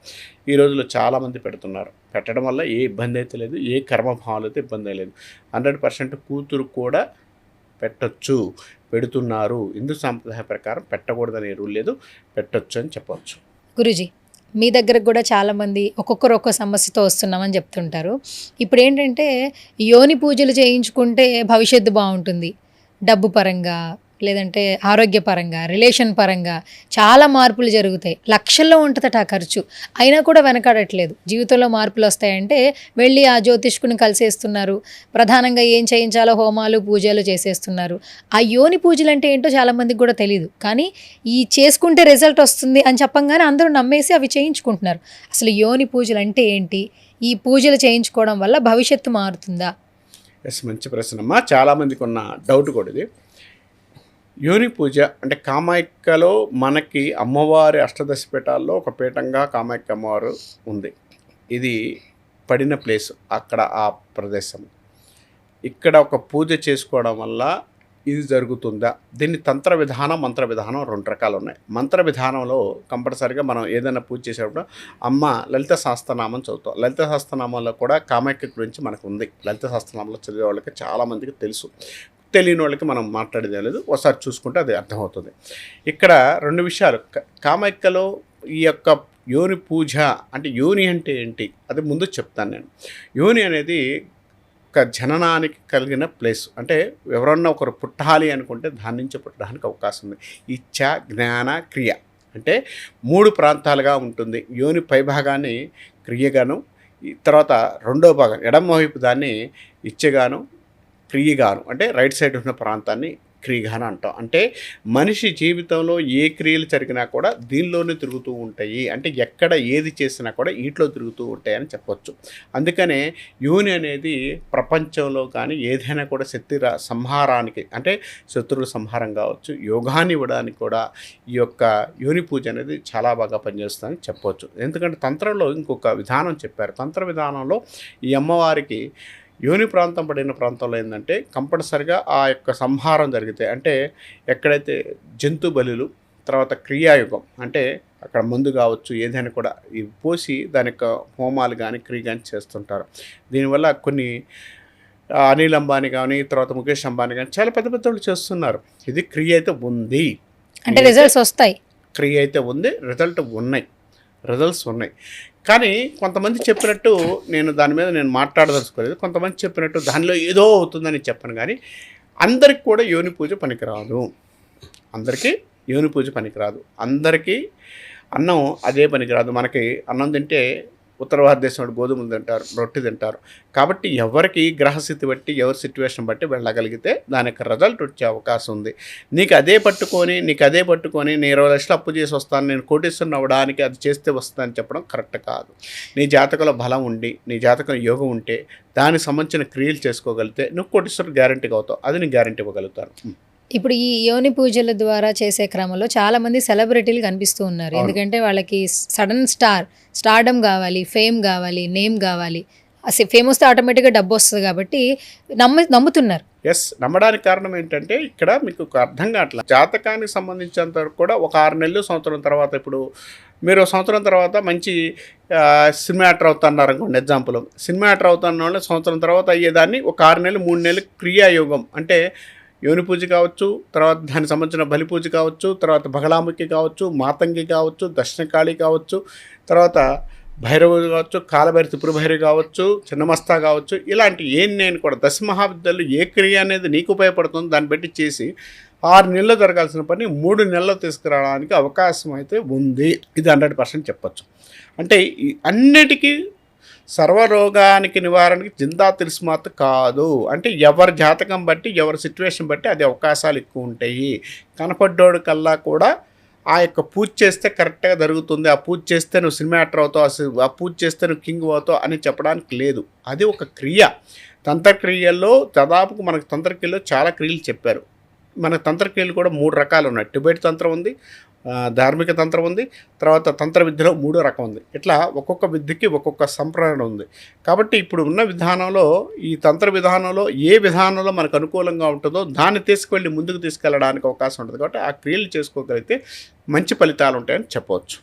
ఈ రోజుల్లో చాలామంది పెడుతున్నారు. పెట్టడం వల్ల ఏ ఇబ్బంది అయితే లేదు, ఏ కర్మభావాలు అయితే ఇబ్బంది లేదు. 100% కూతురు కూడా పెట్టొచ్చు, పెడుతున్నారు. హిందూ సాంప్రదాయ ప్రకారం పెట్టకూడదనే రూల్ లేదు, పెట్టొచ్చు అని చెప్పవచ్చు. గురూజీ, మీ దగ్గరకు కూడా చాలామంది ఒక్కొక్కరు ఒక్కో సమస్యతో వస్తున్నామని చెప్తుంటారు. ఇప్పుడు ఏంటంటే యోని పూజలు చేయించుకుంటే భవిష్యత్తు బాగుంటుంది, డబ్బు పరంగా లేదంటే ఆరోగ్యపరంగా, రిలేషన్ పరంగా చాలా మార్పులు జరుగుతాయి. లక్షల్లో ఉంటుందట ఆ ఖర్చు, అయినా కూడా వెనకాడట్లేదు. జీవితంలో మార్పులు వస్తాయంటే వెళ్ళి ఆ జ్యోతిష్కుని కలిసేస్తున్నారు. ప్రధానంగా ఏం చేయించాలో హోమాలు పూజలు చేసేస్తున్నారు. ఆ యోని పూజలు అంటే ఏంటో చాలామందికి కూడా తెలియదు. కానీ ఈ చేసుకుంటే రిజల్ట్ వస్తుంది అని చెప్పంగానే అందరూ నమ్మేసి అవి చేయించుకుంటున్నారు. అసలు యోని పూజలు అంటే ఏంటి? ఈ పూజలు చేయించుకోవడం వల్ల భవిష్యత్తు మారుతుందా? మంచి ప్రశ్న అమ్మా. చాలామందికి ఉన్న డౌట్ కూడా ఇది. యోని పూజ అంటే కామాఖ్యలో మనకి అమ్మవారి అష్టదశ పీఠాల్లో ఒక పీఠంగా కామాఖ్య అమ్మవారు ఉంది. ఇది పడిన ప్లేస్, అక్కడ ఆ ప్రదేశం. ఇక్కడ ఒక పూజ చేసుకోవడం వల్ల ఇది జరుగుతుందా? దీన్ని తంత్ర విధానం, మంత్ర విధానం 2 రకాలు ఉన్నాయి. మంత్ర విధానంలో కంపల్సరీగా మనం ఏదైనా పూజ చేసేటప్పుడు అమ్మ లలిత సహస్రనామం చదువుతాం. లలిత సహస్రనామంలో కూడా కామాఖ్య గురించి మనకు ఉంది. లలిత సహస్రనామంలో చదివే వాళ్ళకి చాలామందికి తెలుసు, తెలియని వాళ్ళకి మనం మాట్లాడేదే లేదు, ఒకసారి చూసుకుంటే అది అర్థమవుతుంది. ఇక్కడ 2 విషయాలు. కామాఖ్యలో ఈ యొక్క యోని పూజ అంటే యోని అంటే ఏంటి అది ముందు చెప్తాను నేను. యోని అనేది యొక్క జననానికి కలిగిన ప్లేస్. అంటే ఎవరన్నా ఒకరు పుట్టాలి అనుకుంటే దాని నుంచి పుట్టడానికి అవకాశం ఉంది. ఇచ్ఛ, జ్ఞాన, క్రియ అంటే 3 ప్రాంతాలుగా ఉంటుంది. యోని పైభాగాన్ని క్రియగాను, తర్వాత రెండో భాగం ఎడమ వైపు దాన్ని ఇచ్చగాను, క్రియగాను అంటే రైట్ సైడ్ ఉన్న ప్రాంతాన్ని క్రియగాను అంటాం. అంటే మనిషి జీవితంలో ఏ క్రియలు జరిగినా కూడా దీనిలోనే తిరుగుతూ ఉంటాయి. అంటే ఎక్కడ ఏది చేసినా కూడా వీటిలో తిరుగుతూ ఉంటాయి అని చెప్పొచ్చు. అందుకనే యోని అనేది ప్రపంచంలో కానీ ఏదైనా కూడా సంహారానికి అంటే శత్రువుల సంహారం కావచ్చు, యోగాన్ని ఇవ్వడానికి కూడా ఈ యొక్క యోని పూజ అనేది చాలా బాగా పనిచేస్తుందని చెప్పవచ్చు. ఎందుకంటే తంత్రంలో ఇంకొక విధానం చెప్పారు. తంత్ర విధానంలో ఈ అమ్మవారికి యోని ప్రాంతం పడిన ప్రాంతంలో ఏంటంటే కంపల్సరిగా ఆ యొక్క సంహారం జరిగితే, అంటే ఎక్కడైతే జంతు బలులు, తర్వాత క్రియాయుగం అంటే అక్కడ మందు కావచ్చు ఏదైనా కూడా ఇవి పోసి దాని యొక్క హోమాలు కానీ క్రియ కానీ చేస్తుంటారు. దీనివల్ల కొన్ని అనిల్ అంబానీ కానీ, తర్వాత ముఖేష్ అంబానీ కానీ చాలా పెద్ద పెద్ద వాళ్ళు చేస్తున్నారు. ఇది క్రియ అయితే ఉంది, అంటే రిజల్ట్స్ వస్తాయి. క్రియ అయితే ఉంది, రిజల్ట్స్ ఉన్నాయి. కానీ కొంతమంది చెప్పినట్టు నేను దాని మీద మాట్లాడదలుచుకోలేదు. కొంతమంది చెప్పినట్టు దానిలో ఏదో అవుతుందని చెప్పను. కానీ అందరికి కూడా యోని పూజ పనికిరాదు. అందరికీ అన్నం అదే పనికిరాదు. మనకి అన్నం తింటే ఉత్తర భారతదేశంలో గోధుమలు తింటారు, రొట్టె తింటారు. కాబట్టి ఎవరికి గ్రహస్థితి బట్టి, ఎవరి సిచ్యువేషన్ బట్టి వెళ్ళగలిగితే దాని యొక్క రిజల్ట్ వచ్చే అవకాశం ఉంది. నీకు అదే పట్టుకొని నేను 20 లక్షలు అప్పు చేసి వస్తాను, నేను కోటీశ్వరుని అవ్వడానికి అది చేస్తే వస్తుందని చెప్పడం కరెక్ట్ కాదు. నీ జాతకంలో బలం ఉండి, నీ జాతకంలో యోగం ఉంటే దానికి సంబంధించిన క్రియలు చేసుకోగలిగితే నువ్వు కోటీశ్వరుడు గ్యారంటీగా అవుతావు. అది నేను గ్యారంటీ ఇవ్వగలుగుతాను. ఇప్పుడు ఈ యోని పూజల ద్వారా చేసే క్రమంలో చాలా మంది సెలబ్రిటీలు కనిపిస్తూ ఉన్నారు. ఎందుకంటే వాళ్ళకి సడన్ స్టార్డమ్ కావాలి, ఫేమ్ కావాలి, నేమ్ కావాలి. ఫేమ్ వస్తే ఆటోమేటిక్గా డబ్బు వస్తుంది కాబట్టి నమ్ముతున్నారు. నమ్మడానికి కారణం ఏంటంటే ఇక్కడ మీకు ఒక అర్థం కావట్లేదు. జాతకానికి సంబంధించినంత వరకు కూడా ఒక 6 నెలలు సంవత్సరం తర్వాత, ఇప్పుడు మీరు సంవత్సరం తర్వాత మంచి సినిమా యాక్టర్ అవుతున్నారు అనుకోండి, ఎగ్జాంపుల్ సినిమా యాక్టర్ అవుతున్న వాళ్ళు సంవత్సరం తర్వాత అయ్యేదాన్ని ఒక 6 నెలలు 3 నెలలు క్రియాయోగం అంటే యోని పూజ కావచ్చు, తర్వాత దానికి సంబంధించిన బలి పూజ కావచ్చు, తర్వాత బగలాముఖి కావచ్చు, మాతంగి కావచ్చు, దక్షిణకాళి కావచ్చు, తర్వాత భైరవు కావచ్చు, కాలభైరవ త్రిపుర భైరవి కావచ్చు, చిన్నమస్తా కావచ్చు, ఇలాంటి నేను కూడా దశమహావిద్యలు ఏ క్రియ అనేది నీకు ఉపయోగపడుతుందో దాన్ని బట్టి చేసి 6 నెలలు జరగాల్సిన పని 3 నెలలు తీసుకురావడానికి అవకాశం అయితే ఉంది. ఇది 100% చెప్పచ్చు. అంటే అన్నిటికీ సర్వరోగానికి నివారణకి జిందా తిలిస్మాత్ కాదు. అంటే ఎవరి జాతకం బట్టి, ఎవరి సిచ్యువేషన్ బట్టి అది అవకాశాలు ఎక్కువ ఉంటాయి. కనపడ్డోడు కల్లా కూడా ఆ యొక్క పూజ చేస్తే కరెక్ట్గా జరుగుతుంది, ఆ పూజ చేస్తే నువ్వు సినిమా యాక్టర్ అవుతావు, ఆ పూజ చేస్తే నువ్వు కింగ్ అవుతావు అని చెప్పడానికి లేదు. అది ఒక క్రియ. తంత్రక్రియల్లో దాదాపుకు మనకు తంత్రక్రియలో చాలా క్రియలు చెప్పారు. మన తంత్రక్రియలు కూడా 3 రకాలు ఉన్నాయి. టిబెట్ తంత్రం ఉంది, ధార్మిక తంత్రం ఉంది, తర్వాత తంత్ర విద్యలో 3వ రకం ఉంది. ఇట్లా ఒక్కొక్క విద్యకి ఒక్కొక్క సంప్రదాయం ఉంది. కాబట్టి ఇప్పుడు ఉన్న విధానంలో, ఈ తంత్ర విధానంలో ఏ విధానంలో మనకు అనుకూలంగా ఉంటుందో దాన్ని తీసుకువెళ్ళి ముందుకు తీసుకెళ్ళడానికి అవకాశం ఉంటుంది. కాబట్టి ఆ క్రియలు చేసుకోగలిగితే మంచి ఫలితాలు ఉంటాయని చెప్పవచ్చు.